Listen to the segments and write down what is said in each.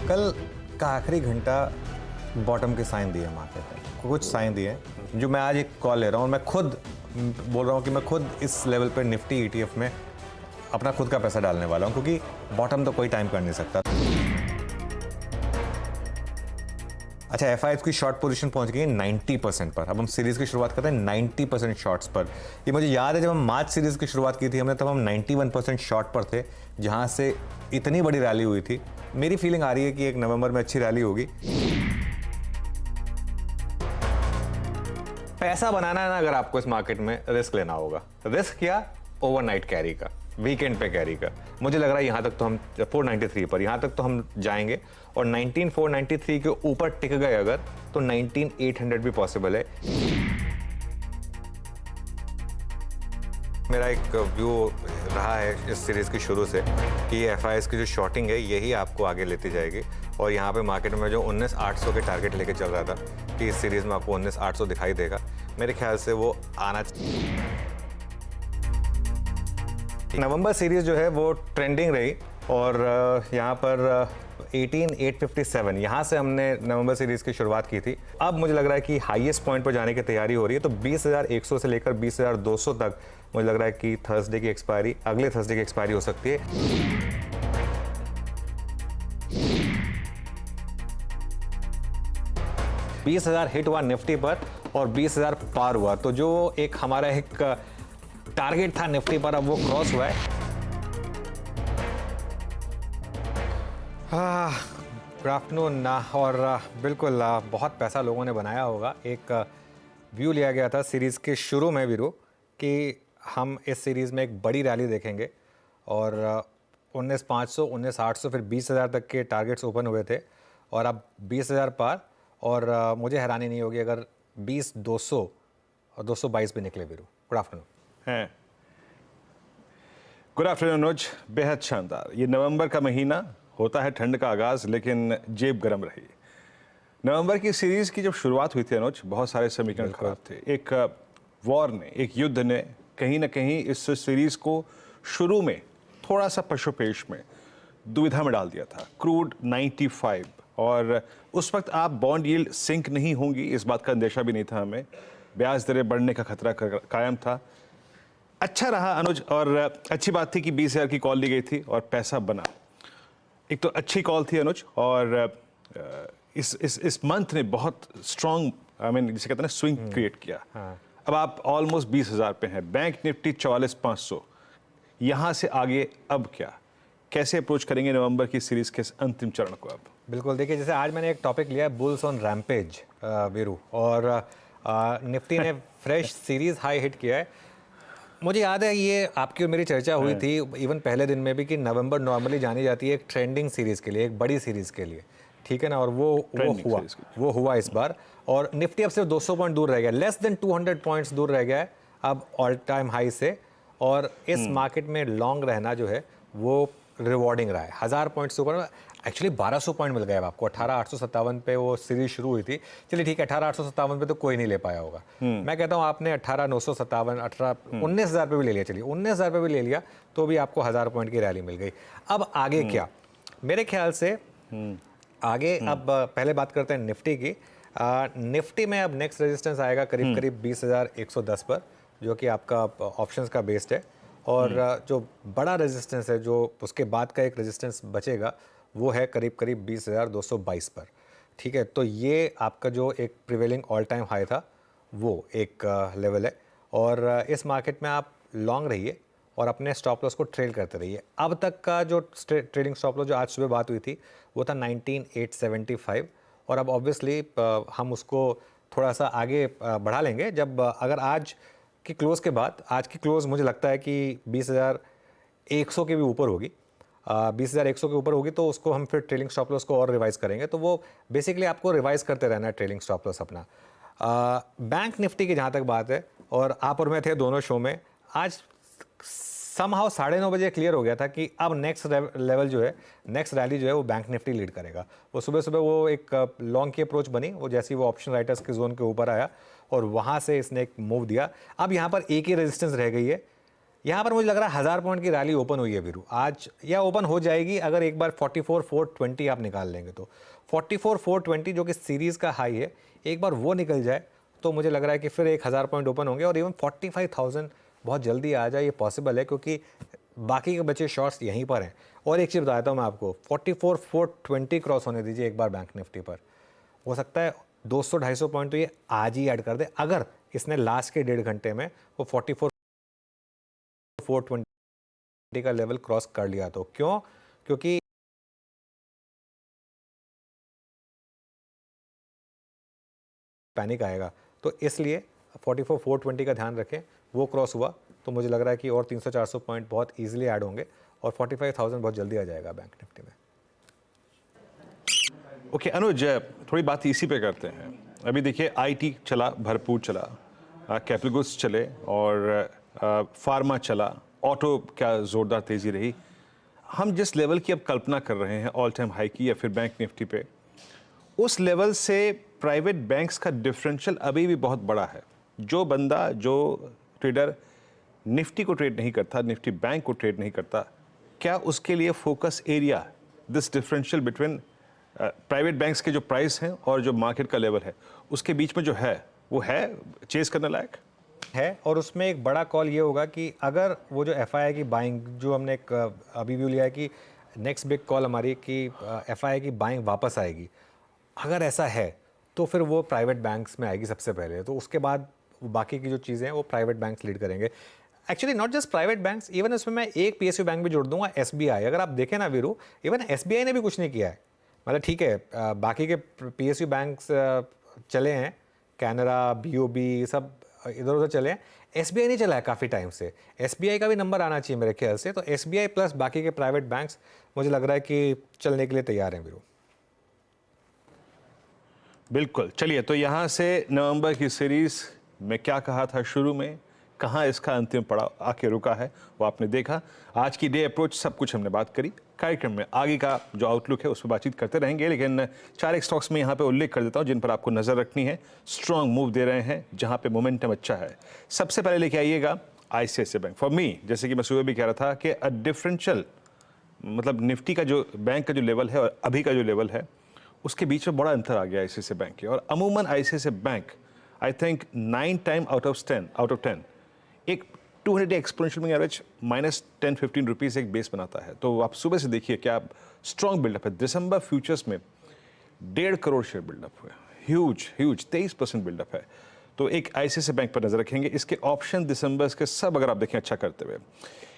कल का आखिरी घंटा बॉटम के साइन दिए मार्केट में, कुछ साइन दिए जो मैं आज एक कॉल ले रहा हूँ और मैं खुद बोल रहा हूँ कि मैं खुद इस लेवल पर निफ्टी ईटीएफ में अपना खुद का पैसा डालने वाला हूँ, क्योंकि बॉटम तो कोई टाइम कर नहीं सकता। अच्छा, एफआईएस की शॉर्ट पोजीशन पहुंच गई है 90% पर। अब हम सीरीज की शुरुआत करते हैं 90% शॉर्ट्स पर। ये मुझे याद है जब हम मार्च सीरीज की शुरुआत की थी हमने, तब हम 91% शॉर्ट पर थे, जहां से इतनी बड़ी रैली हुई थी। मेरी फीलिंग आ रही है कि 1 नवंबर में अच्छी रैली होगी। पैसा बनाना है ना, अगर आपको इस मार्केट में रिस्क लेना होगा। रिस्क क्या? ओवरनाइट कैरी का, वीकेंड पे कैरी का। मुझे लग रहा है यहाँ तक तो हम 493 पर, यहाँ तक तो हम जाएंगे और 19493 के ऊपर टिक गए अगर, तो 19800 भी पॉसिबल है। मेरा एक व्यू रहा है इस सीरीज की शुरू से कि एफआईएस की जो शॉर्टिंग है यही आपको आगे लेती जाएगी। और यहाँ पे मार्केट में जो 19800 के टारगेट लेके चल रहा था कि इस सीरीज में आपको 19800 दिखाई देगा, मेरे ख्याल से वो आना चाहिए। नवंबर सीरीज जो है वो ट्रेंडिंग रही और यहाँ पर 18857 यहाँ से हमने नवंबर सीरीज की शुरुआत की थी। अब मुझे लग रहा है कि हाईएस्ट पॉइंट पर जाने की तैयारी हो रही है, तो 20100 से लेकर 20200 तक मुझे लग रहा है कि थर्सडे की एक्सपायरी, अगले थर्सडे की एक्सपायरी हो सकती है। $20,000 हिट हुआ निफ्टी पर और 20000 पार हुआ, तो जो एक हमारा एक टारगेट था निफ्टी पर, अब वो क्रॉस हुआ है। Good afternoon. और बिल्कुल बहुत पैसा लोगों ने बनाया होगा। एक व्यू लिया गया था सीरीज़ के शुरू में वीरू कि हम इस सीरीज़ में एक बड़ी रैली देखेंगे और 19500, 19800 फिर 20000 तक के टारगेट्स ओपन हुए थे और अब 20000 पार। और मुझे हैरानी नहीं होगी अगर 20200 और 222 भी निकले वीरू। Good afternoon. हैं। गुड आफ्टरनून अनुज, बेहद शानदार। ये नवंबर का महीना होता है ठंड का आगाज, लेकिन जेब गर्म रही। नवंबर की सीरीज की जब शुरुआत हुई थी अनुज, बहुत सारे समीकरण खराब थे। एक वॉर ने, एक युद्ध ने कहीं ना कहीं इस सीरीज को शुरू में थोड़ा सा पशुपेश में दुविधा में डाल दिया था। क्रूड 95 और उस वक्त आप बॉन्ड यील्ड सिंक नहीं होंगी, इस बात का अंदेशा भी नहीं था हमें। ब्याज दरें बढ़ने का खतरा कायम था। अच्छा रहा अनुज, और अच्छी बात थी कि 20000 की कॉल ली गई थी और पैसा बना। एक तो अच्छी कॉल थी अनुज, और इस मंथ ने बहुत स्ट्रॉन्ग, जिसे कहते हैं ना, स्विंग क्रिएट किया। अब आप ऑलमोस्ट 20000 पे हैं। Bank Nifty 44500। यहाँ से आगे अब क्या, कैसे अप्रोच करेंगे नवंबर की सीरीज के अंतिम चरण को? अब बिल्कुल, देखिए जैसे आज मैंने एक टॉपिक लिया है, बुल्स ऑन रैम्पेज वीरू, और निफ्टी ने फ्रेश सीरीज हाई हिट किया है। मुझे याद है ये आपकी और मेरी चर्चा हुई थी इवन पहले दिन में भी कि नॉर्मली जानी जाती है एक ट्रेंडिंग सीरीज के लिए, एक बड़ी सीरीज के लिए, ठीक है ना। और वो हुआ इस बार। और निफ्टी अब सिर्फ 200 पॉइंट दूर रह गया, लेस देन 200 पॉइंट्स दूर रह गया है अब ऑल टाइम हाई से। और इस मार्केट में लॉन्ग रहना जो है वो रिवॉर्डिंग रहा है। 1000 पॉइंट से ऊपर, एक्चुअली 1200 पॉइंट मिल गए अब आपको। 18857 पे वो सीरीज शुरू हुई थी। चलिए ठीक है, 18857 पे तो कोई नहीं ले पाया होगा। मैं कहता हूँ आपने 18957, 19000 पे भी ले लिया, चलिए 19000 पे भी ले लिया, तो भी आपको 1000 पॉइंट की रैली मिल गई। अब आगे क्या, मेरे ख्याल से आगे, अब पहले बात करते हैं निफ्टी की। निफ्टी में अब नेक्स्ट रेजिस्टेंस आएगा करीब करीब 20110 पर, जो कि आपका ऑप्शंस का बेस्ड है। और जो बड़ा रेजिस्टेंस है, जो उसके बाद का एक रेजिस्टेंस बचेगा, वो है करीब करीब 20222 पर, ठीक है। तो ये आपका जो एक प्रिवेलिंग ऑल टाइम हाई था वो एक लेवल है। और इस मार्केट में आप लॉन्ग रहिए और अपने स्टॉप लॉस को ट्रेल करते रहिए। अब तक का जो ट्रेडिंग स्टॉप लॉस जो आज सुबह बात हुई थी वो था 19875, और अब ऑब्वियसली हम उसको थोड़ा सा आगे बढ़ा लेंगे जब, अगर आज की क्लोज़ के बाद, आज की क्लोज़ मुझे लगता है कि 20100 के भी ऊपर होगी। 20100 के ऊपर होगी तो उसको हम फिर ट्रेलिंग स्टॉप लॉस को और रिवाइज करेंगे। तो वो बेसिकली आपको रिवाइज करते रहना है ट्रेलिंग स्टॉप लॉस अपना। बैंक निफ्टी की जहाँ तक बात है, और आप और मैं थे दोनों शो में, आज समहाउ 9:30 बजे क्लियर हो गया था कि अब नेक्स्ट लेवल जो है, नेक्स्ट रैली जो है वो बैंक निफ्टी लीड करेगा। वो सुबह सुबह वो एक लॉन्ग की अप्रोच बनी, वो जैसे ही वो ऑप्शन राइटर्स के जोन के ऊपर आया और वहाँ से इसने एक मूव दिया। अब यहाँ पर एक ही रेजिस्टेंस रह गई है, यहाँ पर मुझे लग रहा है 1000 पॉइंट की रैली ओपन हुई है वीरू आज, या ओपन हो जाएगी अगर एक बार 44,420 आप निकाल लेंगे तो 44,420 जो कि सीरीज़ का हाई है, एक बार वो निकल जाए तो मुझे लग रहा है कि फिर 1000 पॉइंट ओपन होंगे और इवन 45,000 बहुत जल्दी आ जाए, ये पॉसिबल है क्योंकि बाकी के बचे शॉर्ट्स यहीं पर हैं। और एक चीज़ बताता हूँ मैं आपको, 44,420 क्रॉस होने दीजिए एक बार बैंक निफ्टी पर, हो सकता है 200-250 पॉइंट तो ये आज ही ऐड कर दे अगर इसने लास्ट के 1.5 घंटे में वो 44,420 का लेवल क्रॉस कर लिया तो। क्यों? क्योंकि पैनिक आएगा, तो इसलिए 44,420 का ध्यान रखें, वो क्रॉस हुआ तो मुझे लग रहा है कि और 300-400 पॉइंट बहुत इजीली ऐड होंगे और 45,000 बहुत जल्दी आ जाएगा बैंक निफ्टी में। ओके अनुज, थोड़ी बात इसी पे करते हैं। अभी देखिए आईटी चला, भरपूर चला, कैपिटल गुड्स चले और फार्मा चला, ऑटो क्या ज़ोरदार तेज़ी रही। हम जिस लेवल की अब कल्पना कर रहे हैं ऑल टाइम हाई की या फिर बैंक निफ्टी पे, उस लेवल से प्राइवेट बैंक्स का डिफरेंशियल अभी भी बहुत बड़ा है। जो बंदा, जो ट्रेडर निफ्टी को ट्रेड नहीं करता, निफ्टी बैंक को ट्रेड नहीं करता, क्या उसके लिए focus area this differential between private banks के जो प्राइस हैं और जो मार्केट का लेवल है उसके बीच में जो है वो है चेज करने लायक है? और उसमें एक बड़ा कॉल ये होगा कि अगर वो जो एफआईआई की बाइंग जो हमने एक अभी भी लिया है कि नेक्स्ट बिग कॉल हमारी कि एफआईआई की बाइंग वापस आएगी, अगर ऐसा है तो फिर वो प्राइवेट बैंक्स में आएगी सबसे पहले, तो उसके बाद बाकी की जो चीज़ें हैं वो प्राइवेट बैंक्स लीड करेंगे। Actually not just private banks, even इसमें मैं एक पीएसयू बैंक भी जोड़ दूंगा, एसबीआई। अगर आप देखें ना वीरू, इवन एसबीआई ने भी कुछ नहीं किया है, मतलब ठीक है बाकी के पीएसयू बैंक्स चले हैं, कैनरा, बीओबी सब इधर उधर चले हैं, एसबीआई नहीं चला है काफ़ी टाइम से। एसबीआई का भी नंबर आना चाहिए मेरे ख्याल से, तो एसबीआई प्लस बाकी के प्राइवेट बैंक्स मुझे लग रहा है कि चलने के लिए तैयार हैं वीरू। बिल्कुल। चलिए, तो यहाँ से नवंबर की सीरीज में क्या कहा था शुरू में, कहाँ इसका अंतिम पड़ाव आके रुका है, वो आपने देखा। आज की डे अप्रोच सब कुछ हमने बात करी। कार्यक्रम में आगे का जो आउटलुक है उस पर बातचीत करते रहेंगे, लेकिन 4 एक स्टॉक्स में यहाँ पे उल्लेख कर देता हूँ जिन पर आपको नज़र रखनी है। स्ट्रॉन्ग मूव दे रहे हैं, जहाँ पे मोमेंटम अच्छा है। सबसे पहले लेके आइएगा आईसीआईसीआई बैंक। फॉर मी, जैसे कि मैं सुबह भी कह रहा था कि अ डिफरेंशियल, मतलब निफ्टी का जो बैंक का जो लेवल है और अभी का जो लेवल है उसके बीच में बड़ा अंतर आ गया आईसीआईसीआई बैंक के। और अमूमन ICICI bank I think 9 time out of 10 एक 200 day exponential moving average -10-15 rupees एक बेस बनाता है। तो आप सुबह से देखिए क्या स्ट्रॉन्ग बिल्डअप है। दिसंबर फ्यूचर्स में 1.5 करोड़ शेयर बिल्डअप हुए, ह्यूज 23% बिल्डअप है। तो एक आईसीआईसीआई बैंक पर नजर रखेंगे। इसके ऑप्शन दिसंबर के सब अगर आप देखें अच्छा करते हुए।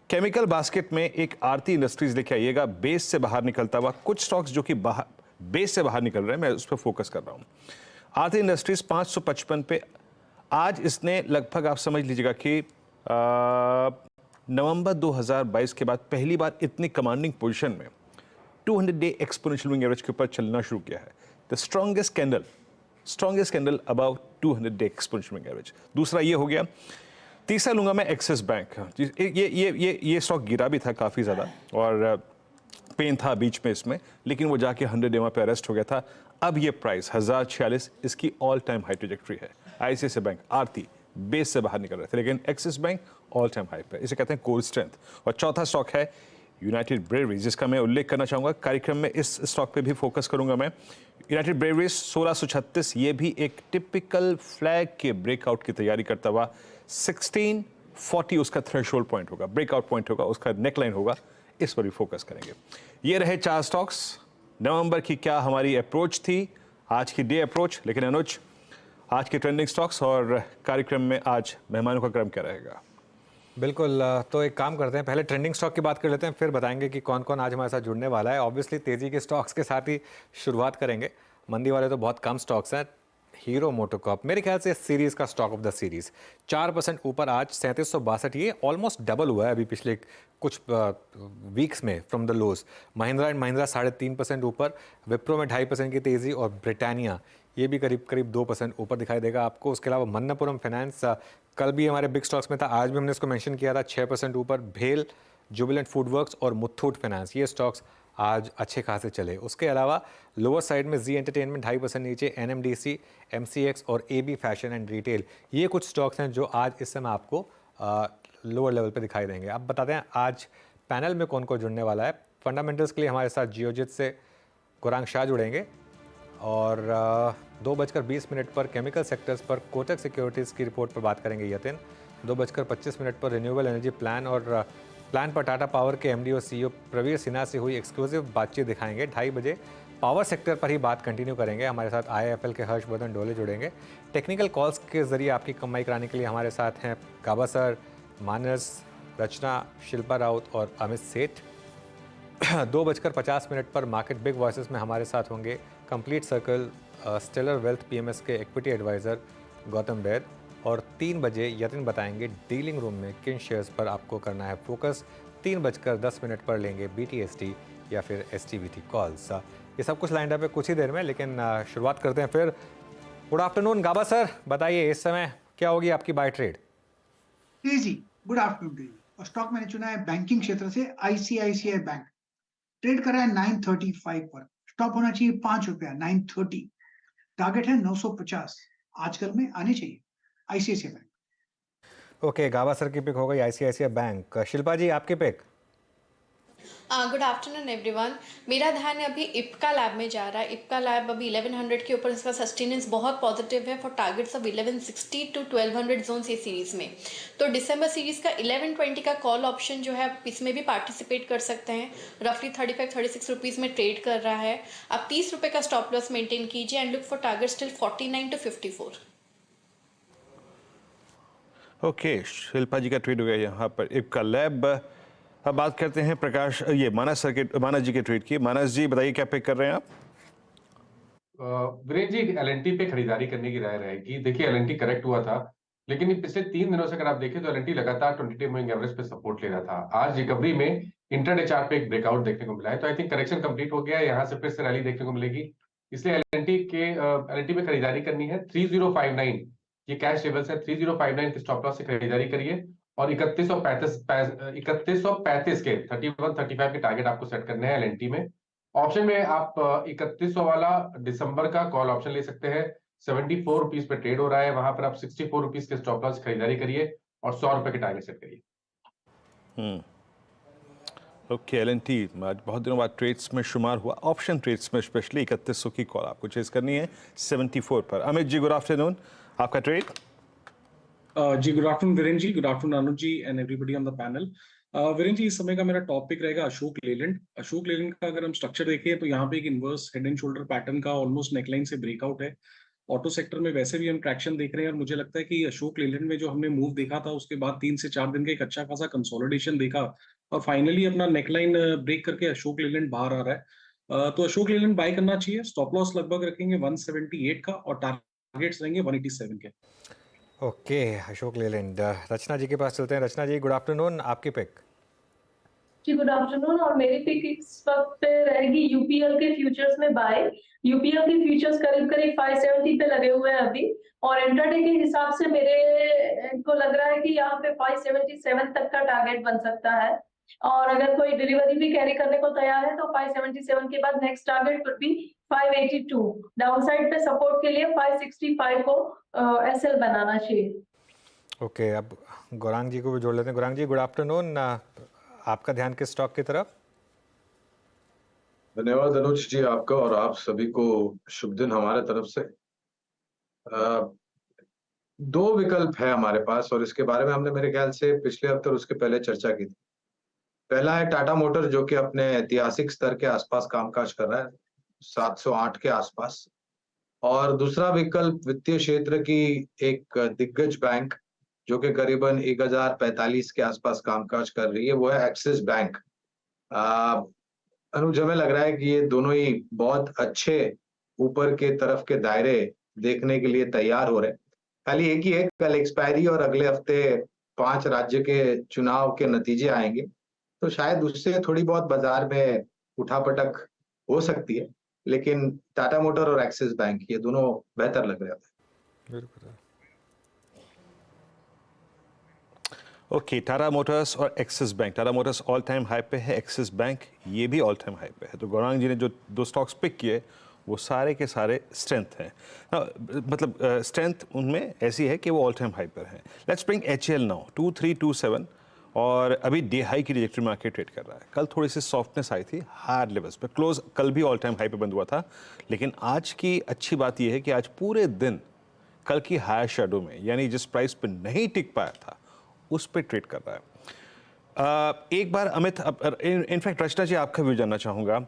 केमिकल बास्केट में एक आरती इंडस्ट्रीज लेके आइएगा, बेस से बाहर निकलता हुआ। कुछ स्टॉक्स जो कि बेस से बाहर निकल रहे हैं, मैं उस पर फोकस कर रहा हूँ। आरती इंडस्ट्रीज 555 पे आज इसने लगभग आप समझ लीजिएगा कि नवंबर 2022 के बाद पहली बार इतनी कमांडिंग पोजीशन में 200 डे एक्सपोनेंशियल मूविंग एवरेज के ऊपर चलना शुरू किया है। The strongest candle about 200 day exponential moving average. दूसरा ये हो गया। तीसरा लूंगा मैं एक्सिस बैंक। ये स्टॉक गिरा भी था काफ़ी ज़्यादा और पेन था बीच में इसमें, लेकिन वो जाके 100 डे पे अरेस्ट हो गया था। अब ये प्राइस 1046 इसकी ऑल टाइम हाई ट्रेजेक्ट्री है। आईसीआईसीआई बैंक, आरती बेस से बाहर निकल रहे थे, लेकिन axis bank all time high पे, इसे कहते हैं कोर स्ट्रेंथ। और चौथा स्टॉक है यूनाइटेड ब्रेवरीज, जिसका मैं उल्लेख करना चाहूँगा कार्यक्रम में। इस स्टॉक पे भी फोकस करूंगा मैं। यूनाइटेड ब्रेवरीज 1636, ये भी एक टिपिकल फ्लैग के ब्रेकआउट की तैयारी करता हुआ 1640 उसका थ्रेशोल्ड पॉइंट होगा, ब्रेकआउट पॉइंट होगा, उसका नेकलाइन होगा। इस पर भी फोकस करेंगे। ये रहे 4 स्टॉक्स। नवंबर की क्या हमारी अप्रोच थी, आज की डे अप्रोच। लेकिन अनुज, आज के ट्रेंडिंग स्टॉक्स और कार्यक्रम में आज मेहमानों का क्रम क्या रहेगा? बिल्कुल, तो एक काम करते हैं, पहले ट्रेंडिंग स्टॉक की बात कर लेते हैं, फिर बताएंगे कि कौन कौन आज हमारे साथ जुड़ने वाला है। ऑब्वियसली तेज़ी के स्टॉक्स के साथ ही शुरुआत करेंगे। मंदी वाले तो बहुत कम स्टॉक्स हैं। हीरो मोटोकॉर्प मेरे ख्याल से सीरीज़ का स्टॉक ऑफ द सीरीज़ 4% ऊपर आज 3762, ये ऑलमोस्ट डबल हुआ है अभी पिछले कुछ वीक्स में from the lows. Mahindra and Mahindra 3.5% ऊपर, विप्रो में 2.5% की तेज़ी और ब्रिटानिया ये भी करीब 2% ऊपर दिखाई देगा आपको। उसके अलावा मन्नपुरम फाइनेंस कल भी हमारे बिग स्टॉक्स में था, आज भी हमने इसको मेंशन किया था, 6% ऊपर। भेल, जुबिलेंट फूडवर्क्स और मुथूट फाइनेंस, ये स्टॉक्स आज अच्छे खासे चले। उसके अलावा लोअर साइड में जी एंटरटेनमेंट 2.5% नीचे, एनएमडीसी, एमसीएक्स और एबी फैशन एंड रिटेल, ये कुछ स्टॉक्स हैं जो आज इस समय आपको लोअर लेवल पे दिखाई देंगे। अब बताते हैं आज पैनल में कौन कौन जुड़ने वाला है। फंडामेंटल्स के लिए हमारे साथ जियोजित से गुरांग शाह जुड़ेंगे और 2:20 पर केमिकल सेक्टर्स पर कोटक सिक्योरिटीज़ की रिपोर्ट पर बात करेंगे यतिन। 2:25 पर रिन्यूएबल एनर्जी प्लान और प्लान पर टाटा पावर के एमडी और सीईओ प्रवीर सिन्हा से हुई एक्सक्लूसिव बातचीत दिखाएंगे। 2:30 बजे पावर सेक्टर पर ही बात कंटिन्यू करेंगे। हमारे साथ आईआईएफएल के हर्षवर्धन डोले जुड़ेंगे। टेक्निकल कॉल्स के जरिए आपकी कमाई कराने के लिए हमारे साथ हैं गाबा सर, मानस, रचना, शिल्पा राउत और अमित सेठ। 2:50 पर मार्केट बिग वॉइसेस में हमारे साथ होंगे complete circle stellar wealth PMS के इक्विटी एडवाइज़र गौतम वैद। और 3 बजे यतिन बताएंगे डीलिंग रूम में किन शेयर्स पर आपको करना है फोकस। 3:10 पर लेंगे बीटीएसटी या फिर एसटीबीटी कॉल्स। ये सब कुछ लाइन अप है कुछ ही देर में, लेकिन शुरुआत करते हैं फिर। गुड आफ्टरनून गाबा सर, बताइए इस समय क्या होगी आपकी बाय ट्रेड? जी गुड आफ्टरनून टू यू। और स्टॉक मैंने चुना है बैंकिंग क्षेत्र से आईसीआईसीआई बैंक। ट्रेड कर रहा है 935 पर, स्टॉप होना चाहिए ₹5, 930। टारगेट है 950, आजकल में आने चाहिए आईसीआईसीआई बैंक। ओके, गाबा सर की पिक हो गई आईसीआईसीआई बैंक। शिल्पा जी आपकी पिक? Good afternoon everyone. मेरा ध्यान अभी इप्का लैब में जा रहा है। इप्का लैब अभी 1100 के ऊपर, इसका सस्टेनेंस बहुत पॉजिटिव है for targets of 1160 to 1200 zones ये सीरीज में। तो दिसंबर सीरीज का 1120 का कॉल ऑप्शन जो है इसमें भी पार्टिसिपेट कर सकते हैं। रफली 35-36 रुपीज़ में ट्रेड कर रहा है। आप ₹30 का स्टॉप लॉस मेंटेन कीजिए and look for target still 49 to 54। Okay, Shilpa ji का ट्रेड हो गया यहाँ पर इप्का लैब। अब बात करते हैं प्रकाश ये मानस जी के ट्रेड की। मानस जी बताइए क्या पिक कर रहे हैं आप? वीरेंद्र जी, एलएनटी पे खरीदारी करने की राय रहेगी। देखिए एलएनटी करेक्ट हुआ था, लेकिन पिछले 3 दिनों से अगर आप देखें तो एलएनटी लगातार 22 मूविंग एवरेज पे सपोर्ट ले रहा था। आज रिकवरी में इंट्राडे चार्ट पे एक ब्रेकआउट देखने को मिला है, तो आई थिंक करेक्शन कंप्लीट हो गया है। यहाँ से फिर से रैली देखने को मिलेगी, इसलिए एलएनटी में खरीदारी करनी है। 3059 ये कैश लेवल्स है, 3059 के स्टॉप लॉस से खरीदारी करिए और 3135 के 3135 के टारगेट आपको सेट करने हैं एलएनटी में। ऑप्शन में आप 3100 वाला दिसंबर का कॉल ऑप्शन ले सकते हैं। 74 रुपीज पे ट्रेड हो रहा है, वहां पर आप 64 रुपीज के स्टॉप लॉस खरीदारी करिए और 100 रुपए के टारगेट सेट करिए। ओके, एलएनटी आज बहुत दिनों बाद ट्रेड्स में शुमार हुआ, ऑप्शन ट्रेड्स में स्पेशली 3100 की कॉल आपको चेस करनी है 74 पर। अमित जी गुड आफ्टरनून, आपका ट्रेड? जी good afternoon Virendra ji, good afternoon Anuj ji and everybody on the panel. Virendra ji, इस समय का मेरा टॉपिक रहेगा अशोक लेलैंड। अशोक लेलैंड का अगर हम स्ट्रक्चर देखें तो यहाँ पे एक inverse head and shoulder pattern का ऑलमोस्ट नेकलाइन से ब्रेकआउट है। ऑटो सेक्टर में वैसे भी हम ट्रैक्शन देख रहे हैं और मुझे लगता है कि अशोक लेलैंड में जो हमने मूव देखा था उसके बाद 3 से 4 दिन का एक अच्छा खासा कंसोलिडेशन देखा और फाइनली अपना नेकलाइन ब्रेक करके अशोक लेलैंड बाहर आ रहा है। तो अशोक लेलैंड बाय करना चाहिए। स्टॉप लॉस लगभग रखेंगे 178 का और टारगेट्स रहेंगे 187 के। ओके, अशोक लेलैंड। रचना जी के पास चलते हैं। रचना जी गुड आफ्टरनून, आपकी पिक? जी गुड आफ्टरनून। और मेरी पिक इस वक्त रहेगी यूपीएल के फ्यूचर्स में बाय। यूपीएल के फ्यूचर्स करीब करीब 570 पे लगे हुए हैं अभी, और इंट्राडे के हिसाब से मेरे को लग रहा है कि यहाँ पे 577 तक का टारगेट बन सकता है। और अगर कोई डिलीवरी भी कैरी करने को तैयार है तो 577 के बाद next target would be 582। Downside पे सपोर्ट के लिए 565 को एसएल बनाना चाहिए। ओके, अब गौरांग जी को भी जोड़ लेते हैं। गौरांग जी गुड आफ्टरनून, आपका ध्यान किस स्टॉक की तरफ? धन्यवाद अनुज जी आपका, और आप सभी को शुभ दिन हमारे तरफ से। 2 विकल्प है हमारे पास और इसके बारे में हमने मेरे ख्याल से पिछले हफ्ते और उसके पहले चर्चा की थी। पहला है टाटा मोटर, जो कि अपने ऐतिहासिक स्तर के आसपास कामकाज कर रहा है, 708 के आसपास। और दूसरा विकल्प वित्तीय क्षेत्र की एक दिग्गज बैंक जो कि करीबन 1045 के आसपास कामकाज कर रही है, वो है एक्सिस बैंक। अनुज, हमें लग रहा है कि ये दोनों ही बहुत अच्छे ऊपर के तरफ के दायरे देखने के लिए तैयार हो रहे हैं। खाली एक ही है, कल एक्सपायरी और अगले हफ्ते 5 राज्य के चुनाव के नतीजे आएंगे, तो शायद उससे थोड़ी बहुत बाजार में उठापटक हो सकती है, लेकिन टाटा मोटर और एक्सिस बैंक ये दोनों बेहतर लग रहे हैं। बिल्कुल। ओके, टाटा मोटर्स और axis bank. Tata Motors all time high पे है, एक्सिस बैंक ये भी ऑल टाइम हाई पे है। तो गौरांग जी ने जो 2 स्टॉक्स पिक किए वो सारे के सारे स्ट्रेंथ हैं। मतलब स्ट्रेंथ उनमें ऐसी है कि वो ऑल टाइम हाई पर है। लेट्स ब्रिंग HL नाउ 2327 और अभी डे हाई की ट्रैजेक्टरी में आके ट्रेड कर रहा है। कल थोड़ी सी सॉफ्टनेस आई थी हायर लेवल्स पे, क्लोज कल भी ऑल टाइम हाई पे बंद हुआ था, लेकिन आज की अच्छी बात यह है कि आज पूरे दिन कल की हायर शेडो में, यानी जिस प्राइस पे नहीं टिक पाया था उस पे ट्रेड कर रहा है। एक बार अमित, इनफैक्ट रचना जी आपका व्यू जानना चाहूँगा,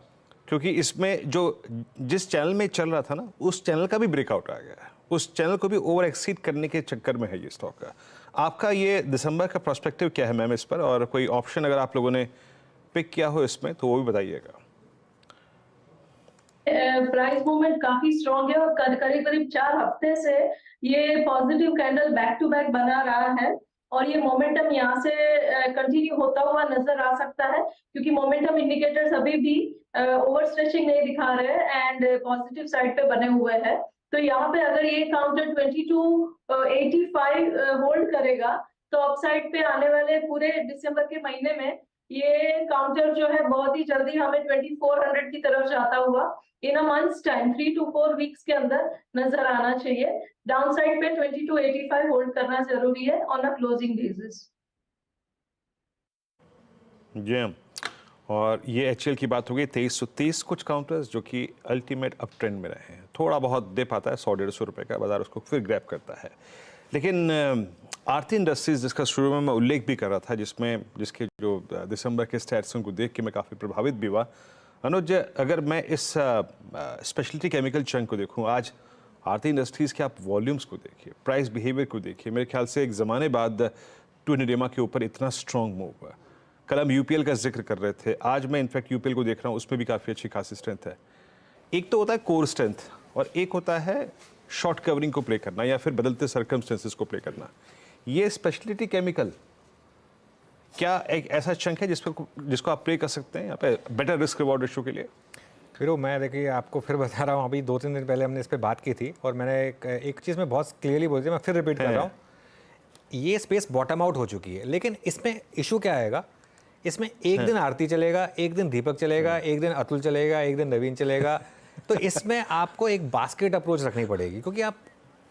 क्योंकि इसमें जो जिस चैनल में चल रहा था ना, उस चैनल का भी ब्रेकआउट आ गया है, उस चैनल को भी ओवर एक्सीड करने के चक्कर में है ये स्टॉक का। आपका ये दिसंबर का पर्सपेक्टिव क्या है मैम इस पर, और कोई ऑप्शन अगर आप लोगों ने पिक किया हो इसमें तो वो भी बताइएगा। प्राइस मूवमेंट काफी स्ट्रॉन्ग है और करीब करीब 4 हफ्ते से ये positive candle back to back बना रहा है और ये मोमेंटम यहाँ से कंटिन्यू होता हुआ नजर आ सकता है, क्योंकि मोमेंटम इंडिकेटर्स अभी भी ओवर स्ट्रेचिंग नहीं दिखा रहे हैं एंड पॉजिटिव साइड पे बने हुए हैं। तो यहाँ पे अगर ये काउंटर 2285 होल्ड करेगा तो अपसाइड पे आने वाले पूरे दिसंबर के महीने में ये काउंटर जो है बहुत ही जल्दी हमें 2400 की तरफ जाता हुआ इन a months time 3 to 4 weeks के अंदर नजर आना चाहिए। डाउन साइड पे 2285 होल्ड करना जरूरी है ऑन अ क्लोजिंग बेसिस। जी, और ये HL की बात हो गई 2330 कुछ काउंटर्स जो कि अल्टीमेट अप ट्रेंड में रहे हैं। थोड़ा बहुत डिप आता है 100-150 रुपए का, बाजार उसको फिर ग्रैब करता है। लेकिन आरती इंडस्ट्रीज जिसका शुरू में मैं उल्लेख भी कर रहा था, जिसके जो दिसंबर के स्टैट्स को देख के मैं काफ़ी प्रभावित भी हुआ। अनुज, अगर मैं इस स्पेशलिटी केमिकल चंक को देखूं, आज आरती इंडस्ट्रीज़ के आप वॉल्यूम्स को देखिए, प्राइस बिहेवियर को देखिए, मेरे ख्याल से एक ज़माने बाद टू निडेमा के ऊपर इतना स्ट्रॉन्ग मूव हुआ। कल हम UPL का जिक्र कर रहे थे, आज मैं इनफैक्ट UPL को देख रहा हूँ, उसमें भी काफ़ी अच्छी खासी स्ट्रेंथ है। एक तो होता है कोर स्ट्रेंथ और एक होता है शॉर्ट कवरिंग को प्ले करना या फिर बदलते सर्कमस्टेंसेस को प्ले करना। ये स्पेशलिटी केमिकल क्या एक ऐसा चंक है जिसको आप प्ले कर सकते हैं यहाँ पे बेटर रिस्क रिवॉर्ड रेशियो के लिए? फिर मैं देखिए आपको फिर बता रहा हूँ, अभी 2-3 दिन पहले हमने इस पर बात की थी और मैंने एक चीज़ में बहुत क्लियरली बोल दी, मैं फिर रिपीट कर रहा हूँ, ये स्पेस बॉटम आउट हो चुकी है। लेकिन इसमें इशू क्या आएगा, इसमें एक दिन आरती चलेगा, एक दिन दीपक चलेगा, एक दिन अतुल चलेगा, एक दिन नवीन चलेगा। तो इसमें आपको एक बास्केट अप्रोच रखनी पड़ेगी, क्योंकि आप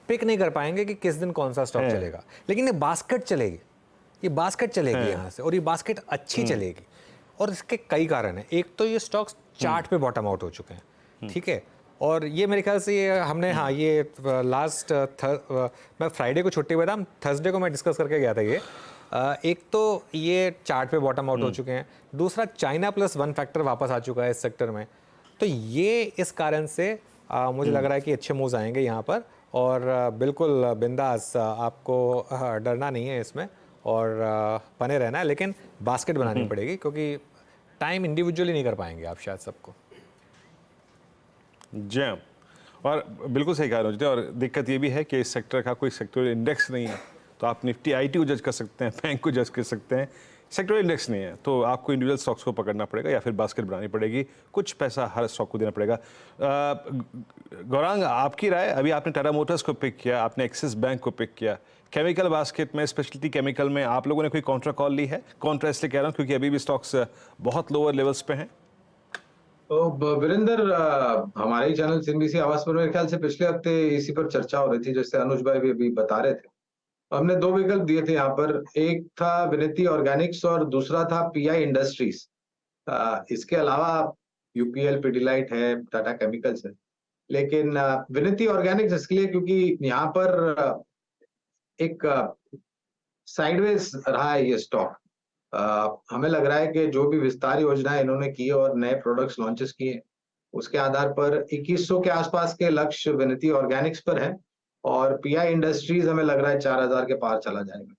पिक नहीं कर पाएंगे कि किस दिन कौन सा स्टॉक चलेगा। लेकिन ये बास्केट चलेगी, ये बास्केट चलेगी यहाँ से, और ये बास्केट अच्छी चलेगी। और इसके कई कारण हैं। एक तो ये स्टॉक्स चार्ट पे बॉटम आउट हो चुके हैं, ठीक है। और ये मेरे ख्याल से ये हमने ये लास्ट मैं फ्राइडे को छुट्टी हुआ था, थर्सडे को मैं डिस्कस करके गया था ये। एक तो ये चार्ट पे बॉटम आउट हो चुके हैं, दूसरा चाइना +1 फैक्टर वापस आ चुका है इस सेक्टर में। तो ये इस कारण से मुझे लग रहा है कि अच्छे मूव्स आएंगे यहाँ पर, और बिल्कुल बिंदास, आपको डरना नहीं है इसमें और बने रहना है। लेकिन बास्केट बनानी पड़ेगी, क्योंकि टाइम इंडिविजुअली नहीं कर पाएंगे आप शायद सबको। जैम, और बिल्कुल सही कहा रहा, और दिक्कत ये भी है कि इस सेक्टर का कोई सेक्टोरियल इंडेक्स नहीं है। तो आप निफ्टी IT को जज कर सकते हैं, बैंक को जज कर सकते हैं, सेक्टोरियल इंडेक्स नहीं है, तो आपको इंडिविजुअल स्टॉक्स को पकड़ना पड़ेगा या फिर बास्केट बनानी पड़ेगी, कुछ पैसा हर स्टॉक को देना पड़ेगा। गौरांग, आपकी राय? अभी आपने टाटा मोटर्स को पिक किया, आपने एक्सिस बैंक को पिक किया, केमिकल बास्केट में, स्पेशलिटी केमिकल में आप लोगों ने कोई काउंटर कॉल ली है? काउंटर इसलिए कह रहा हूँ क्योंकि अभी भी स्टॉक्स बहुत लोअर लेवल्स पे हैं। तो वीरेंद्र, हमारे चैनल CNBC आवाज पर मेरे ख्याल से पिछले हफ्ते इसी पर चर्चा हो रही थी, जैसे अनुज भाई भी अभी बता रहे थे। हमने 2 विकल्प दिए थे यहाँ पर, एक था विनिति ऑर्गेनिक्स और दूसरा था PI इंडस्ट्रीज। इसके अलावा UPL, पिडिलाइट है, टाटा केमिकल्स है, लेकिन विनिति ऑर्गेनिक्स इसके लिए क्योंकि यहाँ पर एक साइडवेज रहा है ये स्टॉक। हमें लग रहा है कि जो भी विस्तार योजना इन्होंने की और नए प्रोडक्ट्स लॉन्चेस किए, उसके आधार पर 2100 के आसपास के लक्ष्य विनिति ऑर्गेनिक्स पर है, और PI इंडस्ट्रीज हमें लग रहा है 4000 के पार चला जाएगा।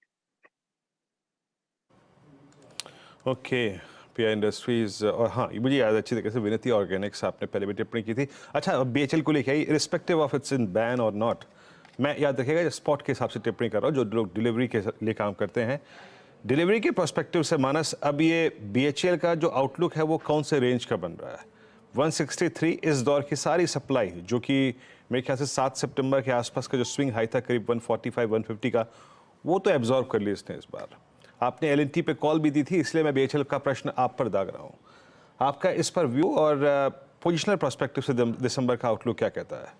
ओके, PI इंडस्ट्रीज, और हाँ, मुझे याद अच्छी तरीके से विनिति ऑर्गेनिक्स आपने पहले भी टिप्पणी की थी। अच्छा, BHL को लेके आई, respective of its in ban और नॉट, मैं याद रखिएगा स्पॉट के हिसाब से टिप्पणी कर रहा हूँ, जो लोग डिलीवरी के लिए काम करते हैं। डिलीवरी के पर्सपेक्टिव से मानस, अब ये BHL का जो आउटलुक है वो कौन से रेंज का बन रहा है? 163 इस दौर की सारी सप्लाई, जो कि मेरे ख्याल से 7 सितंबर के आसपास का जो स्विंग हाई था करीब 145-150 का, वो तो एब्जॉर्ब कर लिया इसने इस बार। आपने LNT पे कॉल भी दी थी, इसलिए मैं BHL का प्रश्न आप पर दाग रहा हूँ। आपका इस पर व्यू, और पोजिशनल पर्सपेक्टिव से दिसंबर का आउटलुक क्या कहता है?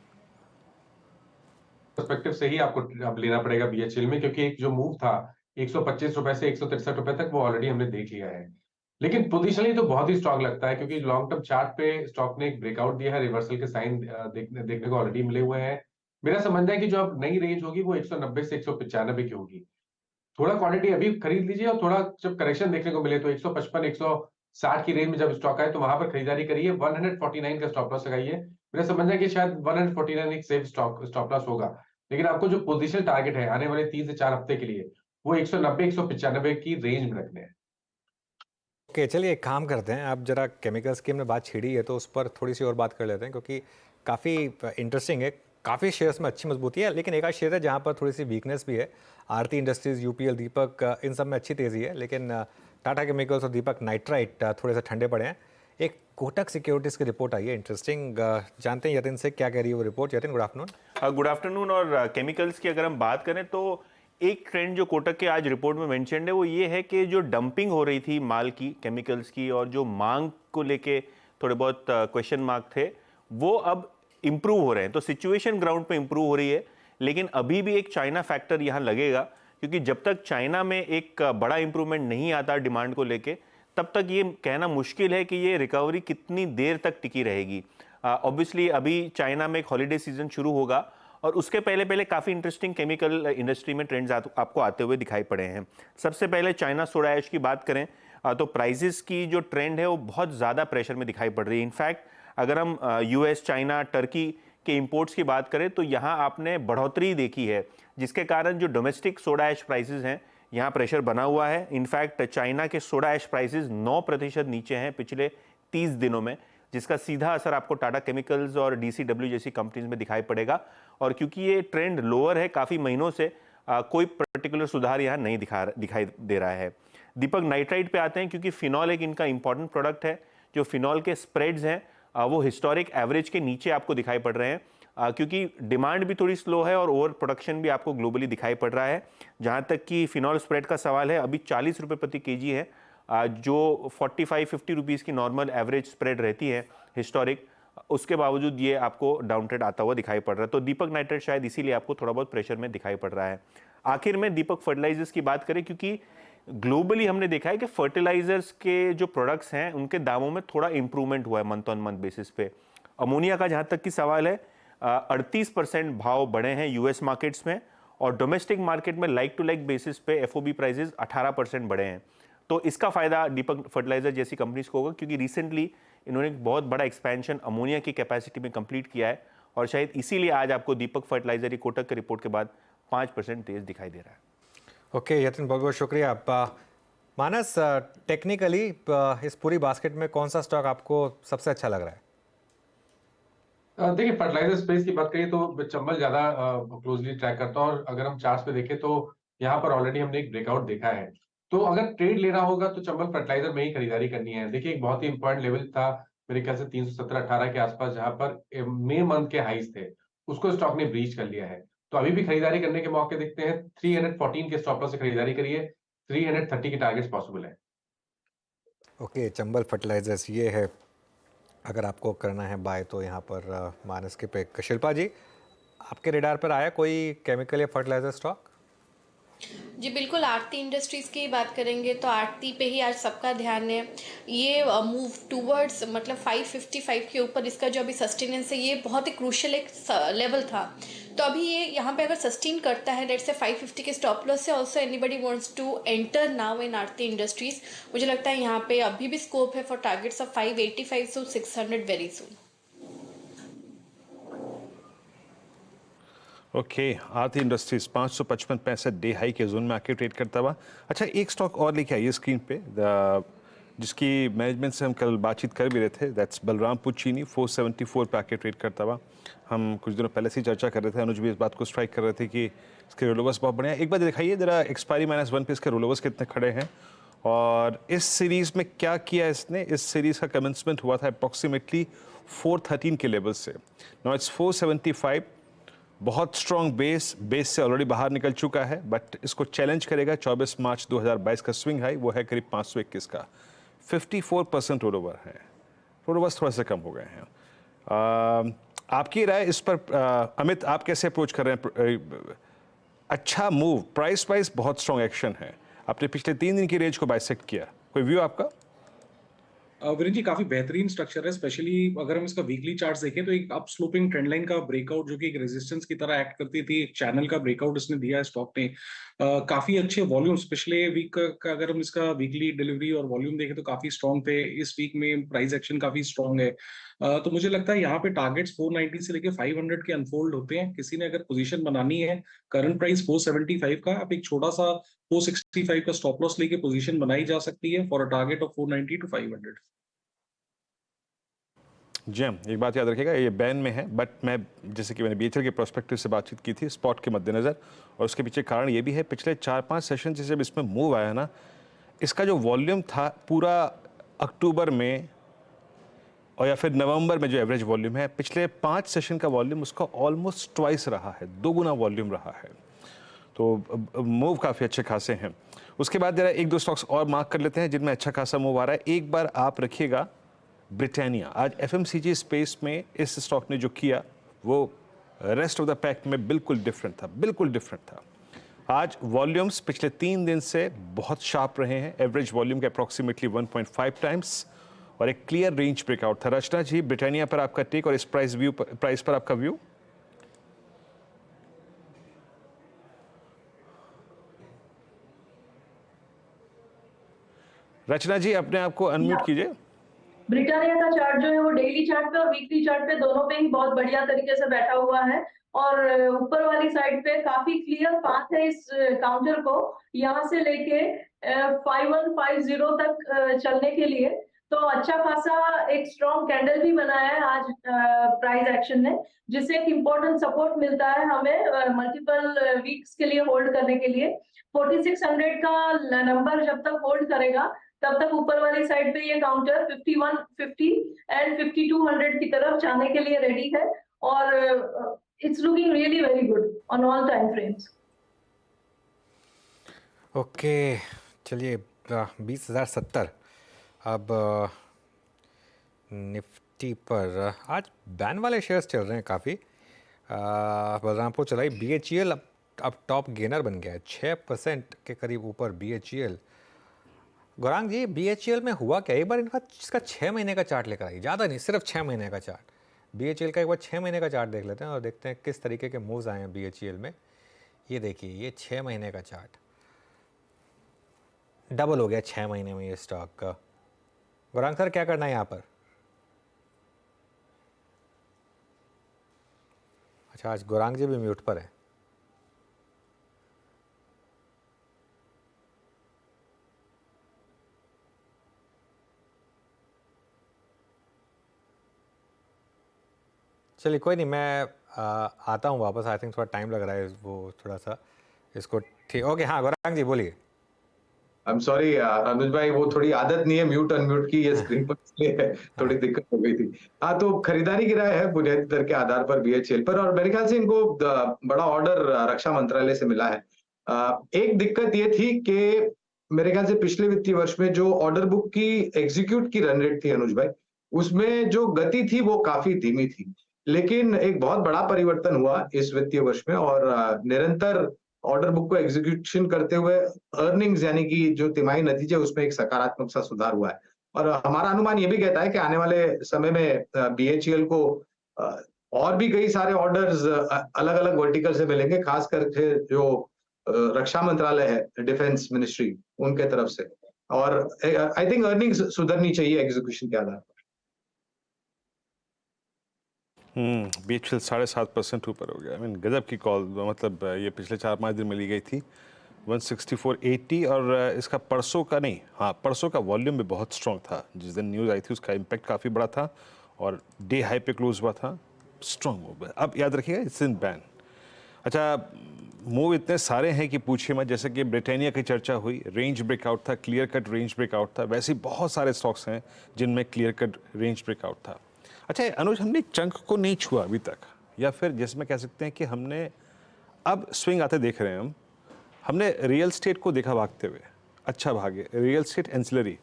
पर्सपेक्टिव से ही आपको अब लेना पड़ेगा बीएचएल में, क्योंकि एक जो मूव था 125 रुपए से 163 रुपए तक, वो ऑलरेडी हमने देख लिया है। लेकिन पोजिशनली तो बहुत ही स्ट्रांग लगता है, क्योंकि लॉन्ग टर्म चार्ट पे स्टॉक ने एक ब्रेकआउट दिया है, रिवर्सल के साइन देखने को ऑलरेडी मिले हुए हैं। मेरा समझना है कि जो अब नई रेंज होगी वो 190 से 195 की होगी। थोड़ा क्वांटिटी अभी खरीद लीजिए, और थोड़ा जब करेक्शन देखने को मिले तो 155 160 की रेंज में जब स्टॉक आए तो वहां पर खरीदारी करिए। 149 का स्टॉप लॉस लगाइए। मेरा समझना है कि शायद 149 एक सेफ स्टॉप लॉस होगा। लेकिन आपको जो पोजीशन टारगेट है आने वाले 3 से 4 हफ्ते के लिए, वो 190 195 की रेंज में रखने हैं। ओके, चलिए एक काम करते हैं, आप जरा केमिकल्स की हमने बात छेड़ी है तो उस पर थोड़ी सी और बात कर लेते हैं, क्योंकि काफ़ी इंटरेस्टिंग है। काफ़ी शेयर्स में अच्छी मजबूती है, लेकिन एक आध शेयर है जहाँ पर थोड़ी सी वीकनेस भी है। आरती इंडस्ट्रीज़, यूपीएल, दीपक, इन सब में अच्छी तेज़ी है, लेकिन टाटा केमिकल्स और दीपक नाइट्राइट थोड़े से ठंडे पड़े हैं। एक कोटक सिक्योरिटीज़ की रिपोर्ट आई है इंटरेस्टिंग, जानते हैं यतिन से क्या कह रही है वो report. Yatin, good afternoon. Good afternoon. और केमिकल्स की अगर हम बात करें तो एक ट्रेंड जो कोटक के आज रिपोर्ट में मेंशन्ड है वो ये है कि जो डंपिंग हो रही थी माल की, केमिकल्स की, और जो मांग को लेके थोड़े बहुत क्वेश्चन मार्क थे, वो अब इम्प्रूव हो रहे हैं। तो सिचुएशन ग्राउंड पे इम्प्रूव हो रही है, लेकिन अभी भी एक चाइना फैक्टर यहाँ लगेगा, क्योंकि जब तक चाइना में एक बड़ा इंप्रूवमेंट नहीं आता डिमांड को लेके, तब तक ये कहना मुश्किल है कि ये रिकवरी कितनी देर तक टिकी रहेगी। ऑब्वियसली अभी चाइना में एक हॉलीडे सीजन शुरू होगा, और उसके पहले काफ़ी इंटरेस्टिंग केमिकल इंडस्ट्री में ट्रेंड्स आपको आते हुए दिखाई पड़े हैं। सबसे पहले चाइना सोडा ऐश की बात करें तो प्राइसेस की जो ट्रेंड है वो बहुत ज़्यादा प्रेशर में दिखाई पड़ रही है। इनफैक्ट अगर हम यूएस, चाइना, टर्की के इंपोर्ट्स की बात करें तो यहाँ आपने बढ़ोतरी देखी है, जिसके कारण जो डोमेस्टिक सोडा ऐश प्राइसेस हैं यहाँ प्रेशर बना हुआ है। इनफैक्ट चाइना के सोडा ऐश प्राइसेस 9% नीचे हैं पिछले 30 दिनों में, जिसका सीधा असर आपको टाटा केमिकल्स और डीसीडब्ल्यू जैसी कंपनीज में दिखाई पड़ेगा। और क्योंकि ये ट्रेंड लोअर है काफ़ी महीनों से, कोई पर्टिकुलर सुधार यहाँ नहीं दिखाई दे रहा है। दीपक नाइट्राइट पे आते हैं, क्योंकि फिनॉल एक इनका इंपॉर्टेंट प्रोडक्ट है। जो फिनॉल के स्प्रेड्स हैं वो हिस्टोरिक एवरेज के नीचे आपको दिखाई पड़ रहे हैं, क्योंकि डिमांड भी थोड़ी स्लो है और ओवर प्रोडक्शन भी आपको ग्लोबली दिखाई पड़ रहा है। जहाँ तक कि फिनॉल स्प्रेड का सवाल है, अभी 40 रुपये प्रति केजी है, जो 45-50 रुपीज़ की नॉर्मल एवरेज स्प्रेड रहती है हिस्टोरिक, उसके बावजूद ये आपको डाउन ट्रेड आता हुआ दिखाई पड़ रहा है। तो दीपक नाइट्राइट शायद इसीलिए आपको थोड़ा बहुत प्रेशर में दिखाई पड़ रहा है। आखिर में दीपक फर्टिलाइजर्स की बात करें, क्योंकि ग्लोबली हमने देखा है कि फर्टिलाइजर्स के जो प्रोडक्ट्स हैं उनके दामों में थोड़ा इंप्रूवमेंट हुआ है मंथ ऑन मंथ बेसिस पे। अमोनिया का जहाँ तक की सवाल है, 38% भाव बढ़े हैं यूएस मार्केट्स में, और डोमेस्टिक मार्केट में लाइक टू लाइक बेसिस पे एफओबी प्राइसेस 18% बढ़े हैं। तो इसका फायदा दीपक फर्टिलाइजर जैसी कंपनीज को होगा, क्योंकि रिसेंटली इन्होंने एक बहुत बड़ा एक्सपेंशन अमोनिया की कैपेसिटी में कंप्लीट किया है, और शायद इसीलिए आज आपको दीपक फर्टिलाइजर की कोटक के रिपोर्ट के बाद 5% तेज दिखाई दे रहा है। ओके यतिन, बहुत बहुत शुक्रिया। मानस, टेक्निकली इस पूरी बास्केट में कौन सा स्टॉक आपको सबसे अच्छा लग रहा है? देखिए, फर्टिलाइजर स्पेस की बात करिए तो चंबल ज्यादा क्लोजली ट्रैक करता हूँ, और अगर हम चार्ट्स पे देखें तो यहाँ पर ऑलरेडी हमने एक ब्रेकआउट देखा है। तो अगर ट्रेड लेना होगा तो चंबल फर्टिलाइजर में ही खरीदारी करनी है। देखिए, एक बहुत ही इंपॉर्टेंट लेवल था मेरे ख्याल से 317-18 के आसपास, जहां पर मई मंथ के हाईज थे, उसको स्टॉक ने ब्रीच कर लिया है। तो अभी भी खरीदारी करने के मौके दिखते हैं। 314 के स्टॉप लॉस से खरीदारी करिए, 330 के टारगेट्स पॉसिबल है। ओके, चंबल फर्टिलाइजर्स ये है, अगर आपको करना है बाय तो यहाँ पर मानस के पिक। शिल्पा जी, आपके रेडार पर आया कोई केमिकल या फर्टिलाइजर स्टॉक? जी बिल्कुल, आरती इंडस्ट्रीज़ की बात करेंगे तो आरती पे ही आज सबका ध्यान है। ये मूव टूवर्ड्स मतलब 555 के ऊपर इसका जो अभी सस्टेनेंस है, ये बहुत ही क्रूशियल एक लेवल था। तो अभी ये यहाँ पे अगर सस्टेन करता है, लेट्स से 550 के स्टॉप लॉस से, also anybody wants to enter now in Aarti industries. मुझे लगता है यहाँ पे अभी भी स्कोप है for targets of 585 to 600 very soon. Okay, Aarti industries 555-65 day high के जोन में आके ट्रेड करता हुआ। अच्छा, एक स्टॉक और लेके आइए स्क्रीन पे, जिसकी मैनेजमेंट से हम कल बातचीत कर भी रहे थे, दैट्स बलरामपुर चीनी। 474 पे आके ट्रेड करता हुआ। हम कुछ दिनों पहले से चर्चा कर रहे थे, अनुज भी इस बात को स्ट्राइक कर रहे थे कि इसके रोलोवर्स बहुत बढ़िया। एक बार दिखाइए जरा एक्सपायरी -1 पे इसके रोलोवर्स कितने खड़े हैं, और इस सीरीज़ में क्या किया इसने। इस सीरीज़ का कमेंसमेंट हुआ था अप्रॉक्सीमेटली 413 के लेवल से। नाउ इट्स 475, बहुत स्ट्रॉन्ग बेस से ऑलरेडी बाहर निकल चुका है, बट इसको चैलेंज करेगा 24 मार्च 2022 का स्विंग हाई, वो है करीब 521 का। 54% रोल ओवर है। थोड़ा से कम हो गए हैं। आपकी राय इस पर अमित, आप कैसे अप्रोच कर रहे हैं? अच्छा मूव, प्राइस वाइज बहुत स्ट्रॉन्ग एक्शन है, आपने पिछले 3 दिन की रेंज को बाइसेक्ट किया, कोई व्यू आपका? वीरेन जी काफी बेहतरीन स्ट्रक्चर है, स्पेशली अगर हम इसका वीकली चार्ट्स देखें तो एक अप स्लोपिंग ट्रेंड लाइन का ब्रेकआउट जो कि एक रेजिस्टेंस की तरह एक्ट करती थी, एक चैनल का ब्रेकआउट इसने दिया है स्टॉक ने। काफी अच्छे वॉल्यूम्स पिछले वीक का अगर हम इसका वीकली डिलीवरी और वॉल्यूम देखें तो काफी स्ट्रॉन्ग थे। इस वीक में प्राइस एक्शन काफी स्ट्रॉन्ग है। तो मुझे लगता है यहाँ पे टारगेट्स 490 से लेके 500 के अनफोल्ड होते हैं। किसी ने अगर पोजीशन बनानी है, करंट प्राइस 475 का, आप एक छोटा सा 465 का स्टॉप लॉस लेके पोजीशन बनाई जा सकती है for a target of 490 to 500। जी, एक बात याद रखिएगा, ये बैन में है, बट मैं जैसे कि मैंने बीएचएल के प्रोस्पेक्टिव से बातचीत की थी स्पॉट के मद्देनज़र, और उसके पीछे कारण ये भी है, पिछले 4-5 सेशन से जब इसमें मूव आया ना, इसका जो वॉल्यूम था पूरा अक्टूबर में और या फिर नवंबर में जो एवरेज वॉल्यूम है, पिछले 5 सेशन का वॉल्यूम उसका ऑलमोस्ट ट्वाइस रहा है, 2 गुना वॉल्यूम रहा है। तो मूव काफ़ी अच्छे खासे हैं। उसके बाद जरा 1-2 स्टॉक्स और मार्क कर लेते हैं जिनमें अच्छा खासा मूव आ रहा है। एक बार आप रखिएगा ब्रिटानिया। आज एफएमसीजी स्पेस में इस स्टॉक ने जो किया वो रेस्ट ऑफ द पैक में बिल्कुल डिफरेंट था। आज वॉल्यूम्स पिछले 3 दिन से बहुत शार्प रहे हैं, एवरेज वॉल्यूम के अप्रॉक्सीमेटली 1.5 टाइम्स, और एक क्लियर रेंज ब्रेकआउट था। रचना जी, ब्रिटानिया पर आपका टेक और इस प्राइस पर आपका व्यू? रचना जी, अपने आप को अनम्यूट कीजिए। ब्रिटानिया का चार्ट जो है वो डेली चार्ट पे और वीकली चार्ट पे दोनों पे ही बहुत बढ़िया तरीके से बैठा हुआ है, और ऊपर वाली साइड पे काफी क्लियर पाथ है इस काउंटर को यहाँ से लेके 5150 तक चलने के लिए। तो अच्छा खासा एक स्ट्रॉन्ग कैंडल भी बनाया है आज प्राइस एक्शन ने, जिससे एक इम्पोर्टेंट सपोर्ट मिलता है हमें मल्टीपल वीक्स के लिए होल्ड करने के लिए। 4600 का नंबर जब तक होल्ड करेगा तब तक ऊपर वाली साइड पे ये काउंटर 5150 एंड 5200 की तरफ जाने के लिए रेडी है, और it's looking really very good on all time frames. Okay, चलिए 20,070। अब निफ्टी पर आज बैन वाले शेयर्स चल रहे हैं काफ़ी। बलरामपुर चलाई BHEL अब टॉप गेनर बन गया है, 6% के करीब ऊपर BHEL। गौरांग जी, BHEL में हुआ क्या? एक बार इनका इसका 6 महीने का चार्ट लेकर आई, ज़्यादा नहीं, सिर्फ 6 महीने का चार्ट। BHEL का एक बार 6 महीने का चार्ट देख लेते हैं और देखते हैं किस तरीके के मूव्स आए हैं BHEL में। ये देखिए, ये 6 महीने का चार्ट डबल हो गया 6 महीने में ये स्टॉक का। गौरांग सर, क्या करना है यहाँ पर? अच्छा, आज गौरांग जी भी म्यूट पर है। चलिए कोई नहीं, मैं आता हूँ वापस। आई थिंक थोड़ा टाइम लग रहा है वो थोड़ा सा इसको। ठीक, ओके, हाँ गौरांग जी बोलिए। आई एम सॉरी अनुज भाई, वो थोड़ी आदत नहीं है म्यूट अनम्यूट की, ये स्क्रीन पर इसलिए थोड़ी दिक्कत हो गई थी। हाँ, तो खरीदारी की राय है बुनियादी दर के आधार पर BHEL पर, और मेरे ख्याल से इनको बड़ा ऑर्डर रक्षा मंत्रालय से मिला है। एक दिक्कत ये थी कि मेरे ख्याल से पिछले वित्तीय वर्ष में जो ऑर्डर बुक की एग्जीक्यूट की रन रेट थी अनुज भाई, उसमें जो गति थी वो काफी धीमी थी। लेकिन एक बहुत बड़ा परिवर्तन हुआ इस वित्तीय वर्ष में, और निरंतर ऑर्डर बुक को एग्जीक्यूशन करते हुए अर्निंग्स यानी कि जो तिमाही नतीजे उसमें एक सकारात्मक सा सुधार हुआ है। और हमारा अनुमान ये भी कहता है कि आने वाले समय में BHEL को और भी कई सारे ऑर्डर्स अलग अलग वर्टिकल से मिलेंगे, खास करके जो रक्षा मंत्रालय है, डिफेंस मिनिस्ट्री, उनके तरफ से। और आई थिंक अर्निंग्स सुधरनी चाहिए एग्जीक्यूशन के आधार पर। BHEL 7.5% ऊपर हो गया। आई मीन गजब की कॉल, मतलब ये पिछले 4-5 दिन में ली गई थी 164.80, और इसका परसों का नहीं, हाँ परसों का वॉल्यूम भी बहुत स्ट्रॉन्ग था। जिस दिन न्यूज़ आई थी उसका इम्पैक्ट काफ़ी बड़ा था और डे हाई पे क्लोज हुआ था। स्ट्रॉन्ग मूव है। अब याद रखिएगा, इट्स इन बैन। अच्छा, मूव इतने सारे हैं कि पूछिए मत। जैसे कि ब्रिटानिया की चर्चा हुई, रेंज ब्रेकआउट था, क्लियर कट रेंज ब्रेकआउट था। वैसे ही बहुत सारे स्टॉक्स हैं जिनमें क्लियर कट रेंज ब्रेकआउट था। अच्छा अनुज, हमने चंक को नहीं छुआ अभी तक, या फिर जिसमें कह सकते हैं कि हमने अब स्विंग आते देख रहे हैं। हमने रियल स्टेट को देखा भागते हुए, अच्छा भागे, रियल स्टेट एंसिलरी।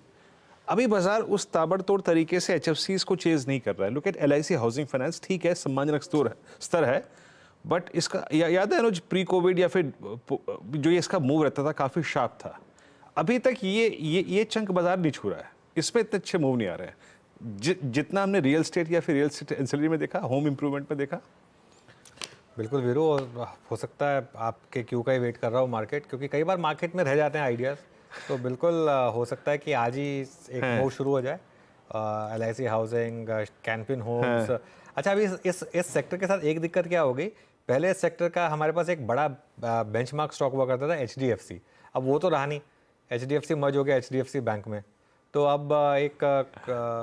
अभी बाजार उस ताबड़तोड़ तरीके से एचएफसीज को चेज नहीं कर रहा है। Look at LIC housing finance, ठीक है सम्मानजनक स्तर है, बट इसका याद है अनुज प्री कोविड या फिर जो ये इसका मूव रहता था काफ़ी शार्प था। अभी तक ये चंक बाजार नहीं छू रहा है, इसमें इतने अच्छे मूव नहीं आ रहे हैं जितना हमने रियल स्टेट या फिर रियल स्टेट एंसिलरी में देखा, होम इंप्रूवमेंट में देखा। बिल्कुल वीरू, और हो सकता है आपके क्यू का ही वेट कर रहा हो मार्केट, क्योंकि कई बार मार्केट में रह जाते हैं आइडियाज़, तो बिल्कुल हो सकता है कि आज ही एक मूव शुरू हो जाए। LIC housing, Canfin homes. अच्छा, अभी इस सेक्टर के साथ एक दिक्कत क्या हो गई, पहले इस सेक्टर का हमारे पास एक बड़ा बेंचमार्क स्टॉक हुआ करता था एचडीएफसी, अब वो तो रहा नहीं, एचडीएफसी मर्ज हो गया एचडीएफसी बैंक में, तो अब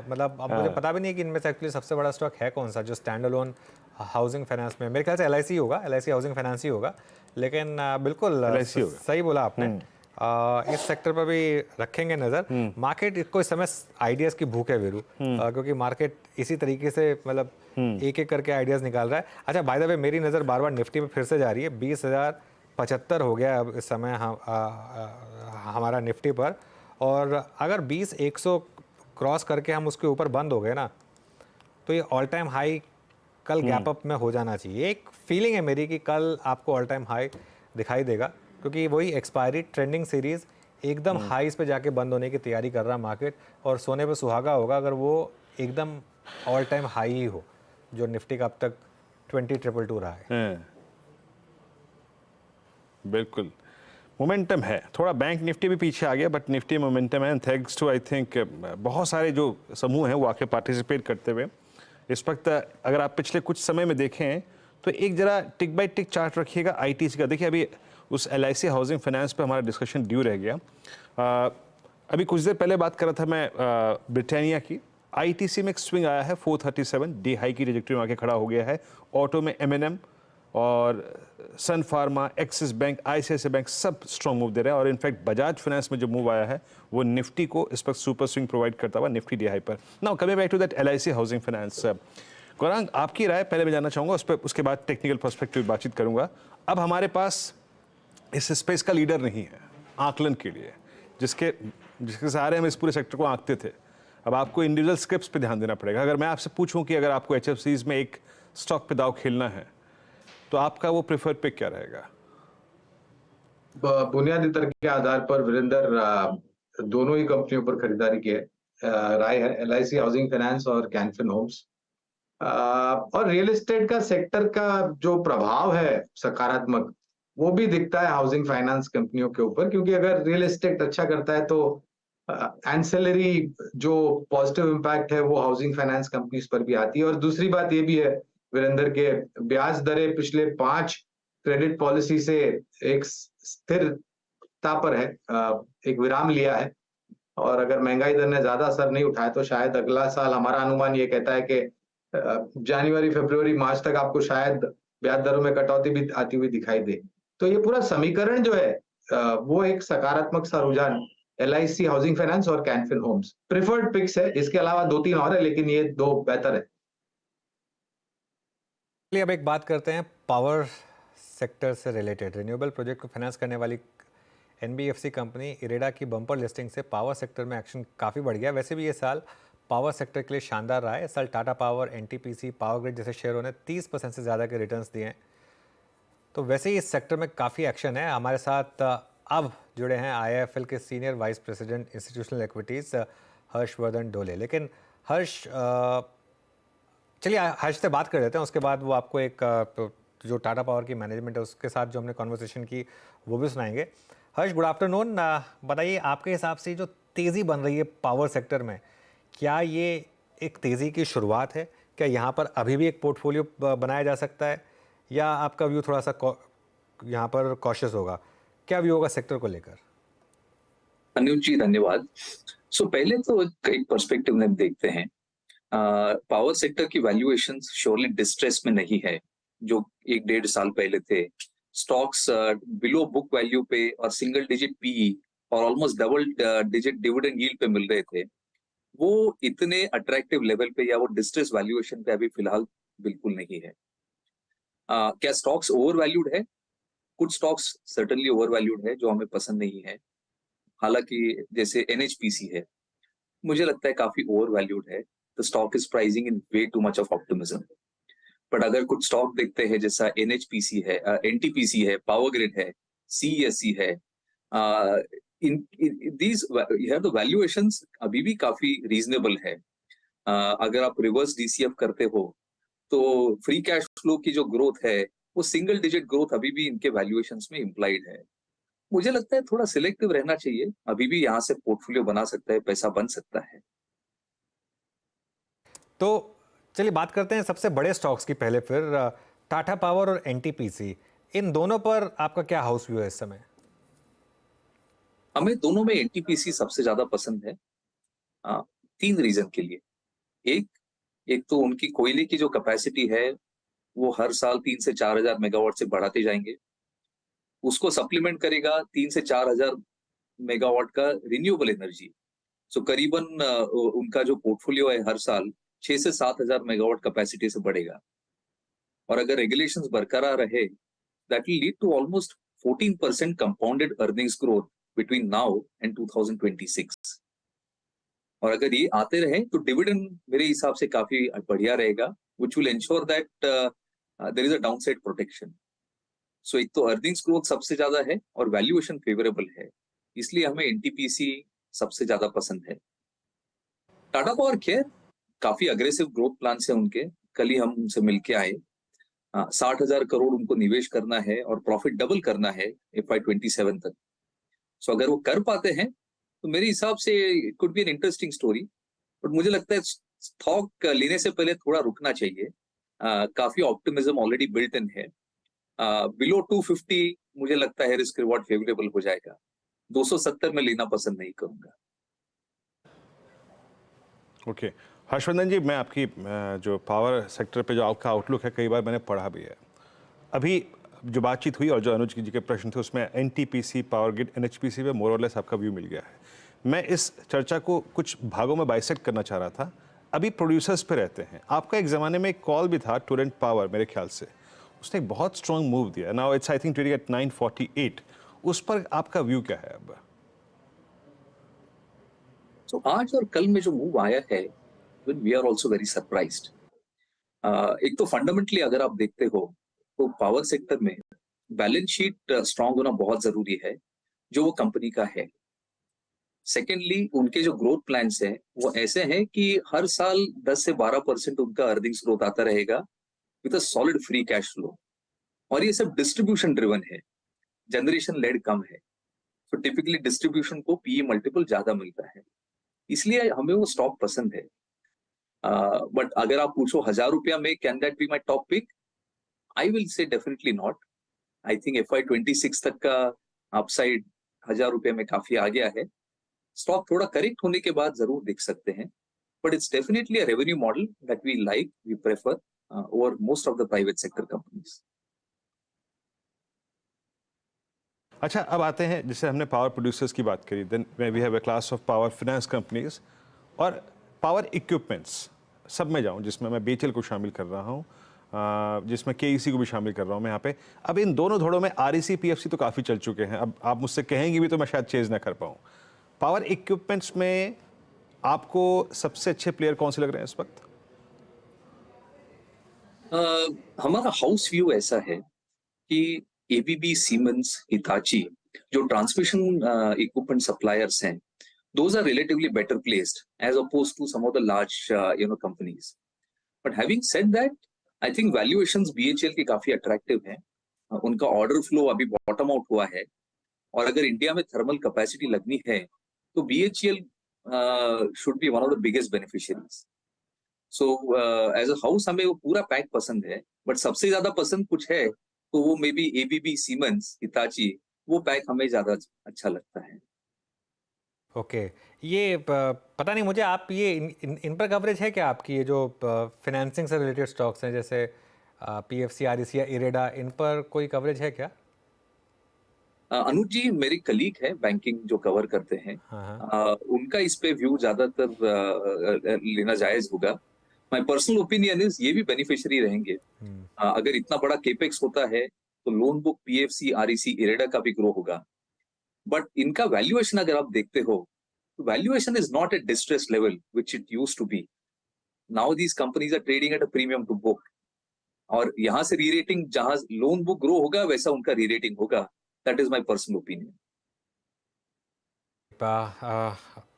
मतलब अब मुझे पता भी नहीं कि इनमें से एक्चुअली सबसे बड़ा स्टॉक है कौन सा जो स्टैंड अलोन हाउसिंग फाइनेंस में। मेरे ख्याल से एलआईसी होगा, एलआईसी हाउसिंग फाइनेंस ही होगा, लेकिन बिल्कुल सही बोला आपने। इस सेक्टर पर भी रखेंगे नज़र। मार्केट को इस समय आइडियाज़ की भूख है वीरू, क्योंकि मार्केट इसी तरीके से मतलब एक एक करके आइडियाज़ निकाल रहा है। अच्छा, बाय द वे मेरी नज़र बार बार निफ्टी पे फिर से जा रही है, 20,075 हो गया अब इस समय हमारा निफ्टी पर, और अगर 20,100 क्रॉस करके हम उसके ऊपर बंद हो गए ना, तो ये ऑल टाइम हाई कल गैप अप में हो जाना चाहिए। एक फीलिंग है मेरी कि कल आपको ऑल टाइम हाई दिखाई देगा, क्योंकि वही एक्सपायरी ट्रेंडिंग सीरीज एकदम हाईज पे जाके बंद होने की तैयारी कर रहा है मार्केट, और सोने पे सुहागा होगा अगर वो एकदम ऑल टाइम हाई ही हो, जो निफ्टी का अब तक 20,222 रहा है। बिल्कुल मोमेंटम है, थोड़ा बैंक निफ्टी भी पीछे आ गया, बट निफ्टी मोमेंटम है, थैंक्स टू आई थिंक बहुत सारे जो समूह हैं वो आके पार्टिसिपेट करते हुए। इस वक्त अगर आप पिछले कुछ समय में देखें तो एक जरा टिक बाय टिक चार्ट रखिएगा आईटीसी का। देखिए अभी उस एलआईसी हाउसिंग फाइनेंस पे हमारा डिस्कशन ड्यू रह गया। अभी कुछ देर पहले बात कर रहा था मैं ब्रिटानिया की। आईटीसी में एक स्विंग आया है 437, डे हाई की ट्रैजेक्टरी में आके खड़ा हो गया है। ऑटो में एमएनएम और सन फार्मा, एक्सिस बैंक, आईसीआईसीआई बैंक सब स्ट्रॉन्ग मूव दे रहे हैं, और इनफैक्ट बजाज फाइनेंस में जो मूव आया है वो निफ्टी को इस पर सुपर स्विंग प्रोवाइड करता हुआ निफ्टी डे हाई पर। Now coming back to that LIC housing finance, Gaurang आपकी राय पहले मैं जानना चाहूँगा, उस पर उसके बाद टेक्निकल पर्सपेक्टिव बातचीत करूँगा। अब हमारे पास इस स्पेस का लीडर नहीं है आकलन के लिए, जिसके सहारे हम इस पूरे सेक्टर को आंकते थे। अब आपको इंडिविजुअल स्क्रिप्ट्स पे ध्यान देना पड़ेगा। अगर मैं आपसे पूछूं कि अगर आपको एचएफसीज में एक स्टॉक पे दाव खेलना है तो आपका वो प्रेफर्ड पिक क्या रहेगा? बुनियादी तर्क के आधार पर वीरेंद्र दोनों ही कंपनियों पर खरीदारी की है। राय है एलआईसी हाउसिंग फाइनेंस और कैनफिन होम्स। और रियल एस्टेट का सेक्टर का जो प्रभाव है सकारात्मक, वो भी दिखता है हाउसिंग फाइनेंस कंपनियों के ऊपर, क्योंकि अगर रियल एस्टेट अच्छा करता है तो एंसेलरी जो पॉजिटिव इम्पैक्ट है वो हाउसिंग फाइनेंस कंपनीज पर भी आती है। और दूसरी बात ये भी है वीरेंद्र के ब्याज दरें पिछले 5 क्रेडिट पॉलिसी से एक स्थिरता पर है, एक विराम लिया है। और अगर महंगाई दर ने ज्यादा असर नहीं उठाया तो शायद अगला साल, हमारा अनुमान ये कहता है कि जनवरी, फरवरी, मार्च तक आपको शायद ब्याज दरों में कटौती भी आती हुई दिखाई दे। तो ये पूरा समीकरण जो है वो एक सकारात्मक सा रुझान एलआईसी हाउसिंग फाइनेंस और कैनफिन होम्स प्रेफर्ड पिक्स है। इसके अलावा 2-3 और है, लेकिन ये 2 बेहतर है। अब एक बात करते हैं पावर सेक्टर से रिलेटेड। रिन्यूएबल प्रोजेक्ट को फाइनेंस करने वाली एनबीएफसी कंपनी इरेडा की बम्पर लिस्टिंग से पावर सेक्टर में एक्शन काफ़ी बढ़ गया। वैसे भी ये साल पावर सेक्टर के लिए शानदार रहा है। इस साल Tata power, NTPC, power grid जैसे शेयरों ने 30% से ज़्यादा के रिटर्न्स दिए हैं। तो वैसे ही इस सेक्टर में काफ़ी एक्शन है। हमारे साथ अब जुड़े हैं आईआईएफएल के senior vice president institutional equities Harshvardhan डोले। लेकिन हर्ष, चलिए हर्ष से बात कर लेते हैं, उसके बाद वो आपको एक जो टाटा पावर की मैनेजमेंट है उसके साथ जो हमने कॉन्वर्सेशन की वो भी सुनाएंगे। हर्ष, गुड आफ्टरनून। बताइए आपके हिसाब से जो तेज़ी बन रही है पावर सेक्टर में, क्या ये एक तेज़ी की शुरुआत है? क्या यहाँ पर अभी भी एक पोर्टफोलियो बनाया जा सकता है, या आपका व्यू थोड़ा सा यहाँ पर कॉशियस होगा? क्या व्यू होगा सेक्टर को लेकर? अनुज जी धन्यवाद। पहले तो एक पर्सपेक्टिव में देखते हैं। पावर सेक्टर की वैल्यूएशन श्योरली डिस्ट्रेस में नहीं है जो 1-1.5 साल पहले थे। स्टॉक्स बिलो बुक वैल्यू पे और सिंगल डिजिट पीई और almost double digit dividend yield पे मिल रहे थे। वो इतने अट्रैक्टिव लेवल पे या वो डिस्ट्रेस वैल्यूएशन पे अभी फिलहाल बिल्कुल नहीं है। क्या स्टॉक्स ओवर वैल्यूड है? कुछ स्टॉक्स सर्टेनली ओवर वैल्यूड है जो हमें पसंद नहीं है। हालांकि जैसे एनएचपीसी है मुझे लगता है काफी ओवर वैल्यूड है। The stock is pricing in way too much of optimism. But अगर कुछ स्टॉक देखते हैं जैसा एनएचपीसी है, एनटीपीसी है, पावर ग्रिड है, सीईएससी है, इन दीज द वैल्यूएशंस अभी भी काफी रीजनेबल है। अगर आप रिवर्स डीसीएफ करते हो तो फ्री कैश फ्लो की जो ग्रोथ है वो सिंगल डिजिट ग्रोथ अभी भी इनके वैल्यूएशंस में इम्प्लाइड है। मुझे लगता है थोड़ा सिलेक्टिव रहना चाहिए, अभी भी यहाँ से पोर्टफोलियो बना सकता है, पैसा बन सकता है। तो चलिए बात करते हैं सबसे बड़े स्टॉक्स की पहले, फिर टाटा पावर और एनटीपीसी, इन दोनों पर आपका क्या हाउस व्यू है इस समय? हमें दोनों में एनटीपीसी सबसे ज्यादा पसंद है, 3 रीजन के लिए। एक तो उनकी कोयले की जो कैपेसिटी है वो हर साल 3 से 4 हजार मेगावाट से बढ़ाते जाएंगे। उसको सप्लीमेंट करेगा 3 से 4 हजार मेगावाट का रिन्यूएबल एनर्जी। सो करीबन उनका जो पोर्टफोलियो है हर साल 6 से 7 हजार मेगावाट कैपेसिटी से बढ़ेगा। और अगर रेगुलेशंस बरकरार रहे, that will lead to almost 14% compounded earnings growth between now and 2026। और अगर ये आते रहे तो डिविडेंड मेरे हिसाब से काफी बढ़िया रहेगा, which will ensure that there is a downside protection. So एक तो अर्निंग्स ग्रोथ सबसे ज्यादा है और वैल्यूएशन फेवरेबल है, इसलिए हमें एनटीपीसी सबसे ज्यादा पसंद है। टाटा पावर खैर काफी अग्रेसिव ग्रोथ प्लान है उनके, कल ही हम उनसे मिलके आए। 60,000 करोड़ उनको निवेश करना है और प्रॉफिट डबल करना है FY27 तक। सो अगर वो कर पाते हैं तो मेरे हिसाब से it could be an interesting story. But मुझे लगता है स्टॉक लेने से पहले थोड़ा रुकना चाहिए। काफी ऑप्टिमिज्म ऑलरेडी बिल्ट इन है। बिलो 250 मुझे लगता है रिस्क रिवॉर्ड फेवरेबल हो जाएगा। 270 में लेना पसंद नहीं करूंगा। ओके हर्षवर्धन जी, मैं आपकी जो पावर सेक्टर पे जो आपका आउटलुक है कई बार मैंने पढ़ा भी है। अभी जो बातचीत हुई और जो अनुज जी के प्रश्न थे उसमें एनटीपीसी, पावर ग्रिड, एनएचपीसी पे मोर और लेस आपका व्यू मिल गया है। मैं इस चर्चा को कुछ भागों में बाइसेक्ट करना चाह रहा था। अभी प्रोड्यूसर्स पे रहते हैं, आपका एक ज़माने में एक कॉल भी था टोरेंट पावर, मेरे ख्याल से उसने एक बहुत स्ट्रॉन्ग मूव दिया। Now it's I think trading at 948। उस पर आपका व्यू क्या है अब? तो आज और कल में जो मूव आया है, we are also very surprised. एक तो फंडामेंटली अगर आप देखते हो तो पावर सेक्टर में बैलेंस शीट स्ट्रांग होना बहुत जरूरी है, जो वो कंपनी का है। सेकेंडली उनके जो ग्रोथ प्लान्स हैं वो ऐसे हैं कि हर साल 10 से 12% उनका अर्निंग्स ग्रोथ आता रहेगा with a solid free cash flow. और ये सब डिस्ट्रीब्यूशन ड्रिवन है, जनरेशन लेड कम है। तो टिपिकली डिस्ट्रीब्यूशन को पीई मल्टीपल ज्यादा मिलता है, इसलिए हमें वो स्टॉक पसंद है। बट अगर आप पूछो 1000 रुपया में can that be my top pick, I will say definitely not. I think FY26 तक का अपसाइड 1000 रुपये में काफी आ गया है। स्टॉक थोड़ा करेक्ट होने के बाद जरूर देख सकते हैं, but it's definitely a revenue model that we like, we prefer over most of the private sector companies. अच्छा, अब आते हैं, जैसे हमने पावर प्रोड्यूसर्स की बात करी, then we have a class of power finance companies और पावर इक्विपमेंट्स। सब में जाऊं, जिसमें मैं BHEL को शामिल कर रहा हूं, जिसमें KEC को भी शामिल कर रहा हूं मैं यहाँ पे। अब इन दोनों धड़ों में REC PFC तो काफ़ी चल चुके हैं, अब आप मुझसे कहेंगे भी तो मैं शायद चेज ना कर पाऊँ। पावर इक्विपमेंट्स में आपको सबसे अच्छे प्लेयर कौन से लग रहे हैं इस वक्त? हमारा हाउस व्यू ऐसा है कि ABB, सीमेंस, हिताची जो ट्रांसमिशन इक्विपमेंट सप्लायर्स हैं, those are relatively better placed as opposed to some of the large companies. But having said that, I think valuations BHEL की काफी अट्रैक्टिव हैं। उनका ऑर्डर फ्लो अभी बॉटम आउट हुआ है, और अगर इंडिया में थर्मल कैपेसिटी लगनी है तो BHEL should be one of the biggest beneficiaries. So as a house हमें वो पूरा पैक पसंद है, बट सबसे ज्यादा पसंद कुछ है तो वो may be ABB, siemens, Hitachi, वो पैक हमें ज्यादा अच्छा लगता है। ओके ये पता नहीं मुझे, आप ये इन पर कवरेज है क्या आपकी? ये जो फाइनेंसिंग से रिलेटेड स्टॉक्स हैं जैसे PFC, REC या इरेडा, इन पर कोई कवरेज है क्या? अनुज जी मेरे कलीग है बैंकिंग जो कवर करते हैं, उनका इस पे व्यू ज्यादातर लेना जायज होगा। माय पर्सनल ओपिनियन इज ये भी बेनिफिशियरी रहेंगे। अगर इतना बड़ा केपेक्स होता है तो loan book PFC, REC, IREDA का भी ग्रो होगा। बट इनका वैल्यूएशन अगर आप देखते हो valuation is not at distress level which it used to be. Now these companies are trading at a premium to book. और यहाँ से री-रेटिंग जहाँ लोन बुक ग्रो होगा वैसा उनका री-रेटिंग होगा. That is my personal opinion.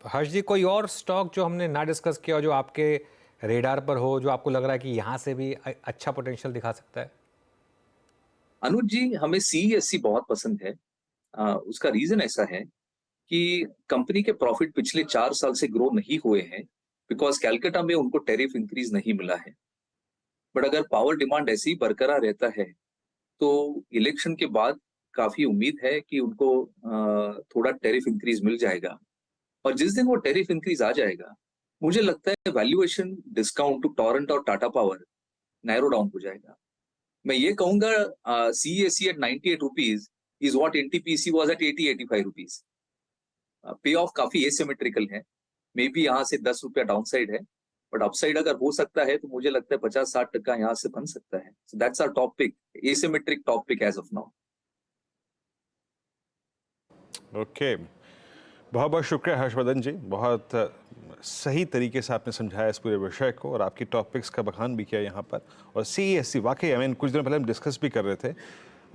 Harsh ji, कोई और स्टॉक जो हमने ना डिस्कस किया हो जो आपके रेडार पर हो, जो आपको लग रहा है कि यहाँ से भी अच्छा पोटेंशियल दिखा सकता है? अनुज जी, हमें CESC बहुत पसंद है. उसका रीजन ऐसा है कि कंपनी के प्रॉफिट पिछले 4 साल से ग्रो नहीं हुए हैं बिकॉज कैलकाटा में उनको टैरिफ इंक्रीज नहीं मिला है. बट अगर पावर डिमांड ऐसे ही बरकरार रहता है तो इलेक्शन के बाद काफी उम्मीद है कि उनको थोड़ा टैरिफ इंक्रीज मिल जाएगा. और जिस दिन वो टैरिफ इंक्रीज आ जाएगा मुझे लगता है वैल्यूएशन डिस्काउंट टू टोरेंट और टाटा पावर नैरो डाउन हो जाएगा. मैं ये कहूंगा CESC at 98 rupees is what NTPC was at 80-85 rupees. पे ऑफ काफी एसिमेट्रिकल है. मे बी यहाँ से 10 रुपया डाउनसाइड है बट अपसाइड अगर हो सकता है तो मुझे लगता है 50-60% यहाँ से बन सकता है. So that's our top pick, asymmetric top pick as of now. Okay, बहुत बहुत शुक्रिया हर्षवर्धन जी. बहुत सही तरीके से आपने समझाया इस पूरे विषय को और आपकी टॉपिक्स का बखान भी किया यहाँ पर. और CESC वाकई आई मीन कुछ दिनों पहले हम डिस्कस भी कर रहे थे.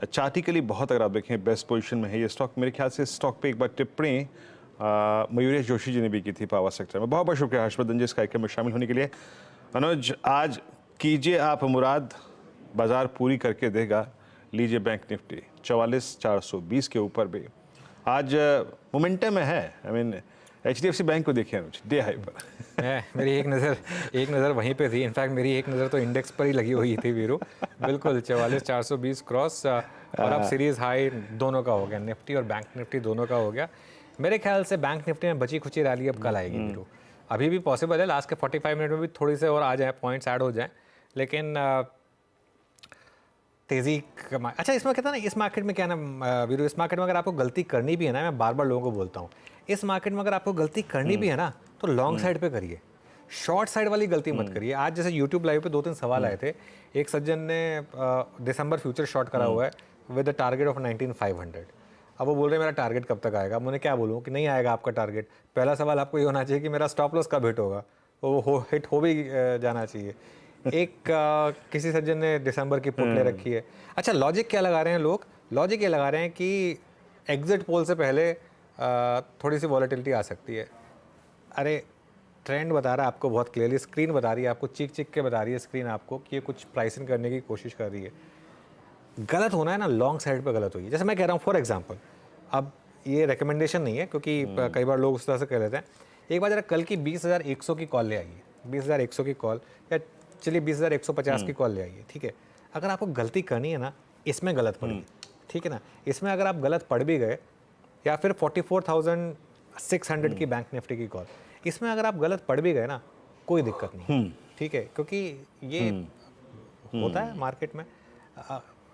चार्टिकली बहुत अगर आप देखें बेस्ट पोजीशन में है ये स्टॉक. मेरे ख्याल से स्टॉक पे एक बार टिप्पणी मयूरेश जोशी जी ने भी की थी पावर सेक्टर में. बहुत बहुत शुक्रिया हर्षवर्धन जी इस कार्यक्रम में शामिल होने के लिए. अनुज, आज कीजिए आप मुराद, बाजार पूरी करके देगा. लीजिए बैंक निफ्टी 44,420 के ऊपर भी आज मोमेंटम में है. आई मीन HDFC बैंक को देखिए अनुज, डे हाई पर. मेरी एक नज़र वहीं पे थी. इनफैक्ट मेरी एक नज़र तो इंडेक्स पर ही लगी हुई थी वीरू. बिल्कुल 44,420 क्रॉस और अब सीरीज हाई दोनों का हो गया. निफ्टी और बैंक निफ्टी दोनों का हो गया. मेरे ख्याल से बैंक निफ्टी में बची खुची रैली अब कल आएगी वीरू. अभी भी पॉसिबल है लास्ट के 45 मिनट में भी थोड़ी से और आ जाए, पॉइंट्स ऐड हो जाएं, लेकिन तेज़ी अच्छा इसमें कहता है ना, इस मार्केट में क्या ना वीरू, इस मार्केट में अगर आपको गलती करनी भी है ना, मैं बार बार लोगों को बोलता हूँ, इस मार्केट में अगर आपको गलती करनी भी है ना तो लॉन्ग साइड पे करिए, शॉर्ट साइड वाली गलती मत करिए. आज जैसे यूट्यूब लाइव पे 2-3 सवाल आए थे. एक सज्जन ने दिसंबर फ्यूचर शॉर्ट करा हुआ है विद द टारगेट ऑफ 19,500. अब वो बोल रहे हैं मेरा टारगेट कब तक आएगा. मैंने क्या बोलूँ कि नहीं आएगा आपका टारगेट. पहला सवाल आपको ये होना चाहिए कि मेरा स्टॉप लॉस कब हिट होगा. वो हिट हो भी जाना चाहिए. एक किसी सज्जन ने दिसंबर की पुट ले रखी है. अच्छा, लॉजिक क्या लगा रहे हैं लोग? लॉजिक ये लगा रहे हैं कि एग्जिट पोल से पहले थोड़ी सी वॉलेटिलिटी आ सकती है. अरे ट्रेंड बता रहा है आपको बहुत क्लियरली, स्क्रीन बता रही है आपको, चिक के बता रही है स्क्रीन आपको कि ये कुछ प्राइसिंग करने की कोशिश कर रही है. गलत होना है ना, लॉन्ग साइड पे गलत हुई है. जैसे मैं कह रहा हूँ फॉर एग्जांपल, अब ये रिकमेंडेशन नहीं है क्योंकि कई बार लोग उस तरह से कह लेते हैं. एक बार जरा कल की 20,100 की कॉल ले आइए, 20,100 की कॉल, या चलिए 20,150 की कॉल ले आइए. ठीक है, अगर आपको गलती करनी है ना, इसमें गलत पड़ी, ठीक है ना, इसमें अगर आप गलत पड़ भी गए, या फिर 44,600 की बैंक निफ्टी की कॉल, इसमें अगर आप गलत पड़ भी गए ना, कोई दिक्कत नहीं. ठीक है, क्योंकि ये होता है मार्केट में.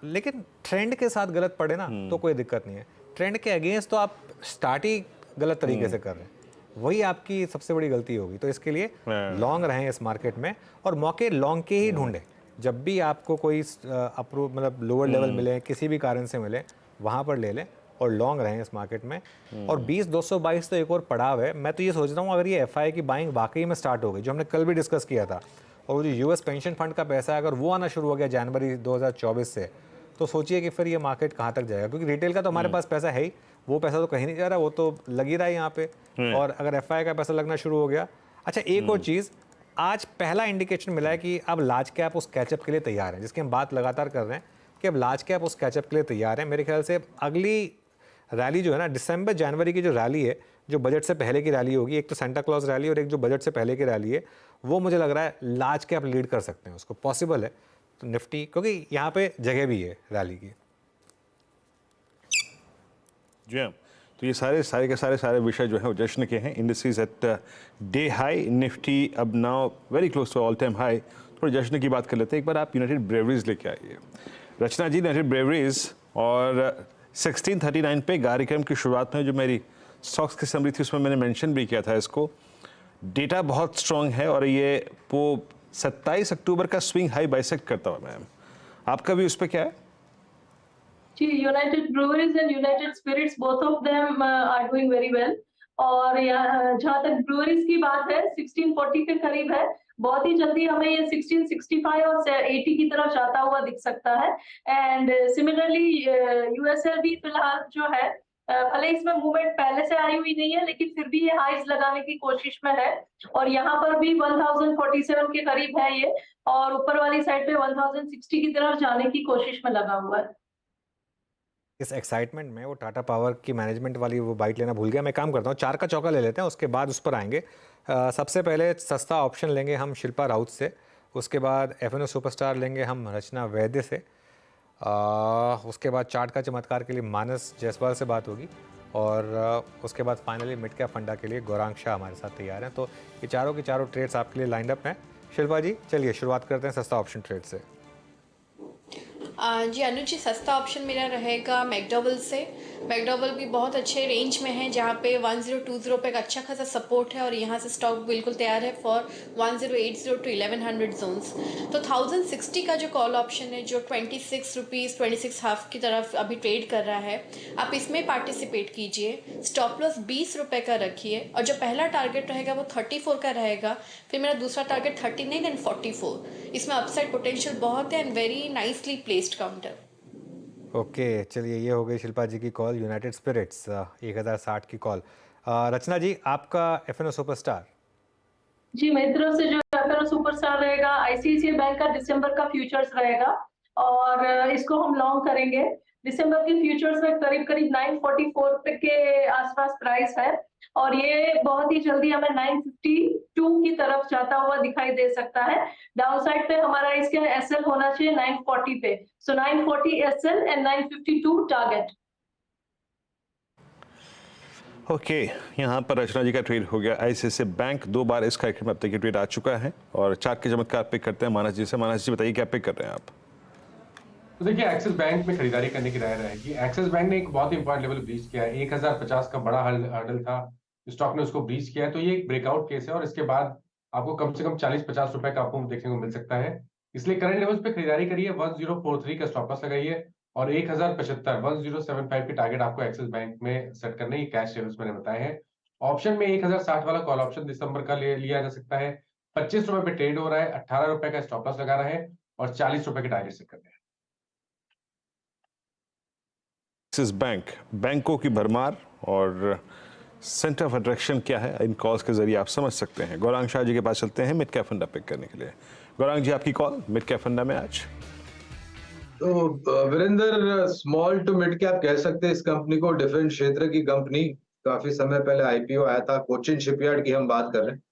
लेकिन ट्रेंड के साथ गलत पड़े ना तो कोई दिक्कत नहीं है. ट्रेंड के अगेंस्ट तो आप स्टार्ट ही गलत तरीके से कर रहे हैं, वही आपकी सबसे बड़ी गलती होगी. तो इसके लिए लॉन्ग रहें इस मार्केट में और मौके लॉन्ग के ही ढूंढें. जब भी आपको कोई अप्रूव मतलब लोअर लेवल मिले, किसी भी कारण से मिले, वहाँ पर ले लें और लॉन्ग रहें इस मार्केट में. और 20,222 तो एक और पड़ाव है. मैं तो ये सोच रहा हूँ अगर ये FI की बाइंग वाकई में स्टार्ट हो गई, जो हमने कल भी डिस्कस किया था, और जो US पेंशन फंड का पैसा है अगर वो आना शुरू हो गया जनवरी 2024 से, तो सोचिए कि फिर ये मार्केट कहाँ तक जाएगा. क्योंकि रिटेल का तो हमारे पास पैसा है ही, वो पैसा तो कहीं नहीं जा रहा, वो तो लग ही रहा है यहाँ पे. और अगर FI का पैसा लगना शुरू हो गया. अच्छा, एक और चीज़, आज पहला इंडिकेशन मिला है कि अब लार्ज कैप उस कैचअप के लिए तैयार है, जिसकी हम बात लगातार कर रहे हैं कि अब लार्ज कैप उस कैचअप के लिए तैयार है. मेरे ख्याल से अगली रैली जो है ना, दिसंबर जनवरी की जो रैली है, जो बजट से पहले की रैली होगी, एक तो सेंटा क्लॉज रैली और एक जो बजट से पहले की रैली है, वो मुझे लग रहा है लार्ज कैप लीड कर सकते हैं उसको, पॉसिबल है. तो निफ्टी, क्योंकि यहाँ पे जगह भी है रैली की. जी हाँ, तो ये सारे के सारे विषय जो है वो जश्न के हैं. Indices at day high, Nifty अब now very close to all time high. थोड़ी जश्न की बात कर लेते हैं. एक बार आप यूनाइटेड ब्रेवरीज लेके आइए रचना जी. यूनाइटेड ब्रेवरीज और 1639 पे कार्यक्रम की शुरुआत में जो मेरी स्टॉक्स की समरी थी उसमें मैंने मेंशन भी किया था इसको. डेटा बहुत स्ट्रांग है और ये वो 27 अक्टूबर का स्विंग हाई बाइसेक्ट करता हुआ. मैम, आपका भी उस पर क्या है? जी, United Breweries and United Spirits, both of them are doing very well. और जहां तक ब्रूअरीज की बात है 1640 के करीब है, बहुत ही जल्दी हमें ये 1665 और 80 की तरफ जाता हुआ दिख सकता है। एंड सिमिलरली यूएसएल भी फिलहाल जो है भले इसमें मूवमेंट पहले से आई हुई नहीं है, लेकिन फिर भी ये हाइज लगाने की कोशिश में है और यहाँ पर भी 1047 के करीब है ये, और ऊपर वाली साइड पे 1060 की तरफ जाने की कोशिश में लगा हुआ है। इस एक्साइटमेंट में वो टाटा पावर की मैनेजमेंट वाली वो बाइट लेना भूल गया। मैं काम करता हूँ, 4 का चौका ले लेते हैं, उसके बाद उस पर आएंगे। सबसे पहले सस्ता ऑप्शन लेंगे हम शिल्पा राउत से, उसके बाद एफएनओ सुपरस्टार लेंगे हम रचना वैद्य से, उसके बाद चार्ट का चमत्कार के लिए मानस जायसवाल से बात होगी, और उसके बाद फाइनली मिड कैप फंडा के लिए गौरांग शाह हमारे साथ तैयार हैं। तो ये चारों की चारों ट्रेड्स आपके लिए लाइंड अप हैं। शिल्पा जी चलिए शुरुआत करते हैं सस्ता ऑप्शन ट्रेड से। जी अनुज जी, सस्ता ऑप्शन मेरा रहेगा मैकडॉवल से। मैकडॉवल भी बहुत अच्छे रेंज में है, जहाँ पे 1020 पे एक अच्छा खासा सपोर्ट है और यहाँ से स्टॉक बिल्कुल तैयार है फॉर 1080 टू 1100 जोन्स। तो 1060 का जो कॉल ऑप्शन है, जो 26 रुपीज़ 26 हाफ की तरफ अभी ट्रेड कर रहा है, आप इसमें पार्टिसिपेट कीजिए। स्टॉप लॉस 20 रुपये का रखिए और जो पहला टारगेट रहेगा वो 34 का रहेगा, फिर मेरा दूसरा टारगेट 39 एंड 44। इसमें अपसाइड पोटेंशियल बहुत है and very nicely placed counter. Okay चलिए, ये हो गई शिल्पा जी की कॉल। यूनाइटेड स्पिरिट्स 1060 की कॉल। रचना जी आपका एफएनओ सुपरस्टार। जी मेरी तरफ से जो एफएनओ सुपरस्टार रहेगा आईसीआईसीआई बैंक का दिसंबर का फ्यूचर्स रहेगा और इसको हम लॉन्ग करेंगे। दिसंबर के फ्यूचर्स में करीब करीब 944 के आसपास प्राइस है और ये बहुत ही जल्दी हमें 952 की तरफ जाता हुआ दिखाई दे सकता है। डाउन साइड पे हमारा इसका एसएल होना चाहिए 940 पे, सो 940 एसएल एंड 952 टारगेट। ओके यहाँ पर रचना जी का ट्रेड हो गया आईसीआईसीआई बैंक। 2 बार इस कार्यक्रम में अब तक ये ट्रेड आ चुका है और चार्ट के चमत्कार पिक करते हैं मानस जी से। मानस जी बताइए क्या पिक कर रहे हैं आप? तो देखिए एक्सिस बैंक में खरीदारी करने की राय रहेगी। एक्सिस बैंक ने एक बहुत ही इंपॉर्टेंट लेवल ब्रीच किया है, 1050 का बड़ा हर्डल था, स्टॉक ने उसको ब्रीच किया है। तो ये एक ब्रेकआउट केस है और इसके बाद आपको कम से कम 40-50 रुपए का आपको देखने को मिल सकता है। इसलिए करंट लेवल्स पे खरीदारी करिए। 1043 का स्टॉप लॉस लगाइए और 1075 के टारगेट आपको एक्सिस बैंक में सेट करने की कैश लेवल्स मैंने बताए हैं। ऑप्शन में 1060 वाला कॉल ऑप्शन दिसंबर का लिया जा सकता है। 25 रुपए पे ट्रेड हो रहा है, 18 रुपए का स्टॉप लॉस लगा रहा है और 40 रुपए के टारगेट सेट करने हैं। एक्सिस बैंक, बैंकों की भरमार और सेंटर ऑफ अट्रैक्शन क्या है, इन कॉल्स के जरिए आप समझ सकते हैं। गौरांग शाह जी के पास चलते हैं मिड कैप फंडा पिक करने के लिए। गौरांग जी आपकी कॉल मिड कैप फंडा में आज। तो Virendra, small to mid cap कह सकते हैं इस कंपनी को। डिफरेंट क्षेत्र की कंपनी, काफी समय पहले आईपीओ आया था। कोचिन शिपयार्ड की हम बात कर रहे हैं।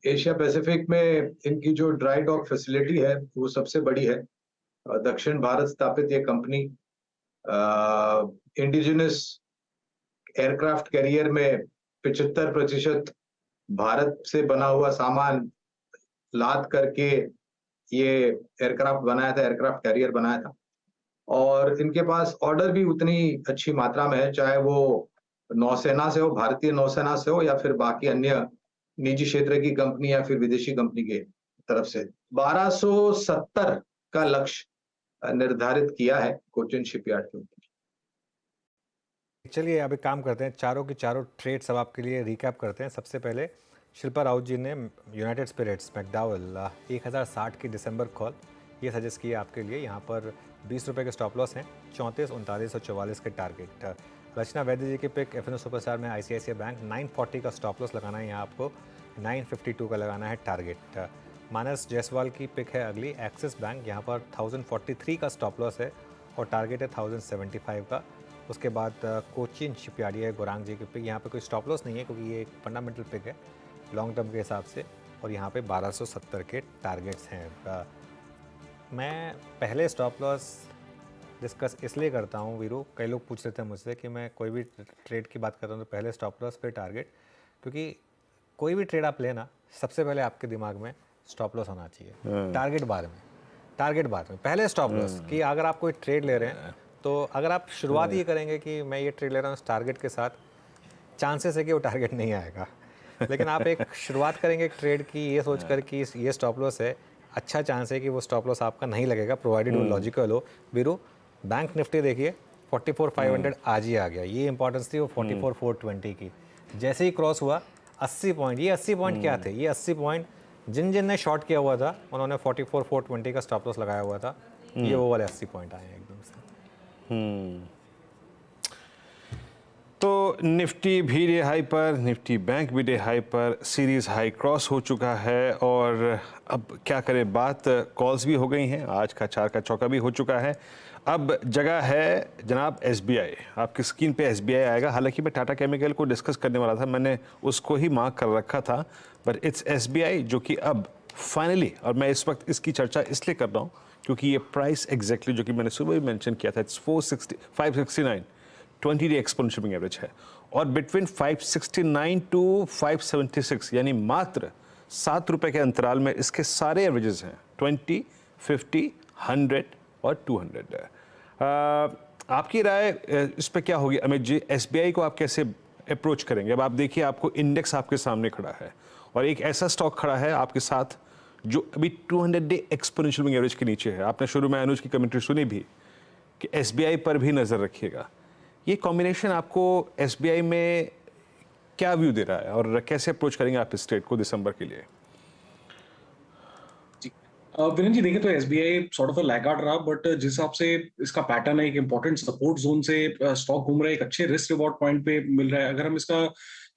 एशिया पैसिफिक में इनकी जो ड्राई डॉक फैसिलिटी है वो सबसे बड़ी है। दक्षिण भारत स्थापित ये कंपनी इंडिजिनस एयरक्राफ्ट कैरियर में 75% भारत से बना हुआ सामान लाद करके ये एयरक्राफ्ट बनाया था, एयरक्राफ्ट कैरियर बनाया था। और इनके पास ऑर्डर भी उतनी अच्छी मात्रा में है, चाहे वो नौसेना से हो, भारतीय नौसेना से हो या फिर बाकी अन्य निजी क्षेत्र की कंपनी या फिर विदेशी कंपनी के तरफ से। 1270 का लक्ष्य निर्धारित किया है कोचिन शिपयार्ड के। चलिए अब एक काम करते हैं, चारों की चारों ट्रेड सब आपके लिए रिकैप करते हैं। सबसे पहले शिल्पा राउत जी ने यूनाइटेड स्पिरिट्स मैकडॉवल 1060 की दिसंबर कॉल ये सजेस्ट किया आपके लिए। यहाँ पर 20 रुपये के स्टॉप लॉस हैं, 34, 39 और 44 के टारगेट। रचना वैद्य जी के पिक एफएनओ सुपरस्टार में आईसीआईसीआई बैंक 940 का स्टॉप लॉस लगाना है, यहाँ आपको 952 का लगाना है टारगेट। मानस जायसवाल की पिक है अगली एक्सिस बैंक, यहाँ पर 1043 का स्टॉप लॉस है और टारगेट है 1075 का। उसके बाद कोचिन शिपयार्ड है गौरांग जी की पिक, यहाँ पे कोई स्टॉप लॉस नहीं है क्योंकि ये एक फंडामेंटल पिक है लॉन्ग टर्म के हिसाब से, और यहाँ पे 1270 के टारगेट्स हैं। मैं पहले स्टॉप लॉस डिस्कस इसलिए करता हूँ वीरू, कई लोग पूछ रहे थे मुझसे कि मैं कोई भी ट्रेड की बात करता हूँ तो पहले स्टॉप लॉस फिर टारगेट, क्योंकि कोई भी ट्रेड आप लेना सबसे पहले आपके दिमाग में स्टॉप लॉस होना चाहिए, टारगेट बाद में, पहले स्टॉप लॉस। कि अगर आप कोई ट्रेड ले रहे हैं तो अगर आप शुरुआत ये करेंगे कि मैं ये ट्रेड ले रहा हूँ इस टारगेट के साथ, चांसेस है कि वो टारगेट नहीं आएगा। लेकिन आप एक शुरुआत करेंगे एक ट्रेड की ये सोचकर कि ये स्टॉप लॉस है, अच्छा चांस है कि वो स्टॉप लॉस आपका नहीं लगेगा, प्रोवाइडेड वो लॉजिकल हो। वीरू बैंक निफ्टी देखिए 44,500 आज ही आ गया, ये इंपॉर्टेंस थी वो 44,420 की। जैसे ही क्रॉस हुआ 80 पॉइंट, ये 80 पॉइंट क्या थे? ये 80 पॉइंट जिन ने शॉर्ट किया हुआ था उन्होंने 44,420 का स्टॉप लॉस लगाया हुआ था, ये वो वाले 80 पॉइंट आए हैं एकदम से। तो निफ्टी भी डे हाई पर, निफ्टी बैंक भी डे हाई पर, सीरीज हाई क्रॉस हो चुका है और अब क्या करें बात, कॉल्स भी हो गई हैं, आज का 4 का चौका भी हो चुका है। अब जगह है जनाब SBI, आपकी स्क्रीन पे SBI आएगा। हालांकि मैं टाटा केमिकल को डिस्कस करने वाला था, मैंने उसको ही मार्क कर रखा था, पर इट्स SBI जो कि अब फाइनली, और मैं इस वक्त इसकी चर्चा इसलिए कर रहा हूँ क्योंकि ये प्राइस एग्जैक्टली जो कि मैंने सुबह भी मेंशन किया था, it's 569 20 day exponential moving average है, और बिटवीन 569 टू 576 यानी मात्र 7 रुपए के अंतराल में इसके सारे एवरेजेस हैं, 20, 50, 100 और 200। आपकी राय इस पे क्या होगी अमित जी? SBI को आप कैसे अप्रोच करेंगे? अब आप देखिए, आपको इंडेक्स आपके सामने खड़ा है और एक ऐसा स्टॉक खड़ा है आपके साथ जो अभी 200 डे एक्सपोनेंशियल मूविंग एवरेज के नीचे है। आपने शुरू में अनुज की कमेंट्री सुनी भी कि SBI पर भी नजर रखिएगा। ये कॉम्बिनेशन आपको SBI में क्या व्यू दे रहा है और कैसे अप्रोच करेंगे आप इस ट्रेड को दिसंबर के लिए? वीरेंद्र जी, देखिए तो SBI सॉर्ट ऑफ लैगार्ड रहा, बट जिस हिसाब से इसका पैटर्न है, एक इंपॉर्टेंट सपोर्ट जोन से स्टॉक घूम रहा है, एक अच्छे रिस्क रिवॉर्ड पॉइंट पे मिल रहा है। अगर हम इसका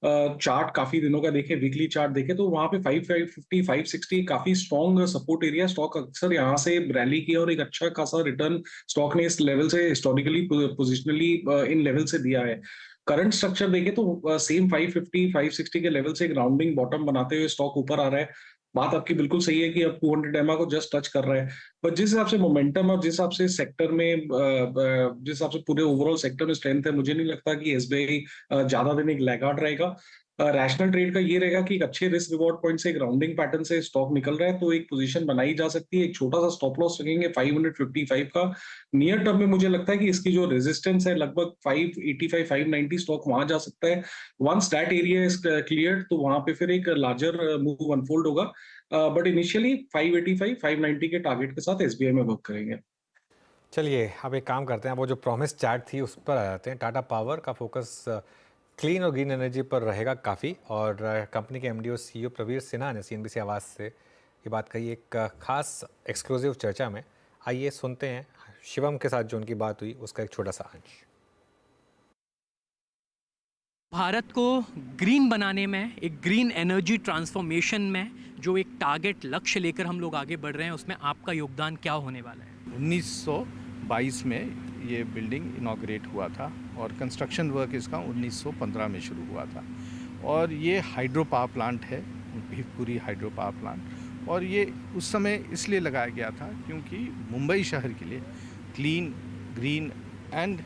चार्ट काफी दिनों का देखें, वीकली चार्ट देखें, तो वहां पे 550 560 काफी स्ट्रॉन्ग सपोर्ट एरिया। स्टॉक अक्सर यहाँ से रैली किया और एक अच्छा खासा रिटर्न स्टॉक ने इस लेवल से हिस्टोरिकली पोजिशनली इन लेवल से दिया है। करंट स्ट्रक्चर देखें तो सेम 550 560 के लेवल से एक राउंडिंग बॉटम बनाते हुए स्टॉक ऊपर आ रहा है। बात आपकी बिल्कुल सही है कि अब 200 EMA को जस्ट टच कर रहा है, पर जिस हिसाब से मोमेंटम और जिस हिसाब से सेक्टर में जिस हिसाब से पूरे ओवरऑल सेक्टर में स्ट्रेंथ है, मुझे नहीं लगता कि SBI ज्यादा दिन एक लैगार्ड रहेगा। रैशनल ट्रेड का ये रहेगा कि एक अच्छे रिस्क रिवॉर्ड पॉइंट से एक राउंडिंग पैटर्न से स्टॉक निकल रहा है, तो एक पोजीशन बनाई जा सकती है। एक छोटा सा स्टॉप लॉस रखेंगे 555 का। नियर टर्म में मुझे लगता है कि इसकी जो रेजिस्टेंस है लगभग 585 590 स्टॉक वहां जा सकता है। Once that area is clear तो वहां पे फिर एक लार्जर मूव अनफोल्ड होगा, बट इनिशियली 585 590 के टारगेट के साथ SBI में वर्क करेंगे। चलिए अब एक काम करते हैं, वो जो प्रॉमिस चार्ट थी उस पर आ जाते हैं। टाटा पावर का फोकस क्लीन और ग्रीन एनर्जी पर रहेगा काफ़ी, और कंपनी के MD और CEO प्रवीर सिन्हा ने CNBC आवाज़ से ये बात कही एक खास एक्सक्लूसिव चर्चा में। आइए सुनते हैं शिवम के साथ जो उनकी बात हुई उसका एक छोटा सा अंश। भारत को ग्रीन बनाने में, एक ग्रीन एनर्जी ट्रांसफॉर्मेशन में जो एक टारगेट लक्ष्य लेकर हम लोग आगे बढ़ रहे हैं, उसमें आपका योगदान क्या होने वाला है? 1922 में ये बिल्डिंग इनॉग्रेट हुआ था और कंस्ट्रक्शन वर्क इसका 1915 में शुरू हुआ था, और ये हाइड्रो पावर प्लांट है, भीवपुरी हाइड्रो पावर प्लांट। और ये उस समय इसलिए लगाया गया था क्योंकि मुंबई शहर के लिए clean, green and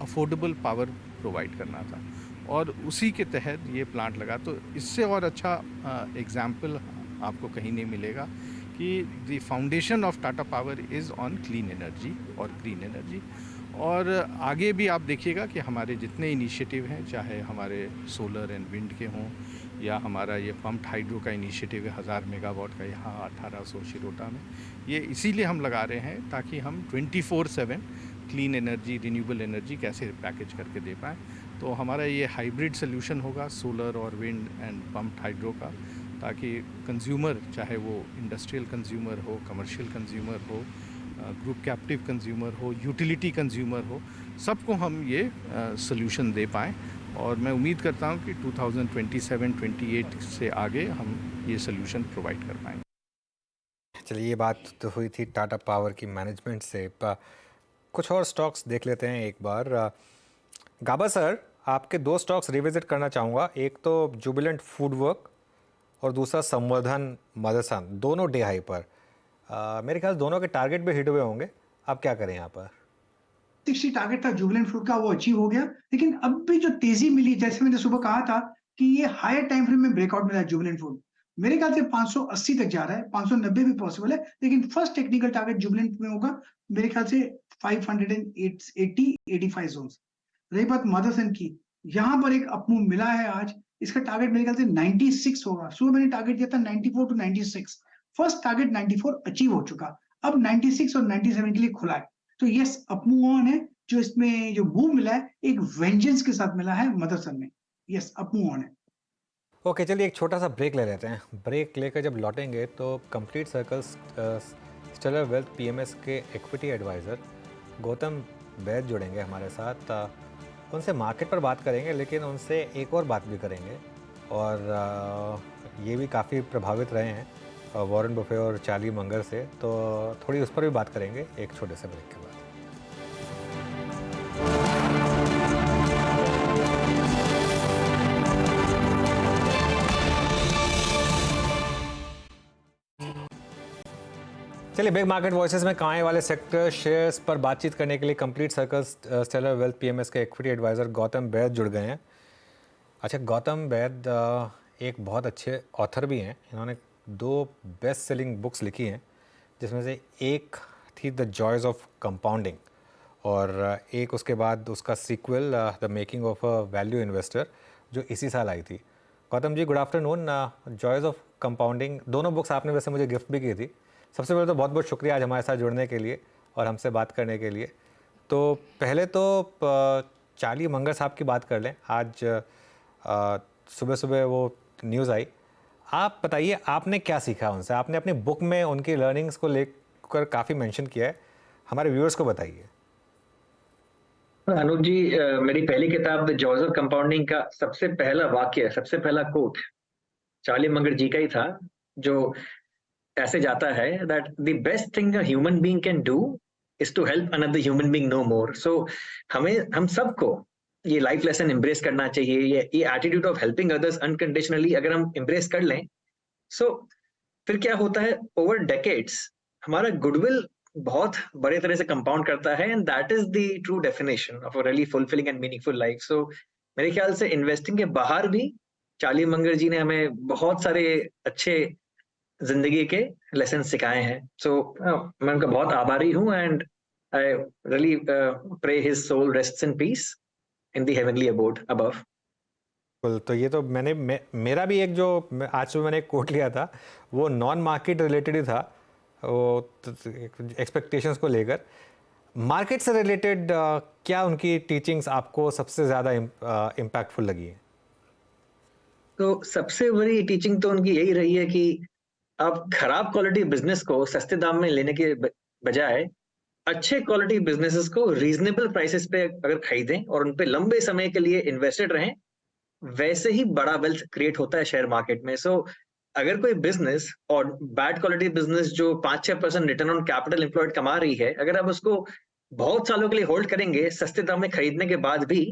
affordable power provide करना था, और उसी के तहत ये प्लांट लगा। तो इससे और अच्छा एग्जाम्पल आपको कहीं नहीं मिलेगा कि the foundation of Tata power is on clean energy और ग्रीन एनर्जी। और आगे भी आप देखिएगा कि हमारे जितने इनिशिएटिव हैं, चाहे हमारे सोलर एंड विंड के हों या हमारा ये पम्प्ड हाइड्रो का इनिशिएटिव है 1000 मेगावाट का यहाँ 1800 शिरोटा में, ये इसीलिए हम लगा रहे हैं ताकि हम 24/7 क्लीन एनर्जी, रिन्यूएबल एनर्जी कैसे पैकेज करके दे पाएँ। तो हमारा ये हाइब्रिड सोल्यूशन होगा सोलर और विंड एंड पम्प्ड हाइड्रो का, ताकि कंज्यूमर, चाहे वो इंडस्ट्रियल कंज्यूमर हो, कमर्शियल कंज्यूमर हो, ग्रुप कैप्टिव कंज्यूमर हो, यूटिलिटी कंज्यूमर हो, सबको हम ये सोल्यूशन दे पाएँ। और मैं उम्मीद करता हूँ कि 2027-28 से आगे हम ये सोल्यूशन प्रोवाइड कर पाएंगे। चलिए ये बात तो हुई थी टाटा पावर की मैनेजमेंट से। कुछ और स्टॉक्स देख लेते हैं एक बार। गाबा सर, आपके 2 स्टॉक्स रिविजिट करना चाहूँगा, एक तो जुबिलेंट फूडवर्क और दूसरा संवर्धन मदरसन, दोनों डे हाई पर। मेरे ख्याल दोनों के टारगेट भी हिट हुए होंगे, अब क्या करें यहाँ पर? 60 टारगेट था जुबिलेंट फूड का, वो अचीव हो गया, लेकिन अब भी जो तेजी मिली, जैसे मैंने सुबह कहा था कि ये हायर टाइम फ्रेम में ब्रेकआउट मिला है जुबिलेंट फूड, मेरे ख्याल से 580 तक जा रहा है, 590 भी पॉसिबल है, लेकिन फर्स्ट टेक्निकल टारगेट जुबिलेंट में होगा मेरे ख्याल से 580-85 जोन। रही बात मदरसन की, यहाँ पर एक अपमूव मिला है आज, इसका टारगेट मेरे ख्याल से 96 होगा। सुबह मैंने टारगेट दिया था 94 to 96, फर्स्ट टारगेट 94 अचीव हो चुका, अब 96 और 97 के लिए खुला है। तो यस, अपमूव ऑन है, जो इसमें जो मूव मिला है एक वेंजेंस के साथ मिला है मदरसन में। यस, अब मूव ऑन है। ओके, चलिए एक छोटा सा ब्रेक ले लेते हैं। ब्रेक लेकर जब लौटेंगे तो complete circles stellar wealth PMS के इक्विटी एडवाइज़र गौतम वैद जुड़ेंगे हमारे साथ। उनसे मार्केट पर बात करेंगे, लेकिन उनसे एक और बात भी करेंगे, और ये भी काफ़ी प्रभावित रहे हैं वॉरेन बफे और चार्ली मंगर से, तो थोड़ी उस पर भी बात करेंगे एक छोटे से ब्रेक के बाद। चलिए, बिग मार्केट वॉइसेस में कमाने वाले सेक्टर शेयर्स पर बातचीत करने के लिए complete circles stellar wealth PMS के इक्विटी एडवाइज़र गौतम वैद जुड़ गए हैं। अच्छा, गौतम वैद एक बहुत अच्छे ऑथर भी हैं। इन्होंने 2 बेस्ट सेलिंग बुक्स लिखी हैं, जिसमें से एक थी द जॉयज़ ऑफ कंपाउंडिंग, और एक उसके बाद उसका sequel the making of a value investor, जो इसी साल आई थी। Gautam ji, good afternoon. Joys of compounding दोनों बुक्स आपने वैसे मुझे गिफ्ट भी की थी। सबसे पहले तो बहुत बहुत शुक्रिया आज हमारे साथ जुड़ने के लिए और हमसे बात करने के लिए। तो पहले तो चार्ली मंगर साहब की बात कर लें। आज सुबह सुबह वो न्यूज़ आई, आप बताइए आपने क्या सीखा उनसे? आपने अपनी बुक में उनकी लर्निंग्स को लेकर काफ़ी मेंशन किया है, हमारे व्यूअर्स को बताइए। अनुज जी, मेरी पहली किताब द जॉयज ऑफ कंपाउंडिंग का सबसे पहला वाक्य, सबसे पहला कोट चार्ली मंगर जी का ही था, जो ऐसे जाता है that the best thing a human being can do is to help another human being no more. So हम सबको ये लाइफ लेसन एम्ब्रेस करना चाहिए। ये attitude of helping others unconditionally अगर हम एम्ब्रेस कर लें, सो फिर क्या होता है, ओवर डेकेड्स हमारा गुडविल बहुत बड़े तरह से कंपाउंड करता है, and that is the true definition of a really fulfilling and meaningful life. So मेरे ख्याल से इन्वेस्टिंग के बाहर भी चार्ली मंगर जी ने हमें बहुत सारे अच्छे जिंदगी के लेसन सिखाए हैं। सो मैं उनका बहुत आभारी हूँ, and I really pray his soul rests in peace in the heavenly abode above. तो ये तो मेरा भी एक जो आज सुबह मैंने एक कोट लिया था, वो नॉन मार्केट रिलेटेड ही था, वो एक्सपेक्टेशंस को लेकर। मार्केट से रिलेटेड क्या उनकी टीचिंग्स आपको सबसे ज़्यादा इम्पैक्टफुल लगी है? तो सबसे बड़ी टीचिंग तो उनकी यही रही है कि आप खराब क्वालिटी बिजनेस को सस्ते दाम में लेने के बजाय अच्छे क्वालिटी बिजनेसेस को रीजनेबल प्राइसेस पे अगर खरीदें और उन पे लंबे समय के लिए इन्वेस्टेड रहें, वैसे ही बड़ा वेल्थ क्रिएट होता है शेयर मार्केट में। सो अगर कोई बिजनेस और बैड क्वालिटी बिजनेस जो 5-6% रिटर्न ऑन कैपिटल एम्प्लॉयड कमा रही है, अगर आप उसको बहुत सालों के लिए होल्ड करेंगे सस्ते दाम में खरीदने के बाद भी,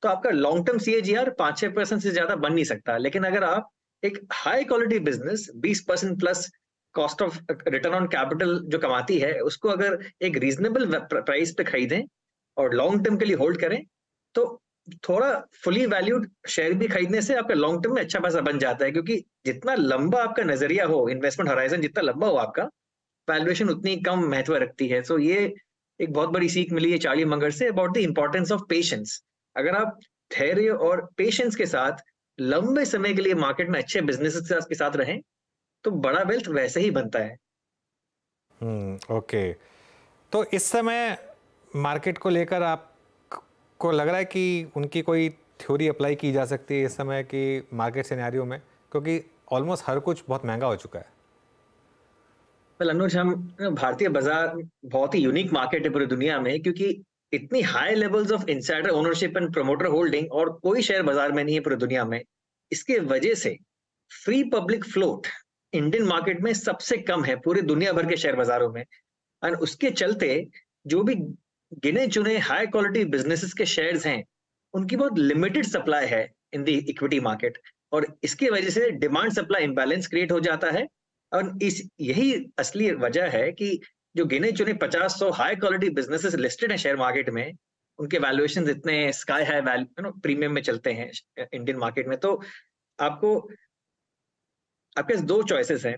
तो आपका लॉन्ग टर्म CAGR 5-6% से ज्यादा बन नहीं सकता। लेकिन अगर आप एक high quality business 20% plus cost of return on capital जो कमाती है, उसको अगर एक रीजनेबल प्राइस पे खरीदें और लॉन्ग टर्म के लिए होल्ड करें, तो थोड़ा फुली वैल्यूड शेयर भी खरीदने से आपका लॉन्ग टर्म में अच्छा पैसा बन जाता है। क्योंकि जितना लंबा आपका नजरिया हो, इन्वेस्टमेंट हराइजन जितना लंबा हो आपका, वैल्यूएशन उतनी कम महत्व रखती है। सो ये एक बहुत बड़ी सीख मिली है Charlie Munger say about the importance of patience. अगर आप धैर्य और पेशेंस के साथ लंबे समय के लिए मार्केट में अच्छे बिजनेस के साथ रहें, तो बड़ा वेल्थ वैसे ही बनता है। ओके, तो इस समय मार्केट को लेकर आपको लग रहा है कि उनकी कोई थ्योरी अप्लाई की जा सकती है इस समय की मार्केट सिनेरियो में, क्योंकि ऑलमोस्ट हर कुछ बहुत महंगा हो चुका है? अनुज, हम भारतीय बाजार बहुत ही यूनिक मार्केट है पूरी दुनिया में, क्योंकि इतनी high levels of insider ownership and promoter holding और कोई शेयर बाजार में नहीं है पूरी दुनिया में। इसके वजह से free public float Indian market में सबसे कम है पूरे दुनिया भर के शेयर बाजारों में। और उसके चलते जो भी गिने चुने हाई क्वालिटी बिजनेसेस के शेयर्स हैं, उनकी बहुत लिमिटेड सप्लाई है इन द इक्विटी मार्केट, और इसकी वजह से डिमांड सप्लाई इंबैलेंस क्रिएट हो जाता है। और यही असली वजह है कि जो गिने चुने 50-100 हाई क्वालिटी बिजनेसेस लिस्टेड हैं शेयर मार्केट में, उनके वैल्यूएशंस इतने स्काई हाई प्रीमियम में चलते हैं इंडियन मार्केट में। तो आपके 2 चॉइसेस हैं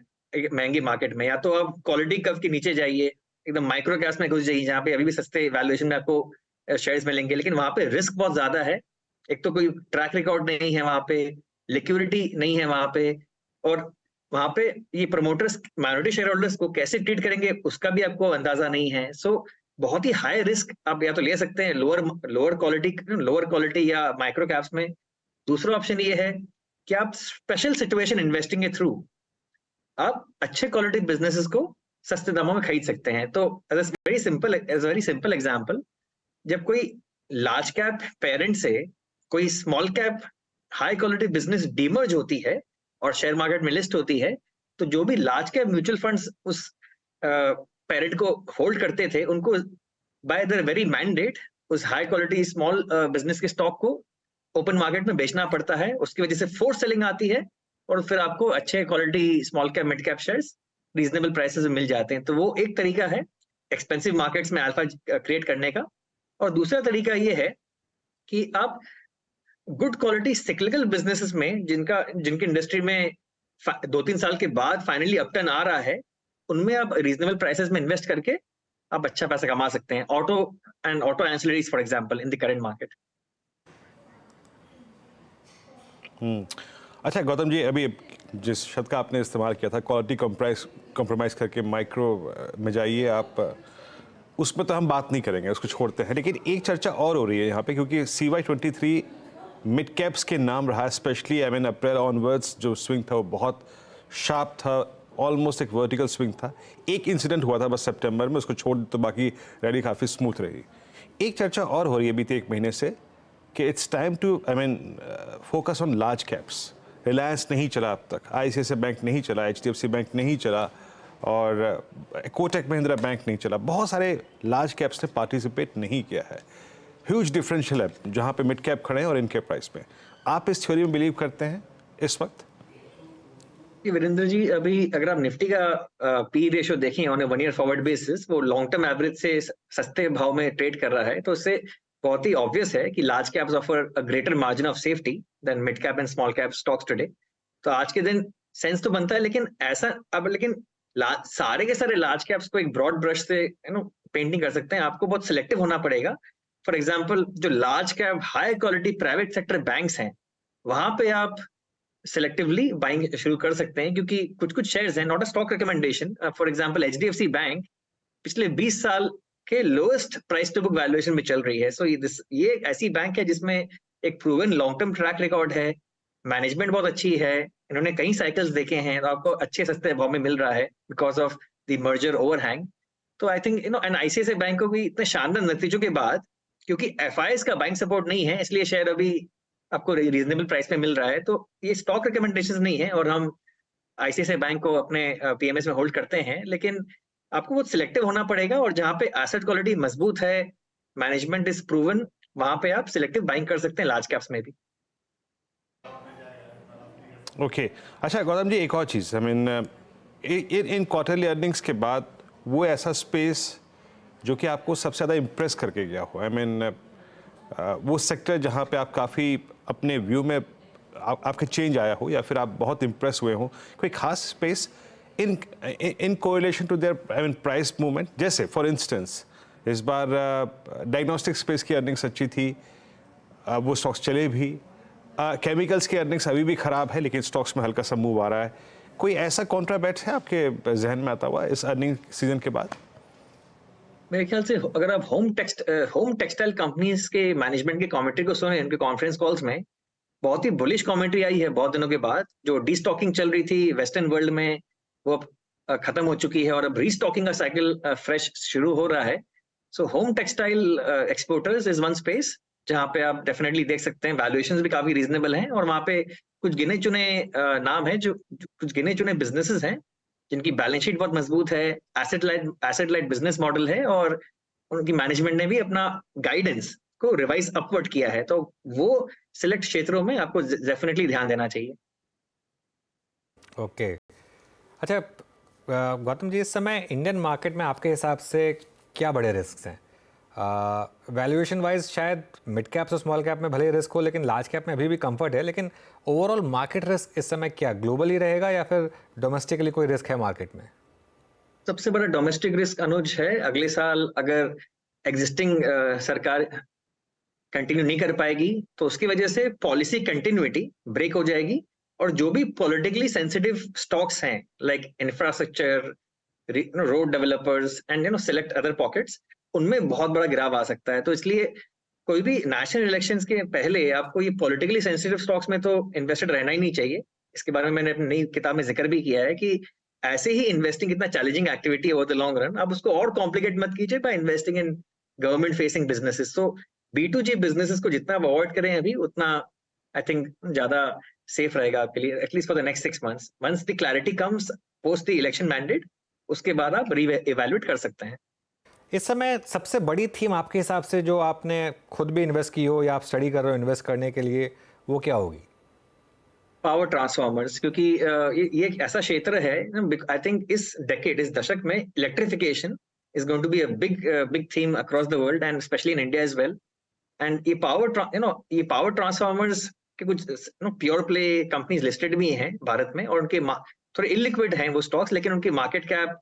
महंगी मार्केट में। या तो आप क्वालिटी कर्व के नीचे जाइए, एकदम माइक्रो कैप्स में घुस जाइए, जहाँ पे अभी भी सस्ते वैल्यूएशन में आपको शेयर्स मिलेंगे, लेकिन वहां पे रिस्क बहुत ज्यादा है। एक तो कोई ट्रैक रिकॉर्ड नहीं है वहां पे, लिक्विडिटी नहीं है वहां पे, और वहां पे ये प्रमोटर्स माइनॉरिटी शेयर होल्डर्स को कैसे ट्रीट करेंगे उसका भी आपको अंदाजा नहीं है। सो बहुत ही हाई रिस्क आप या तो ले सकते हैं लोअर क्वालिटी या माइक्रो कैप्स में। दूसरा ऑप्शन ये है कि आप स्पेशल सिचुएशन इन्वेस्टिंग के थ्रू आप अच्छे क्वालिटी बिजनेसेस को सस्ते दामों में खरीद सकते हैं। तो एज वेरी सिंपल एग्जांपल, जब कोई लार्ज कैप पेरेंट से कोई small cap high quality business demerge होती है और शेयर मार्केट में लिस्ट होती है, तो जो भी लार्ज कैप म्यूचुअल फंड्स उस पेरेंट को होल्ड करते थे, उनको बाय द वेरी मैंडेट उस हाई क्वालिटी स्मॉल बिजनेस के स्टॉक को ओपन मार्केट में बेचना पड़ता है। उसकी वजह से फोर्स सेलिंग आती है और फिर आपको अच्छे quality small cap mid cap shares reasonable prices में मिल जाते हैं। तो वो एक तरीका है एक्सपेंसिव मार्केट्स में अल्फा क्रिएट करने का। और दूसरा तरीका ये है कि आप गुड क्वालिटी सिक्लिकल बिजनेसेस में जिनकी इंडस्ट्री में 2-3 साल के बाद फाइनली अपटर्न आ रहा है, उनमें आप रीजनेबल प्राइसेस में इन्वेस्ट करके आप अच्छा पैसा कमा सकते हैं। Auto ancillaries for example in the current market. अच्छा गौतम जी, अभी जिस शब्द का आपने इस्तेमाल किया था क्वालिटी कॉम्प्रोमाइज करके माइक्रो में जाइए आप, उसमें तो हम बात नहीं करेंगे, उसको छोड़ते हैं। लेकिन एक चर्चा और हो रही है यहाँ पे, क्योंकि CY23 मिड कैप्स के नाम रहा, स्पेशली अप्रैल ऑनवर्ड्स जो स्विंग था वो बहुत शार्प था, ऑलमोस्ट एक वर्टिकल स्विंग था। एक इंसिडेंट हुआ था बस सितंबर में, उसको छोड़ तो बाकी रैली काफ़ी स्मूथ रही। एक चर्चा और हो रही है बीते एक महीने से कि it's time to focus on large caps. Reliance नहीं चला अब तक, ICICI बैंक नहीं चला, HDFC बैंक नहीं चला और कोटक महिंद्रा बैंक नहीं चला। बहुत सारे लार्ज कैप्स ने पार्टिसिपेट नहीं किया है। ह्यूज डिफरेंशियल है जहाँ पे मिड कैप खड़े हैं और इनके प्राइस में। आप इस थ्योरी में बिलीव करते हैं इस वक्त? वीरेंद्र जी, अभी अगर आप निफ्टी का पी रेशियो देखें on A 1 year forward basis, वो लॉन्ग टर्म एवरेज से सस्ते भाव में ट्रेड कर रहा है। तो उससे बहुत ही ऑब्वियस है कि large caps offer a greater margin of safety than mid cap and small cap stocks today. तो आज के दिन सेंस तो बनता है, लेकिन सारे के सारे लार्ज कैप्स को एक ब्रॉड ब्रश से पेंटिंग कर सकते हैं। आपको बहुत सिलेक्टिव होना पड़ेगा। फॉर एग्जाम्पल, जो large cap high quality private sector banks हैं, वहां पे आप सिलेक्टिवली बाइंग शुरू कर सकते हैं, क्योंकि कुछ शेयर्स हैं, not a stock recommendation. For example HDFC bank पिछले 20 साल के lowest price to book valuation में चल रही है। सो ये ऐसी बैंक है जिसमें एक proven long term track record है, मैनेजमेंट बहुत अच्छी है, इन्होंने कई साइकिल्स देखे हैं, तो आपको अच्छे सस्ते भाव में मिल रहा है because of the merger overhang. तो I think and ICICI bank को भी इतने शानदार नतीजों के बाद, क्योंकि FIs का बाइंग सपोर्ट नहीं है, इसलिए शेयर अभी आपको रीजनेबल प्राइस पे मिल रहा है। तो ये स्टॉक रिकमेंडेशंस नहीं है और हम ICICI बैंक को अपने PMS में होल्ड करते हैं, लेकिन आपको बहुत सिलेक्टिव होना पड़ेगा। और जहाँ पे एसेट क्वालिटी मजबूत है, मैनेजमेंट इज प्रूवन, वहां पे आप सिलेक्टिव बाइंग कर सकते हैं लार्ज कैप्स में भी। ओके अच्छा गौतम जी, एक और चीज़, इन क्वार्टरली अर्निंग्स के बाद वो ऐसा स्पेस जो कि आपको सबसे ज़्यादा इम्प्रेस करके गया हो, वो सेक्टर जहाँ पे आप काफ़ी अपने व्यू में आपके चेंज आया हो या फिर आप बहुत इम्प्रेस हुए हो, कोई खास space in correlation to their price movement? जैसे फॉर इंस्टेंस इस बार डायग्नोस्टिक स्पेस की अर्निंग्स अच्छी थी, वो स्टॉक्स चले भी। केमिकल्स की अर्निंग्स अभी भी ख़राब है, लेकिन स्टॉक्स में हल्का सा मूव आ रहा है। कोई ऐसा कॉन्ट्राबैट है आपके जहन में आता हुआ इस अर्निंग सीजन के बाद? मेरे ख्याल से अगर आप होम टेक्सटाइल कंपनीज के मैनेजमेंट की कमेंट्री को सुने, उनके कॉन्फ्रेंस कॉल्स में बहुत ही बुलिश कमेंट्री आई है बहुत दिनों के बाद। जो डीस्टॉकिंग चल रही थी वेस्टर्न वर्ल्ड में, वो अब खत्म हो चुकी है और अब रीस्टॉकिंग का साइकिल फ्रेश शुरू हो रहा है। So home textile exporters is one space जहाँ पे आप डेफिनेटली देख सकते हैं, वैल्यूएशंस भी काफी रीजनेबल हैं और वहाँ पे कुछ गिने चुने नाम है, जो कुछ गिने चुने बिजनेसेस हैं जिनकी बैलेंस शीट बहुत मजबूत है, एसेट लाइट बिजनेस मॉडल है और उनकी मैनेजमेंट ने भी अपना गाइडेंस को रिवाइज अपवर्ड किया है। तो वो सिलेक्ट क्षेत्रों में आपको डेफिनेटली ध्यान देना चाहिए। ओके अच्छा गौतम जी, इस समय इंडियन मार्केट में आपके हिसाब से क्या बड़े रिस्क हैं? वैल्यूएशन वाइज शायद मिड कैप्स और स्मॉल कैप में भले रिस्क हो, लेकिन लार्ज कैप में अभी भी कंफर्ट है, लेकिन ओवरऑल मार्केट रिस्क इस समय क्या ग्लोबली रहेगा या फिर डोमेस्टिकली कोई रिस्क है मार्केट में? सबसे बड़ा डोमेस्टिक रिस्क अनुज है, अगले साल अगर एग्जिस्टिंग सरकार कंटिन्यू नहीं कर पाएगी तो उसकी वजह से पॉलिसी कंटिन्यूटी ब्रेक हो जाएगी और जो भी पॉलिटिकली सेंसिटिव स्टॉक्स हैं like infrastructure, road developers and select other pockets, उनमें बहुत बड़ा गिराव आ सकता है। तो इसलिए कोई भी नेशनल इलेक्शंस के पहले आपको ये पॉलिटिकली सेंसिटिव स्टॉक्स में तो इन्वेस्टेड रहना ही नहीं चाहिए। इसके बारे में मैंने अपनी नई किताब में जिक्र भी किया है कि ऐसे ही इन्वेस्टिंग इतना चैलेंजिंग एक्टिविटी है ओवर द लॉन्ग रन, आप उसको और कॉम्प्लिकेट मत कीजिए by investing in government facing businesses. तो B2G बिजनेसेस को जितना अवॉइड करें अभी, उतना आई थिंक ज्यादा सेफ रहेगा आपके लिए, at least for the next 6 months। Once the clarity comes post the election mandate, उसके बाद आप री-इवैल्यूएट कर सकते हैं। इस समय सबसे बड़ी थीम आपके हिसाब से जो आपने खुद भी इन्वेस्ट की हो या आप स्टडी कर रहे हो इन्वेस्ट करने के लिए, वो क्या होगी? पावर ट्रांसफार्मर्स, क्योंकि ये एक ऐसा क्षेत्र है, आई थिंक इस डेकेड, इस दशक में electrification is going to be a big theme across the world and especially in India as well। and ये पावर ट्रांसफार्मर्स के कुछ प्योर प्ले कंपनीज लिस्टेड भी हैं भारत में, और उनके थोड़े इलिक्विड हैं वो स्टॉक्स, लेकिन उनकी मार्केट कैप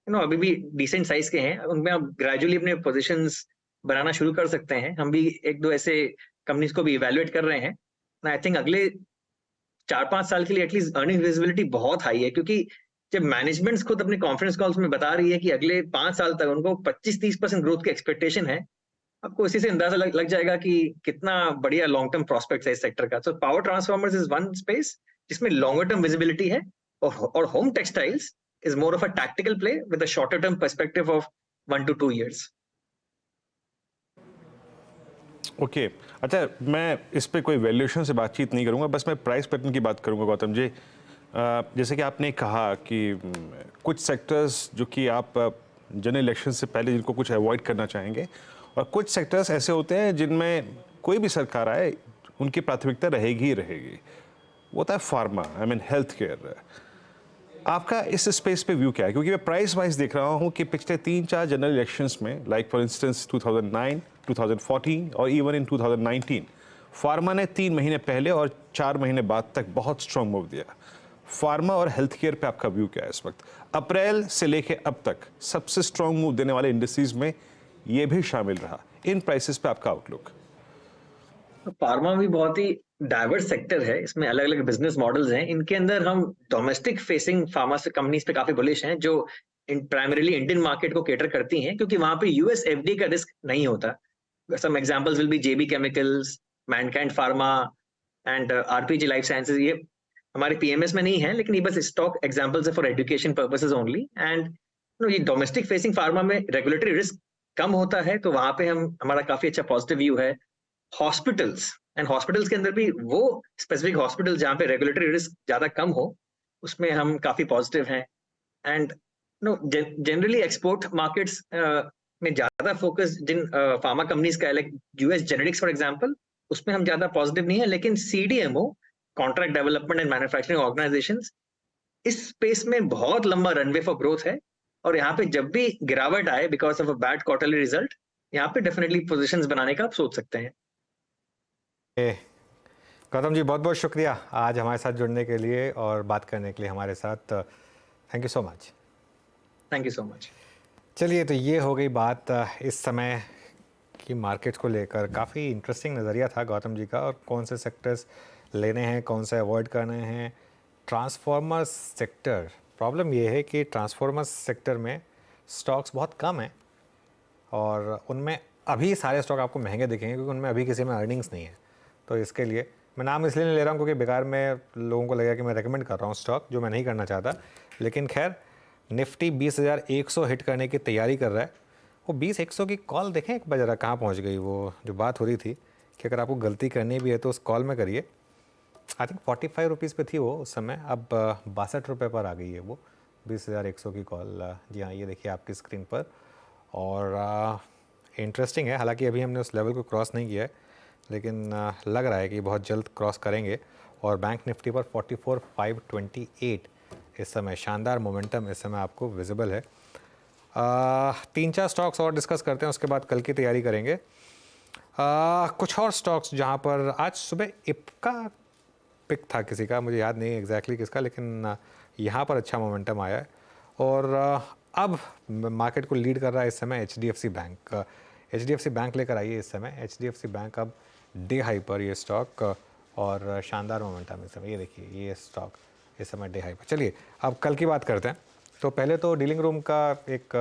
अभी भी डिसेंट साइज के हैं। उनमें आप ग्रेजुअली अपने पोजीशंस बनाना शुरू कर सकते हैं। हम भी 1-2 ऐसे कंपनीज को भी इवैल्यूएट कर रहे हैं। आई थिंक अगले 4-5 साल के लिए एटलीस्ट अर्निंग विजिबिलिटी बहुत हाई है, क्योंकि जब मैनेजमेंट्स खुद अपने कॉन्फ्रेंस कॉल्स में बता रही है कि अगले 5 साल तक उनको 25-30% ग्रोथ की एक्सपेक्टेशन है, आपको इसी से अंदाजा लग जाएगा कि कितना बढ़िया लॉन्ग टर्म प्रोस्पेक्ट्स है इस सेक्टर का। तो power transformers is one space जिसमें लॉन्गर टर्म विजिबिलिटी है, और home textiles is more of a tactical play with a shorter term perspective of 1 to 2 years। Okay अच्छा, मैं इस पे कोई वैल्यूएशन से बातचीत नहीं करूंगा, बस मैं प्राइस पैटर्न की बात करूंगा गौतम जी। जैसे कि आपने कहा कि कुछ सेक्टर्स जो कि आप जनरल इलेक्शन से पहले जिनको कुछ अवॉइड करना चाहेंगे, और कुछ सेक्टर्स ऐसे होते हैं जिनमें कोई भी सरकार आए उनकी प्राथमिकता रहेगी ही रहेगी। वो होता है pharma, I mean health care. आपका इस स्पेस पे व्यू क्या है? क्योंकि मैं प्राइस वाइज देख रहा हूँ कि पिछले 3-4 जनरल इलेक्शंस में, लाइक फॉर इंस्टेंस 2009, 2014 और इवन इन 2019, फार्मा ने 3 महीने पहले और 4 महीने बाद तक बहुत स्ट्रॉन्ग मूव दिया। फार्मा और हेल्थ केयर पे आपका व्यू क्या है इस वक्त? अप्रैल से लेके अब तक सबसे स्ट्रॉन्ग मूव देने वाले इंडस्ट्रीज में ये भी शामिल रहा। इन प्राइसेस पे आपका आउटलुक? फार्मा भी बहुत ही डाइवर्स सेक्टर है, इसमें अलग अलग बिजनेस मॉडल्स हैं। इनके अंदर हम डोमेस्टिक फेसिंग फार्मा कंपनीज पे काफी बुलिश हैं, जो प्राइमरीली इंडियन मार्केट को केटर करती हैं, क्योंकि वहां पे US FDA का रिस्क नहीं होता। Some examples will be JB chemicals, Mankind pharma and RPG life sciences. ये हमारे PMS में नहीं है, लेकिन ये बस स्टॉक एग्जांपल्स है for education purposes only. And ये डोमेस्टिक फेसिंग फार्मा में रेगुलेटरी रिस्क कम होता है, तो वहां पे हमारा काफी अच्छा पॉजिटिव व्यू है। हॉस्पिटल्स के अंदर भी वो स्पेसिफिक हॉस्पिटल जहाँ पे रेगुलेटरी रिस्क ज्यादा कम हो, उसमें हम काफी पॉजिटिव हैं। एंड जनरली एक्सपोर्ट मार्केट्स में ज्यादा फोकस जिन फार्मा कंपनीज का, like US generics for example, उसमें हम ज्यादा पॉजिटिव नहीं है। लेकिन CDMO, contract development and manufacturing organisations, इस स्पेस में बहुत लंबा रनवे फॉर ग्रोथ है, और यहाँ पे जब भी गिरावट आए because of a bad quarterly result, यहाँ पे डेफिनेटली पोजीशंस बनाने का आप सोच सकते हैं। गौतम जी, बहुत बहुत शुक्रिया आज हमारे साथ जुड़ने के लिए और बात करने के लिए हमारे साथ। Thank you so much. Thank you so much. चलिए, तो ये हो गई बात इस समय की मार्केट को लेकर। काफ़ी इंटरेस्टिंग नज़रिया था गौतम जी का, और कौन से सेक्टर्स लेने हैं, कौन से अवॉइड करने हैं। ट्रांसफॉर्मर्स सेक्टर, प्रॉब्लम ये है कि ट्रांसफॉर्मर्स सेक्टर में स्टॉक्स बहुत कम हैं, और उनमें अभी सारे स्टॉक आपको महंगे दिखेंगे क्योंकि उनमें अभी किसी में अर्निंग्स नहीं है। तो इसके लिए मैं नाम इसलिए नहीं ले रहा हूँ क्योंकि बेकार में लोगों को लगेगा कि मैं रेकमेंड कर रहा हूँ स्टॉक, जो मैं नहीं करना चाहता। लेकिन खैर, निफ्टी 20,100 हिट करने की तैयारी कर रहा है। वो 20,100 की कॉल देखें एक बार ज़रा, कहाँ पहुँच गई वो जो बात हो रही थी कि अगर आपको गलती करनी भी है तो उस कॉल में करिए। आई थिंक 45 रुपीज़ पे थी वो उस समय, अब 62 रुपये पर आ गई है वो 20,100 की कॉल। जी हाँ, ये देखिए आपकी स्क्रीन पर। और इंटरेस्टिंग है, हालांकि अभी हमने उस लेवल को क्रॉस नहीं किया है, लेकिन लग रहा है कि बहुत जल्द क्रॉस करेंगे। और बैंक निफ्टी पर 44,528 इस समय शानदार मोमेंटम इस समय आपको विजिबल है। 3-4 स्टॉक्स और डिस्कस करते हैं, उसके बाद कल की तैयारी करेंगे। कुछ और स्टॉक्स जहां पर आज सुबह इप्का पिक था किसी का, मुझे याद नहीं एग्जैक्टली किसका, लेकिन यहाँ पर अच्छा मोमेंटम आया है। और अब मार्केट को लीड कर रहा है इस समय HDFC बैंक। HDFC बैंक लेकर आइए इस समय। HDFC बैंक अब डे हाई पर ये स्टॉक, और शानदार मोमेंटम इस समय। ये देखिए, ये स्टॉक इस समय डे हाई पर। चलिए अब कल की बात करते हैं। तो पहले तो डीलिंग रूम का एक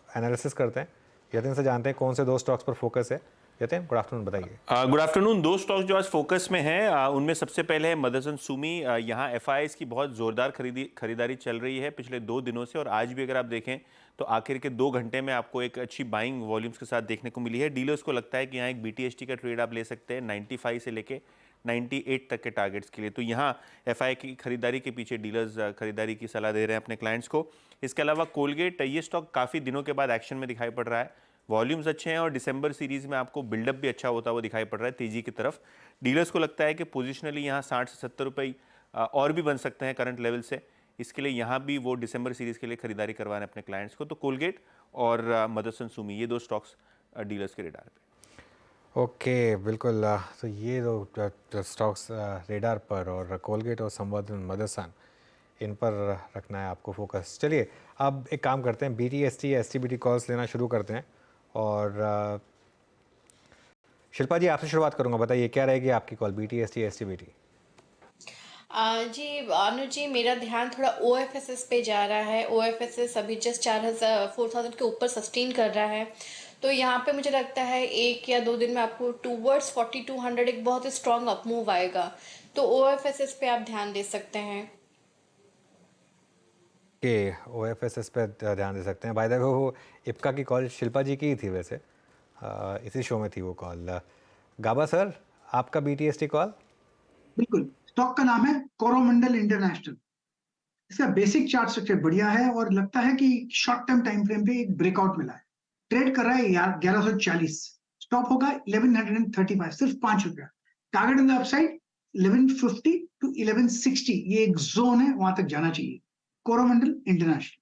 एनालिसिस करते हैं। यतिन से जानते हैं कौन से 2 स्टॉक्स पर फोकस है। यतिन, गुड आफ्टरनून, बताइए। Good afternoon. 2 स्टॉक्स जो आज फोकस में हैं उनमें सबसे पहले है मदरसन सुमी। यहाँ एफआईआईज की बहुत ज़ोरदार खरीदारी चल रही है पिछले 2 दिनों से, और आज भी अगर आप देखें तो आखिर के 2 घंटे में आपको एक अच्छी बाइंग वॉल्यूम्स के साथ देखने को मिली है। डीलर्स को लगता है कि यहाँ एक BTST का ट्रेड आप ले सकते हैं 95 से लेके 98 तक के टारगेट्स के लिए। तो यहाँ एफआई की खरीदारी के पीछे डीलर्स खरीदारी की सलाह दे रहे हैं अपने क्लाइंट्स को। इसके अलावा कोलगेट, ये स्टॉक काफ़ी दिनों के बाद एक्शन में दिखाई पड़ रहा है। वॉल्यूम्स अच्छे हैं और दिसंबर सीरीज में आपको बिल्डअप भी अच्छा होता हुआ दिखाई पड़ रहा है तेजी की तरफ। डीलर्स को लगता है कि पोजिशनली यहाँ 60 से 70 रुपये और भी बन सकते हैं करंट लेवल से। इसके लिए यहाँ भी वो दिसंबर सीरीज के लिए खरीदारी करवा रहे हैं अपने क्लाइंट्स को। तो कोलगेट और मदरसन सुमी, ये 2 स्टॉक्स डीलर्स के रेडार पे। ओके, बिल्कुल। तो ये 2 स्टॉक्स रेडार पर, और कोलगेट और संवर्धन मदरसन, इन पर रखना है आपको फोकस। चलिए अब एक काम करते हैं, BTST या STBT कॉल्स लेना शुरू करते हैं। और शिल्पा जी, आपसे शुरुआत करूंगा, बताइए क्या रहेगी आपकी कॉल, BTST या STBT? जी अनुज जी, मेरा ध्यान थोड़ा OFSS पे जा रहा है। OFSS अभी जस्ट 4,000 के ऊपर सस्टेन कर रहा है, तो यहाँ पे मुझे लगता है 1 या 2 दिन में आपको टूवर्ड्स 4200 एक बहुत स्ट्रॉन्ग अपमूव आएगा। तो OFSS पे आप ध्यान दे सकते हैं। कि OFSS पे ध्यान दे सकते हैं। बाय द वे वो इप्का की कॉल शिल्पा जी की ही थी वैसे, इसी शो में थी वो कॉल। गाबा सर, आपका BTST कॉल? बिल्कुल, स्टॉक का नाम है कोरोमंडल इंटरनेशनल। इसका बेसिक चार्ट स्ट्रक्चर बढ़िया है और लगता है कि शॉर्ट टर्म टाइम फ्रेम पे एक ब्रेकआउट मिला है। ट्रेड कर रहा है 1140, स्टॉप होगा 1135, सिर्फ 5 रुपया। Target on the upside 1150 to 1160, ये एक जोन है, वहां तक जाना चाहिए। कोरोमंडल इंटरनेशनल।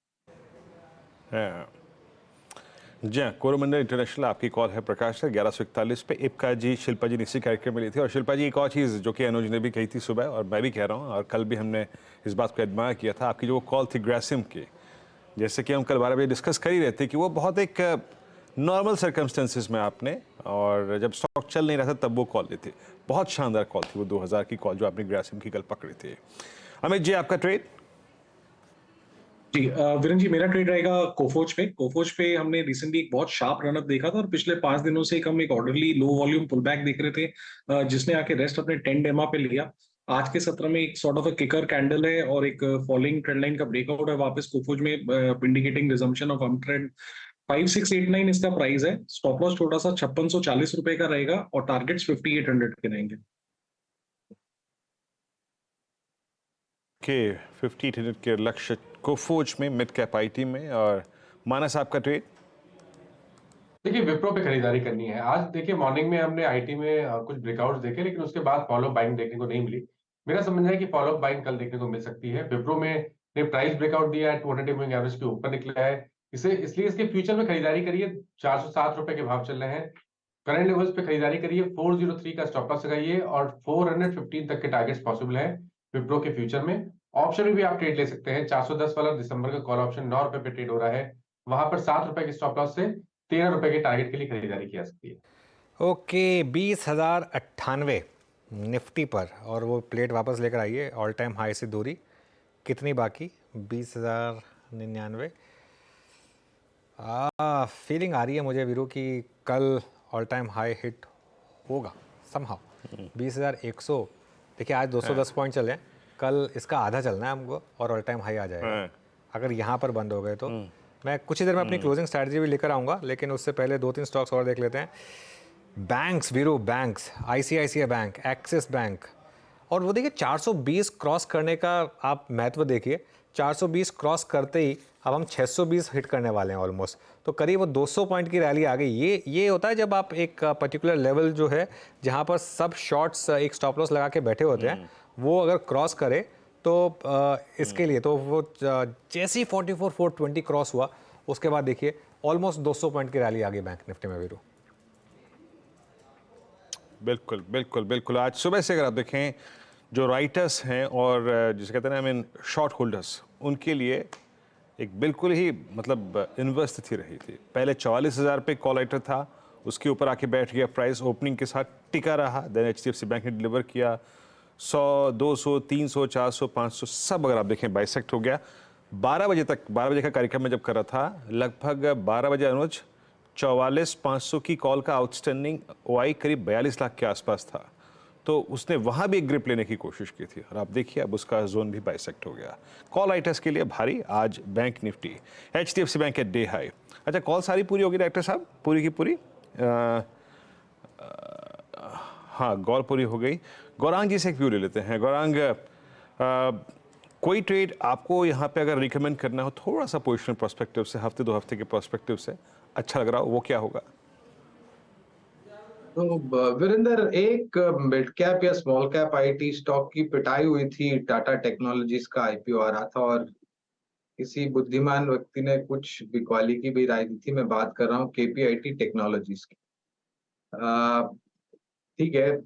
जी हाँ, कोरोमंडल इंटरनेशनल आपकी कॉल है प्रकाश सर 1141 पे। इप्का जी शिल्पा जी इसी कार्यक्रम में ली थी। और शिल्पा जी, एक और चीज़ जो कि अनुज ने भी कही थी सुबह और मैं भी कह रहा हूँ, और कल भी हमने इस बात को एडमायर किया था, आपकी जो कॉल थी ग्रासिम की, जैसे कि हम कल 12 बजे डिस्कस कर ही रहे थे कि वो बहुत एक नॉर्मल सर्कमस्टेंसेस में आपने, और जब स्टॉक चल नहीं रहा था तब वो कॉल ली थी। बहुत शानदार कॉल थी वो 2000 की कॉल जो आपने ग्रासिम की कल पकड़ी थी। अमित जी, आपका ट्रेड? जी वीरेन जी, मेरा ट्रेड रहेगा कोफोज पे। कोफोज पे हमने रिसेंटली एक बहुत शार्प रनअप देखा था और पिछले 5 दिनों से हम एक orderly low volume pull back देख रहे थे, जिसने आके रेस्ट अपने 10 डेमा पे लिया। आज के सत्र में एक sort of a kicker candle है और एक फॉलिंग ट्रेंड लाइन का ब्रेकआउट है वापस कोफोज में, indicating resumption of up trend. 5689 इसका प्राइस है। स्टॉप लॉस छोटा सा 5640 रुपए का रहेगा और टारगेट्स 5800 के रहेंगे। के 5800 के लक्ष्य कोफोज में, मिड कैप IT में। और मानस, आपका ट्रेड? देखिए, विप्रो पे खरीदारी करनी है। आज देखिए मॉर्निंग में हमने IT में कुछ ब्रेकआउट्स देखे, लेकिन उसके बाद फॉलो बाइंग देखने को नहीं मिली। मेरा समझना है कि फॉलो बाइंग कल देखने को मिल सकती है। विप्रो में ने प्राइस ब्रेकआउट दिया है, 200 मूविंग एवरेज के ऊपर निकला है। इसलिए इसके फ्यूचर में खरीदारी करिए। 407 रुपए के भाव चल रहे हैं। करंट लेवल्स पे खरीदारी करिए। 403 का स्टॉप लॉस लगाइए और 415 तक के टारगेट्स पॉसिबल है विप्रो के फ्यूचर में। ऑप्शन में भी आप ट्रेड ले सकते हैं। 410 वाला दिसंबर का कॉल ऑप्शन 9 रुपए पे ट्रेड हो रहा है। वहां पर 7 रुपए के स्टॉप लॉस से 13 रुपए के टारगेट के लिए खरीदारी की जा सकती है। ओके, 20,098 निफ्टी पर, और वो प्लेट वापस लेकर आइए। ऑल टाइम हाई से दूरी कितनी बाकी? 20,099। फीलिंग आ रही है मुझे वीरू कि कल ऑल टाइम हाई हिट होगा समहाउ। 20,100। देखिए आज 210 पॉइंट चले हैं, कल इसका आधा चलना है हमको और ऑल टाइम हाई आ जाएगा। अगर यहाँ पर बंद हो गए तो मैं कुछ ही देर में अपनी क्लोजिंग स्ट्रैटेजी भी लेकर आऊँगा, लेकिन उससे पहले 2-3 स्टॉक्स और देख लेते हैं। Banks Veeru, banks, ICICI bank, axis bank, और वो देखिए 420 क्रॉस करने का आप महत्व देखिए। 420 क्रॉस करते ही अब हम 620 हिट करने वाले हैं ऑलमोस्ट। तो करीब वो 200 पॉइंट की रैली आ गई। ये होता है जब आप एक पर्टिकुलर लेवल जो है जहाँ पर सब शॉर्ट्स एक स्टॉप लॉस लगा के बैठे होते हैं, वो अगर क्रॉस करे तो इसके लिए तो वो जैसे ही 44,420 क्रॉस हुआ उसके बाद देखिए ऑलमोस्ट 200 पॉइंट की रैली आ गई बैंक निफ्टी में वीरू। बिल्कुल बिल्कुल बिल्कुल। आज सुबह से अगर आप देखें जो राइटर्स हैं और जिसे कहते हैं ना शॉर्ट होल्डर्स, उनके लिए एक बिल्कुल ही मतलब इन्वर्स स्थिति रही थी। पहले 44,000 पे कॉल राइटर था, उसके ऊपर आके बैठ गया, प्राइस ओपनिंग के साथ टिका रहा। देन HDFC बैंक ने डिलीवर किया 100, 200, 300, 400, 500 सब अगर आप देखें बाइसेक्ट हो गया। 12 बजे तक, 12 बजे का कार्यक्रम में जब कर रहा था, लगभग 12 बजे अनुज 44,500 की कॉल का आउटस्टैंडिंग ओआई करीब 42 लाख के आसपास था, तो उसने वहां भी एक ग्रिप लेने की कोशिश की थी और आप देखिए अब उसका जोन भी बाइसेक्ट हो गया। कॉल राइटर्स के लिए भारी आज बैंक निफ्टी, HDFC बैंक के डे हाई। अच्छा, कॉल सारी पूरी होगी डायरेक्टर साहब, पूरी की पूरी? हाँ, गौर पूरी हो गई। गौरांग जी से एक व्यू ले लेते हैं। गौरांग, कोई ट्रेड आपको यहाँ पे अगर रिकमेंड करना हो थोड़ा सा पोजिशनल पर्सपेक्टिव से, हफ्ते 2 हफ्ते के पर्सपेक्टिव से अच्छा लग रहा हो, वो क्या होगा? तो वीरेंद्र, एक मिड कैप या स्मॉल कैप आईटी स्टॉक की पिटाई हुई थी, टाटा टेक्नोलॉजीज का आईपीओ आ रहा था और किसी बुद्धिमान व्यक्ति ने कुछ बिकवाली की भी राय दी थी। मैं बात कर रहा हूँ केपीआईटी टेक्नोलॉजीज की। ठीक है,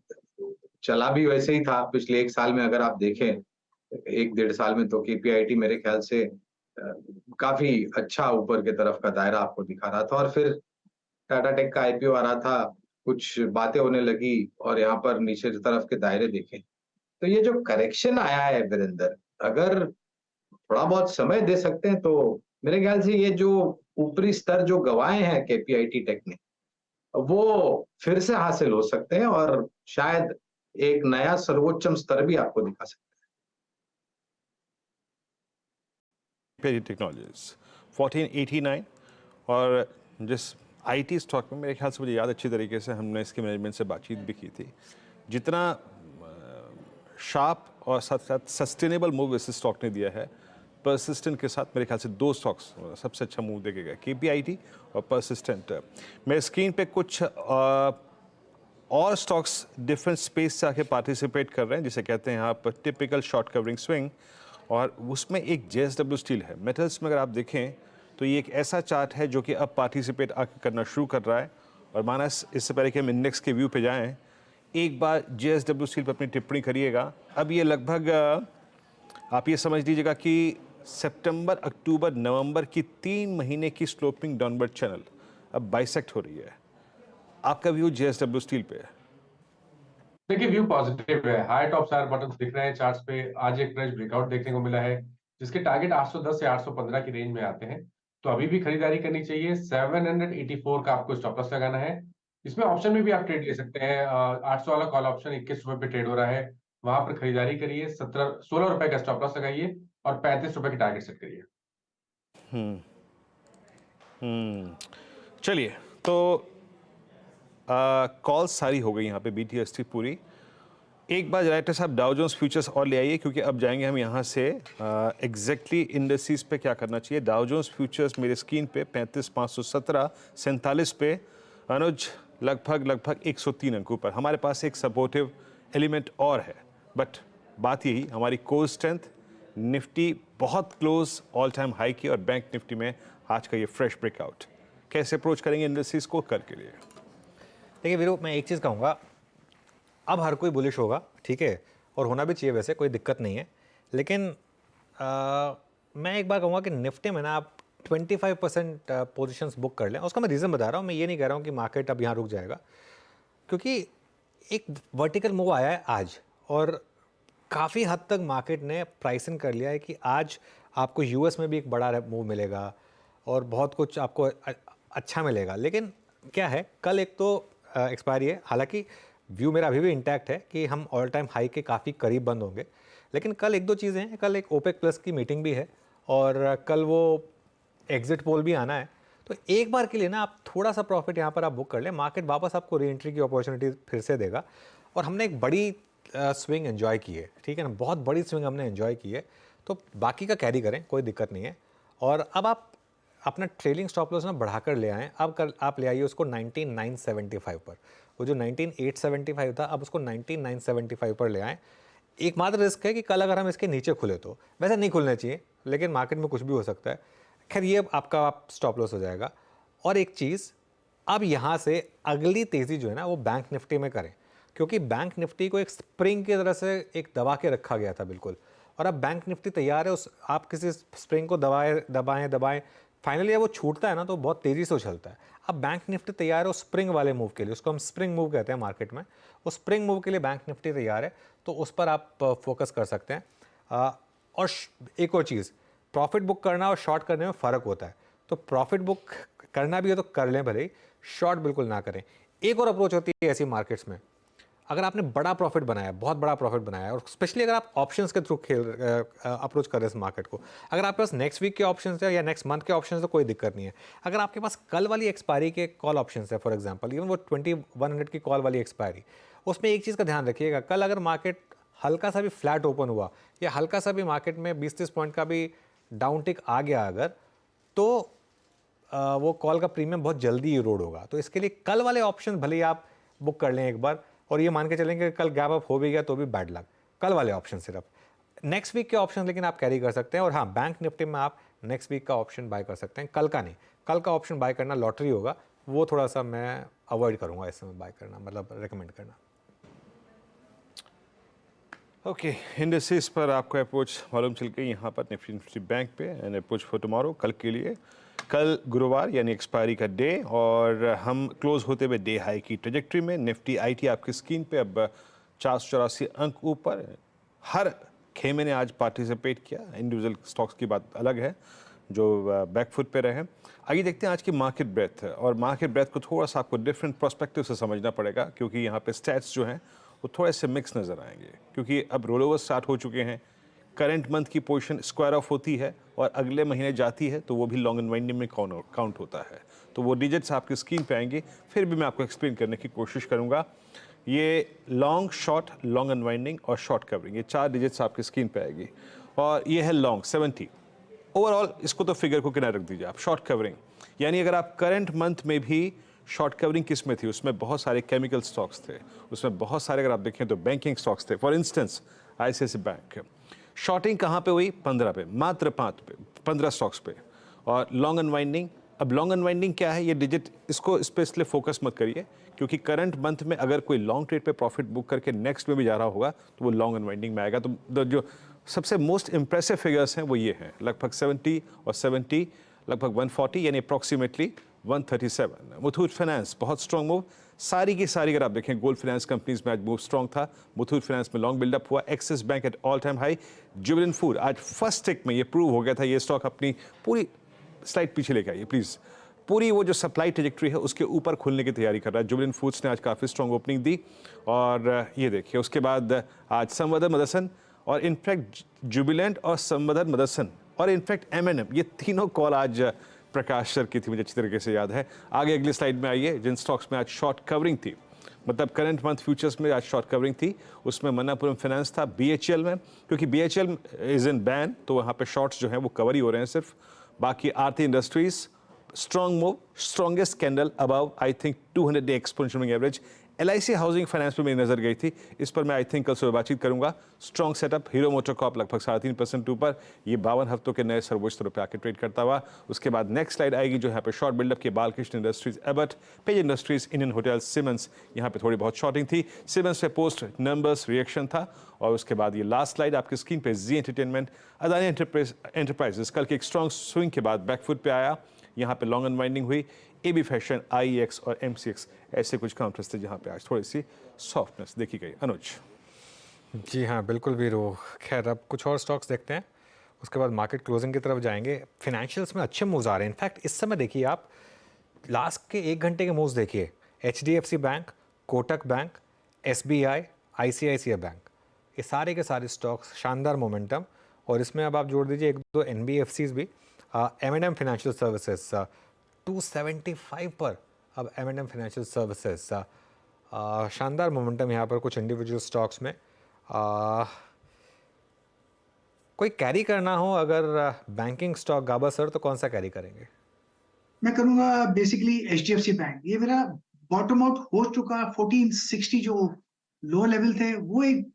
चला भी वैसे ही था पिछले 1 साल में। अगर आप देखें 1-1.5 साल में तो केपीआईटी मेरे ख्याल से काफी अच्छा ऊपर के तरफ का दायरा आपको दिखा रहा था। और फिर टाटा टेक का आईपीओ आ रहा था, कुछ बातें होने लगी और यहाँ पर नीचे की तरफ के दायरे देखें तो ये जो करेक्शन आया है वीरेंद्र, अगर थोड़ा बहुत समय दे सकते हैं तो मेरे ख्याल से ये जो ऊपरी स्तर जो गवाए हैं केपीआईटी टेक ने, वो फिर से हासिल हो सकते हैं और शायद एक नया सर्वोच्चम स्तर भी आपको दिखा सकते हैं। टेक्नोलॉजीज 1489, और जिस आईटी स्टॉक में मेरे ख्याल से मुझे याद अच्छी तरीके से हमने इसके मैनेजमेंट से बातचीत भी की थी, जितना शार्प और साथ साथ सस्टेनेबल मूव इस स्टॉक ने दिया है, परसिस्टेंट के साथ मेरे ख्याल से 2 स्टॉक्स सबसे अच्छा मूव देके गए, केपीआईटी और परसिस्टेंट। मेरे स्क्रीन पे कुछ और स्टॉक्स डिफरेंट स्पेस से आके पार्टिसिपेट कर रहे हैं, जिसे कहते हैं आप टिपिकल शॉर्ट कवरिंग स्विंग, और उसमें एक जेएसडब्ल्यू स्टील है। मेटल्स में अगर आप देखें तो ये एक ऐसा चार्ट है जो कि अब पार्टिसिपेट आके करना शुरू कर रहा है। और मानस, इससे पहले कि हम इंडेक्स के व्यू पे जाएं, एक बार जेएसडब्ल्यू स्टील पर अपनी टिप्पणी करिएगा। अब ये लगभग आप ये समझ लीजिएगा कि सितंबर, अक्टूबर, नवंबर की 3 महीने की स्लोपिंग डाउनवर्ड चैनल अब बाइसेक्ट हो रही है। आपका व्यू जेएसडब्ल्यू स्टील पे है? देखिए, व्यू पॉजिटिव है। हाई टॉप सारे बटन दिख रहे हैं चार्ट्स पे। आज एक फ्रेश ब्रेकआउट देखने को मिला है जिसके टारगेट 810 से 815 की रेंज में आते हैं, तो अभी भी खरीदारी करनी चाहिए। 784 का आपको स्टॉप लॉस लगाना है। इसमें ऑप्शन में भी आप ट्रेड ले सकते हैं। 800 वाला कॉल ऑप्शन 21 रुपए पे ट्रेड हो रहा है, वहां पर खरीदारी करिए। 16 रुपए का स्टॉप लॉस लगाइए और 35 रुपए की टारगेट सेट करिए। चलिए, तो कॉल सारी हो गई यहाँ पे, BTST पूरी। एक बार डायरेक्टर साहब डाउ जोन्स फ्यूचर्स और ले आइए, क्योंकि अब जाएंगे हम यहाँ से एग्जैक्टली इंडेक्सेस पे क्या करना चाहिए। डाउ जोन्स फ्यूचर्स मेरे स्क्रीन पे 35,517, 47 पे अनुज लगभग 103 अंकों पर। हमारे पास एक सपोर्टिव एलिमेंट और है, बट बात यही, हमारी कोर स्ट्रेंथ निफ्टी बहुत क्लोज ऑल टाइम हाई की, और बैंक निफ्टी में आज का ये फ्रेश ब्रेकआउट। कैसे अप्रोच करेंगे इंडेक्सेस को कर के लिए? देखिए वीरू, मैं एक चीज़ कहूँगा, अब हर कोई बुलिश होगा, ठीक है, और होना भी चाहिए, वैसे कोई दिक्कत नहीं है। लेकिन मैं एक बार कहूँगा कि निफ्टी में ना आप 25% पोजीशंस बुक कर लें। उसका मैं रीज़न बता रहा हूँ, मैं ये नहीं कह रहा हूँ कि मार्केट अब यहाँ रुक जाएगा, क्योंकि एक वर्टिकल मूव आया है आज, और काफ़ी हद तक मार्केट ने प्राइस इन कर लिया है कि आज आपको यूएस में भी एक बड़ा मूव मिलेगा और बहुत कुछ आपको अच्छा मिलेगा। लेकिन क्या है, कल एक तो एक्सपायरी है, हालांकि व्यू मेरा अभी भी इंटैक्ट है कि हम ऑल टाइम हाई के काफ़ी करीब बंद होंगे, लेकिन कल 1-2 चीज़ें हैं। कल एक ओपेक प्लस की मीटिंग भी है और कल वो एग्जिट पोल भी आना है, तो एक बार के लिए ना आप थोड़ा सा प्रॉफिट यहाँ पर आप बुक कर लें। मार्केट वापस आपको री एंट्री की अपॉर्चुनिटी फिर से देगा, और हमने एक बड़ी स्विंग एंजॉय की है, ठीक है ना, बहुत बड़ी स्विंग हमने एंजॉय की है, तो बाकी का कैरी करें, कोई दिक्कत नहीं है। और अब आप अपना ट्रेलिंग स्टॉप लॉस ना बढ़ाकर ले आएँ। अब आप ले आइए उसको 19,975 पर। वो जो 19,875 था, अब उसको 19,975 पर ले आएँ। एकमात्र रिस्क है कि कल अगर हम इसके नीचे खुले तो, वैसे नहीं खुलना चाहिए, लेकिन मार्केट में कुछ भी हो सकता है। खैर, ये आपका स्टॉप लॉस हो जाएगा। और एक चीज़, अब यहाँ से अगली तेज़ी जो है ना, वो बैंक निफ्टी में करें, क्योंकि बैंक निफ्टी को एक स्प्रिंग की तरह से एक दबा के रखा गया था बिल्कुल, और अब बैंक निफ्टी तैयार है उस, आप किसी स्प्रिंग को दबाएं, फाइनली वो छूटता है ना तो बहुत तेज़ी से उछलता है। अब बैंक निफ्टी तैयार है उस स्प्रिंग वाले मूव के लिए, उसको हम स्प्रिंग मूव कहते हैं मार्केट में। उस स्प्रिंग मूव के लिए बैंक निफ्टी तैयार है, तो उस पर आप फोकस कर सकते हैं। और एक और चीज़, प्रॉफिट बुक करना और शॉर्ट करने में फ़र्क होता है। तो प्रॉफिट बुक करना भी है तो कर लें भले ही, शॉर्ट बिल्कुल ना करें। एक और अप्रोच होती है ऐसी मार्केट्स में, अगर आपने बड़ा प्रॉफिट बनाया, बहुत बड़ा प्रॉफिट बनाया, और स्पेशली अगर आप ऑप्शंस के थ्रू अप्रोच कर रहे हैं इस मार्केट को, अगर आपके पास नेक्स्ट वीक के ऑप्शंस है या नेक्स्ट मंथ के ऑप्शंस है तो कोई दिक्कत नहीं है। अगर आपके पास कल वाली एक्सपायरी के कॉल ऑप्शंस है, फॉर एग्जांपल इवन वो 2100 की कॉल वाली एक्सपायरी, उसमें एक चीज़ का ध्यान रखिएगा, कल अगर मार्केट हल्का सा भी फ्लैट ओपन हुआ या हल्का सा भी मार्केट में 20-30 पॉइंट का भी डाउन टिक आ गया अगर, तो वो कॉल का प्रीमियम बहुत जल्दी इरोड होगा। तो इसके लिए कल वाले ऑप्शन भले ही आप बुक कर लें एक बार, और ये मान के चलेंगे कि कल गैप अप हो भी गया तो भी बैड लक। कल वाले ऑप्शन सिर्फ, नेक्स्ट वीक के ऑप्शन लेकिन आप कैरी कर सकते हैं। और हाँ, बैंक निफ्टी में आप नेक्स्ट वीक का ऑप्शन बाय कर सकते हैं, कल का नहीं। कल का ऑप्शन बाय करना लॉटरी होगा, वो थोड़ा सा मैं अवॉइड करूंगा इस समय बाय करना, मतलब रेकमेंड करना। ओके, इंडस्ट्रीज पर आपको अप्रोच मालूम चल गई यहाँ पर निफ्टी बैंक पे, एंड अप्रोच फॉर टुमारो, कल के लिए। कल गुरुवार यानी एक्सपायरी का डे, और हम क्लोज होते हुए डे हाई की ट्रेजेक्ट्री में। निफ्टी आईटी आपकी स्क्रीन पे अब 484 अंक ऊपर। हर खेमे ने आज पार्टिसिपेट किया, इंडिविजुअल स्टॉक्स की बात अलग है जो बैकफुट पे रहे। आइए देखते हैं आज की मार्केट ब्रेथ, और मार्केट ब्रेथ को थोड़ा सा आपको डिफरेंट पर्सपेक्टिव से समझना पड़ेगा, क्योंकि यहाँ पे स्टैट्स जो हैं वो थोड़े से मिक्स नज़र आएंगे, क्योंकि अब रोल ओवर स्टार्ट हो चुके हैं। करंट मंथ की पोजीशन स्क्वायर ऑफ होती है और अगले महीने जाती है तो वो भी लॉन्ग अनवाइंडिंग में काउंट होता है। तो वो डिजिट्स आपकी स्क्रीन पे आएंगे, फिर भी मैं आपको एक्सप्लेन करने की कोशिश करूंगा। ये लॉन्ग, शॉर्ट, लॉन्ग अनवाइंडिंग और शॉर्ट कवरिंग, ये 4 डिजिट्स आपकी स्क्रीन पे आएगी। और ये है लॉन्ग 70 ओवरऑल, इसको तो फिगर को किनारे रख दीजिए आप। शॉर्ट कवरिंग यानी अगर आप करंट मंथ में भी शॉर्ट कवरिंग किस में थी, उसमें बहुत सारे केमिकल स्टॉक्स थे, उसमें बहुत सारे अगर आप देखें तो बैंकिंग स्टॉक्स थे। For instance ICICI bank. Shorting कहाँ पे हुई? 15 पे, मात्र 15 स्टॉक्स पे। और लॉन्ग अनवाइंडिंग, अब लॉन्ग अनवाइंडिंग क्या है, ये डिजिट, इसको इस पर इसलिए फोकस मत करिए क्योंकि करंट मंथ में अगर कोई लॉन्ग ट्रेड पे प्रॉफिट बुक करके नेक्स्ट में भी जा रहा होगा तो वो लॉन्ग अनवाइंडिंग में आएगा। तो जो सबसे मोस्ट इंप्रेसिव फिगर्स हैं वो ये हैं, लगभग 70 और 70, लगभग 140 यानी अप्रॉक्सीमेटली 137। मुथूट फाइनेंस बहुत स्ट्रॉन्ग मूव, सारी की सारी अगर आप देखें गोल्ड फाइनेंस कंपनीज में आज मूव स्ट्रॉन्ग था। मुथूट फाइनेंस में लॉन्ग बिल्डअप हुआ। Axis bank at all time high. Jubilant food आज फर्स्ट टिक में ये प्रूव हो गया था, ये स्टॉक अपनी पूरी स्लाइड पीछे लेके आइए प्लीज़, पूरी वो जो सप्लाई ट्रेजेक्ट्री है उसके ऊपर खुलने की तैयारी कर रहा है। जुबिलेंट फूड्स ने आज काफ़ी स्ट्रॉन्ग ओपनिंग दी, और ये देखिए उसके बाद आज संवर्धन मदरसन, और इनफैक्ट जुबिलेंट और संवर्धन मदरसन और इनफैक्ट M&M, ये तीनों कॉल आज प्रकाश सर की थी, मुझे अच्छी तरीके से याद है। आगे अगली स्लाइड में आइए, जिन स्टॉक्स में आज शॉर्ट कवरिंग थी, मतलब करंट मंथ फ्यूचर्स में आज शॉर्ट कवरिंग थी, उसमें मन्नापुरम फाइनेंस था। BHL में, क्योंकि BHL इज इन बैन तो वहाँ पे शॉर्ट्स जो हैं वो कवर ही हो रहे हैं सिर्फ। बाकी Aarti industries strong move, strongest candle above I think 200 day exponential moving average. LIC housing finance पे मेरी नजर गई थी, इस पर मैं आई थिंक कल सुबह बातचीत करूंगा। Strong setup. Hero motor Corp लगभग 3.5% ऊपर, ये 52 हफ्तों के नए सर्वोच्च स्तरों पे आके ट्रेड करता हुआ। उसके बाद नेक्स्ट स्लाइड आएगी जो यहाँ पे शॉर्ट बिल्डअप की, Balkrishna industries, Abbott, page industries, Indian hotels, Siemens, यहाँ पे थोड़ी बहुत शॉर्टिंग थी। सिमेंस पे पोस्ट नंबर्स रिएक्शन था। और उसके बाद ये लास्ट स्लाइड आपकी स्क्रीन पे, जी एंटरटेनमेंट, अदानी एंटरप्राइजेस कल के एक स्ट्रॉन्ग स्विंग के बाद बैकफुट पे आया, यहाँ पे लॉन्ग अनवाइंडिंग हुई। AB फैशन, IEX और MCX ऐसे कुछ काउंटर्स थे जहाँ पे आज थोड़ी सी सॉफ्टनेस देखी गई। अनुज जी हाँ, बिल्कुल वीरू। खैर अब कुछ और स्टॉक्स देखते हैं, उसके बाद मार्केट क्लोजिंग की तरफ जाएंगे। फाइनेंशियल्स में अच्छे मूव्स आ रहे हैं। इनफैक्ट इस समय देखिए आप लास्ट के 1 घंटे के मूव्स देखिए, HDFC bank, Kotak bank, SBI, ICICI bank, ये सारे के सारे स्टॉक्स शानदार मोमेंटम। और इसमें अब आप जोड़ दीजिए 1-2 NBFCs भी। M&M फाइनेंशियल सर्विसेज 275 पर अब M&M फाइनेंशियल सर्विसेज, शानदार मोमेंटम यहाँ पर कुछ इंडिविजुअल स्टॉक्स में। कोई कैरी करना हो अगर बैंकिंग स्टॉक गाबा सर, तो कौन सा कैरी करेंगे? मैं करूंगा बेसिकली HDFC बैंक। ये मेरा बॉटम आउट हो चुका 1460 जो लो लेवल थे, वो एक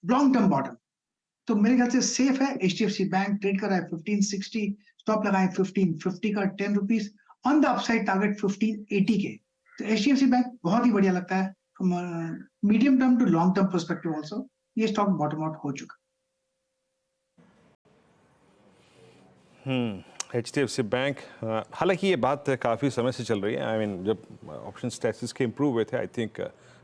लॉन्ग टर्म बॉटम, तो मेरे ख्याल से सेफ है। HDFC बैंक ट्रेड कर रहा है 1560, स्टॉप लगाए 1550 का 10 rupees, on the upside target 1580 के। तो HDFC बैंक बहुत ही बढ़िया लगता है from medium term to long term perspective also. ये स्टॉक बॉटम आउट हो चुका। HDFC बैंक, हालांकि ये बात काफ़ी समय से चल रही है। आई मीन जब ऑप्शन स्टैटिस के इम्प्रूव हुए थे, आई थिंक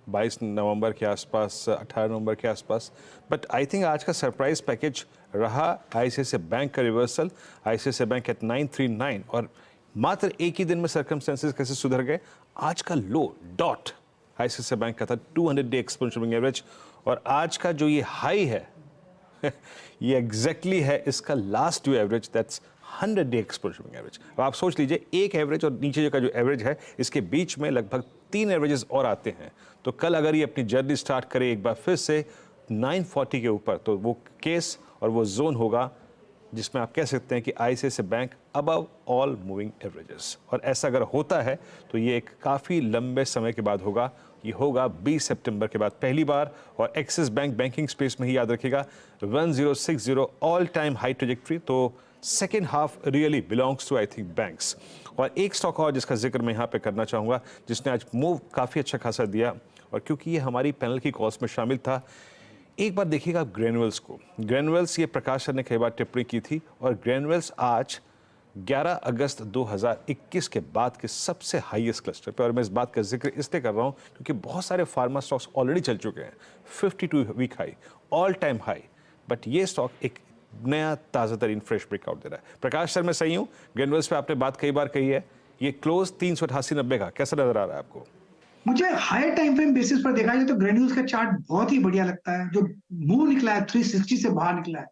22 नवंबर के आसपास, 18 नवंबर के आसपास, बट आई थिंक आज का सरप्राइज पैकेज रहा ICICI बैंक का रिवर्सल। ICICI बैंक एट 939, और मात्र एक ही दिन में सर्कमस्टेंसेस कैसे सुधर गए। आज का लो डॉट आईसीआईसीआई बैंक का था 200 डे एक्सपोनेंशियल मूविंग एवरेज, और आज का जो ये हाई है ये एग्जैक्टली है इसका last due average, that's 100 day exponential moving average. अब आप सोच लीजिए एक एवरेज और नीचे का जो एवरेज है इसके बीच में लगभग 3 एवरेजेस और आते हैं। तो कल अगर ये अपनी जर्नी स्टार्ट करे एक बार फिर से 940 के ऊपर, तो वो केस और वो जोन होगा जिसमें आप कह सकते हैं कि ICICI bank above all moving averages. और ऐसा अगर होता है तो ये एक काफ़ी लंबे समय के बाद होगा। ये होगा 20 सितंबर के बाद पहली बार, और एक्सिस बैंक बैंकिंग स्पेस में ही याद रखिएगा 1060 ऑल टाइम हाई ट्रेजेक्ट्री। तो second half really belongs to I think banks. और एक स्टॉक और जिसका जिक्र मैं यहाँ पे करना चाहूँगा जिसने आज मूव काफ़ी अच्छा खासा दिया, और क्योंकि ये हमारी पैनल की कॉल्स में शामिल था, एक बार देखिएगा ग्रेनुअल्स को। ग्रेनुअल्स ये प्रकाश सर ने कई बार टिप्पणी की थी, और ग्रेनुअल्स आज 11 अगस्त 2021 के बाद के सबसे हाईएस्ट क्लस्टर पे। और मैं इस बात का जिक्र इसलिए कर रहा हूँ क्योंकि बहुत सारे फार्मा स्टॉक्स ऑलरेडी चल चुके हैं 52 week high, all time high, but ये स्टॉक एक नया ताज़ा तरीन फ्रेश ब्रेकआउट दे रहा है। प्रकाश सर मैं सही हूँ? ग्रेनुअल्स पे आपने बात कई बार कही है, ये क्लोज 388.90 का कैसा नजर आ रहा है आपको? मुझे हायर टाइम फ्रेम बेसिस पर देखा जाए तो ग्रेन्यूल्स का चार्ट बहुत ही बढ़िया लगता है। जो मूव निकला है 360 से बाहर निकला है,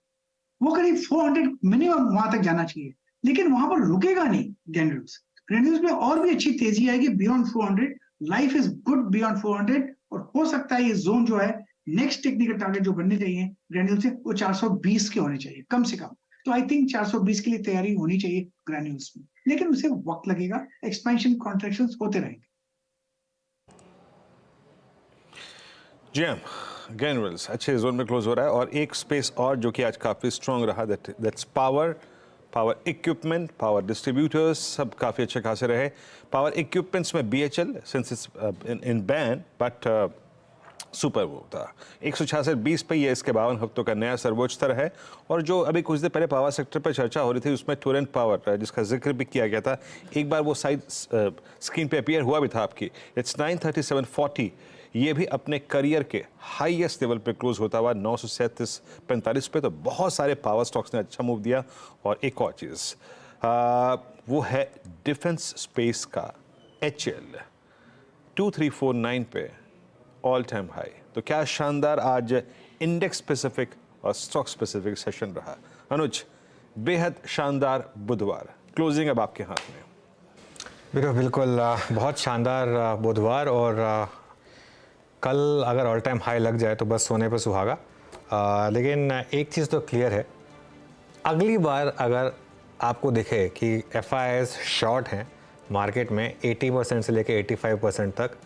वो करीब 400 मिनिमम वहां तक जाना चाहिए, लेकिन वहां पर रुकेगा नहीं ग्रेन्यूल्स। ग्रेन्यूल्स में और भी अच्छी तेजी आएगी beyond 400। Life is good beyond 400, और हो सकता है ये जोन जो है नेक्स्ट टेक्निकल टारगेट जो बनने चाहिए ग्रेन्यूल्स से वो 420 के होने चाहिए कम से कम। तो आई थिंक 420 के लिए तैयारी होनी चाहिए ग्रेन्यूल्स में, लेकिन उसे वक्त लगेगा, एक्सपेंशन कॉन्ट्रैक्शंस होते रहेंगे। जेम ग्रेनुअल्स अच्छे जोन में क्लोज हो रहा है, और एक स्पेस और जो कि आज काफ़ी स्ट्रॉन्ग रहा, that's power equipment, power distributors सब काफ़ी अच्छे खासे रहे। पावर इक्विपमेंट्स में BHL since it's in ban but super वो था 166.20 पे, ये इसके 52 हफ्तों का नया सर्वोच्च स्तर है। और जो अभी कुछ देर पहले पावर सेक्टर पर चर्चा हो रही थी उसमें टोरेंट पावर जिसका जिक्र भी किया गया था, एक बार वो साइड स्क्रीन पे अपीयर हुआ भी था आपकी, इट्स 937.40, ये भी अपने करियर के हाईएस्ट लेवल पे क्लोज होता हुआ 937.45 पे। तो बहुत सारे पावर स्टॉक्स ने अच्छा मूव दिया। और एक और चीज़ वो है डिफेंस स्पेस का HL 2349 पे ऑल टाइम हाई। तो क्या शानदार आज इंडेक्स स्पेसिफिक और स्टॉक स्पेसिफिक सेशन रहा। अनुज, बेहद शानदार बुधवार, क्लोजिंग अब आपके हाथ में। बिल्कुल बहुत शानदार बुधवार, और कल अगर ऑल टाइम हाई लग जाए तो बस सोने पे सुहागा। लेकिन एक चीज़ तो क्लियर है, अगली बार अगर आपको दिखे कि FIIs शॉर्ट हैं मार्केट में 80% से लेकर 85% तक,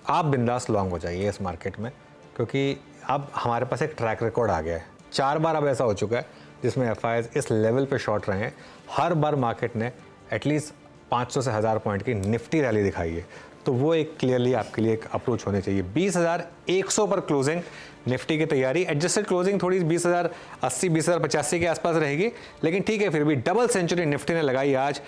आप बिंदास लॉन्ग हो जाइए इस मार्केट में, क्योंकि अब हमारे पास एक ट्रैक रिकॉर्ड आ गया है। 4 बार अब ऐसा हो चुका है जिसमें FIIs इस लेवल पे शॉर्ट रहे हैं। हर बार मार्केट ने एटलीस्ट 500 से 1000 पॉइंट की निफ्टी रैली दिखाई है, तो वो एक क्लियरली आपके लिए एक अप्रोच होनी चाहिए। 20,100 पर क्लोजिंग निफ्टी की तैयारी, एडजस्टेड क्लोजिंग थोड़ी 20,080 20,085 के आसपास रहेगी, लेकिन ठीक है, फिर भी डबल सेंचुरी निफ्टी ने लगाई आज।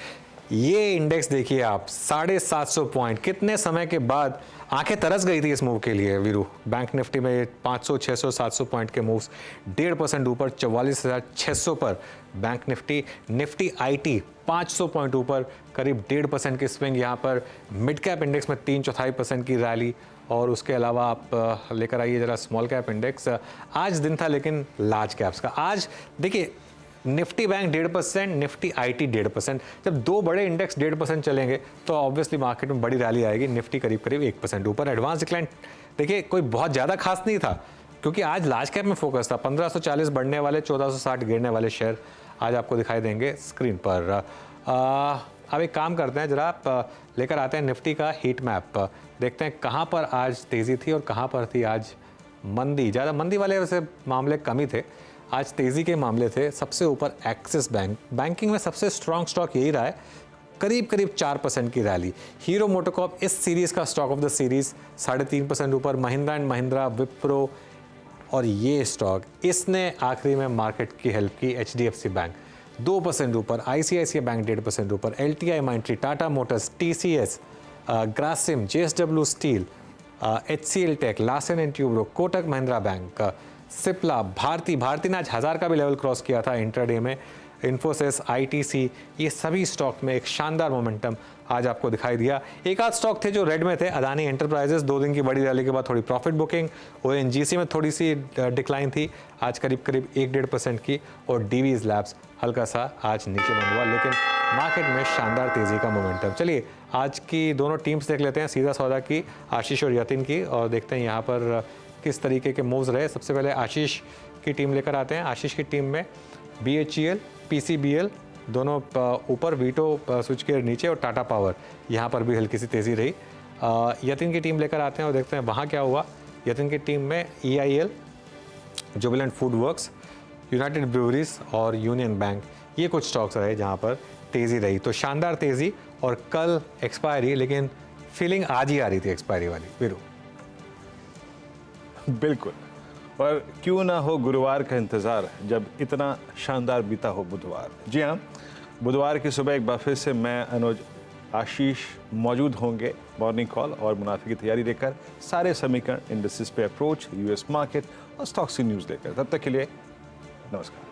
ये इंडेक्स देखिए आप, 750 पॉइंट, कितने समय के बाद आंखें तरस गई थी इस मूव के लिए वीरू। बैंक निफ्टी में 500 600 700 पॉइंट के मूव्स, 1.5% ऊपर 44,600 पर बैंक निफ्टी IT 500 पॉइंट ऊपर, करीब 1.5% की स्विंग यहाँ पर। मिड कैप इंडेक्स में 3/4% की रैली, और उसके अलावा आप लेकर आइए जरा स्मॉल कैप इंडेक्स। आज दिन था लेकिन लार्ज कैप्स का। आज देखिए निफ्टी बैंक 1.5%, निफ्टी IT 1.5%। जब दो बड़े इंडेक्स 1.5% चलेंगे तो ऑब्वियसली मार्केट में बड़ी रैली आएगी। निफ्टी करीब 1% ऊपर। एडवांस डिक्लाइन देखिए कोई बहुत ज़्यादा खास नहीं था, क्योंकि आज लार्ज कैप में फोकस था। 1540 बढ़ने वाले, 1460 गिरने वाले शेयर आज आपको दिखाई देंगे स्क्रीन पर। अब एक काम करते हैं, जरा आप लेकर आते हैं निफ्टी का हीट मैप, देखते हैं कहाँ पर आज तेज़ी थी और कहाँ पर थी आज मंदी। ज़्यादा मंदी वाले वैसे मामले कम ही थे, आज तेज़ी के मामले थे। सबसे ऊपर एक्सिस बैंक, बैंकिंग में सबसे स्ट्रॉन्ग स्टॉक यही रहा है, करीब 4% की रैली। हीरो मोटोकॉर्प इस सीरीज़ का स्टॉक ऑफ द सीरीज़ 3.5% ऊपर। महिंद्रा एंड महिंद्रा, विप्रो और ये स्टॉक, इसने आखिरी में मार्केट की हेल्प की। HDFC बैंक 2% ऊपर, ICICI बैंक 1.5% ऊपर, LTI Mindtree, Tata motors, TCS, Grasim, JSW steel, HCL tech, Larsen and Toubro, Kotak Mahindra bank, Cipla, Bharti ने आज 1000 का भी लेवल क्रॉस किया था इंट्राडे में। इन्फोसिस, आईटीसी, ये सभी स्टॉक में एक शानदार मोमेंटम आज आपको दिखाई दिया। एक आध स्टॉक थे जो रेड में थे, अदानी एंटरप्राइजेस 2 दिन की बड़ी रैली के बाद थोड़ी प्रॉफिट बुकिंग, ओएनजीसी में थोड़ी सी डिक्लाइन थी आज करीब 1-1.5% की, और डीवीज लैब्स हल्का सा आज नीचे बंद हुआ, लेकिन मार्केट में शानदार तेज़ी का मोमेंटम। चलिए आज की दोनों टीम्स देख लेते हैं, सीधा सौदा की आशीष और यतिन की, और देखते हैं यहाँ पर किस तरीके के मूव्स रहे। सबसे पहले आशीष की टीम लेकर आते हैं। आशीष की टीम में BHEL, PCBL दोनों ऊपर, वीटो स्विच के नीचे, और टाटा पावर यहाँ पर भी हल्की सी तेज़ी रही। यतिन की टीम लेकर आते हैं और देखते हैं वहाँ क्या हुआ। यतिन की टीम में EIL, Jubilant Food Works, United Breweries और यूनियन बैंक, ये कुछ स्टॉक्स रहे जहाँ पर तेज़ी रही। तो शानदार तेज़ी, और कल एक्सपायरी, लेकिन फीलिंग आज ही आ रही थी एक्सपायरी वाली। वीरू बिल्कुल, और क्यों ना हो गुरुवार का इंतज़ार जब इतना शानदार बीता हो बुधवार। जी हाँ, बुधवार की सुबह एक बार फिर से मैं, अनुज, आशीष मौजूद होंगे मॉर्निंग कॉल और मुनाफे की तैयारी लेकर, सारे समीकरण, इंडस्ट्रीज पे अप्रोच, US मार्केट और स्टॉक्स की न्यूज़ लेकर। तब तक के लिए नमस्कार।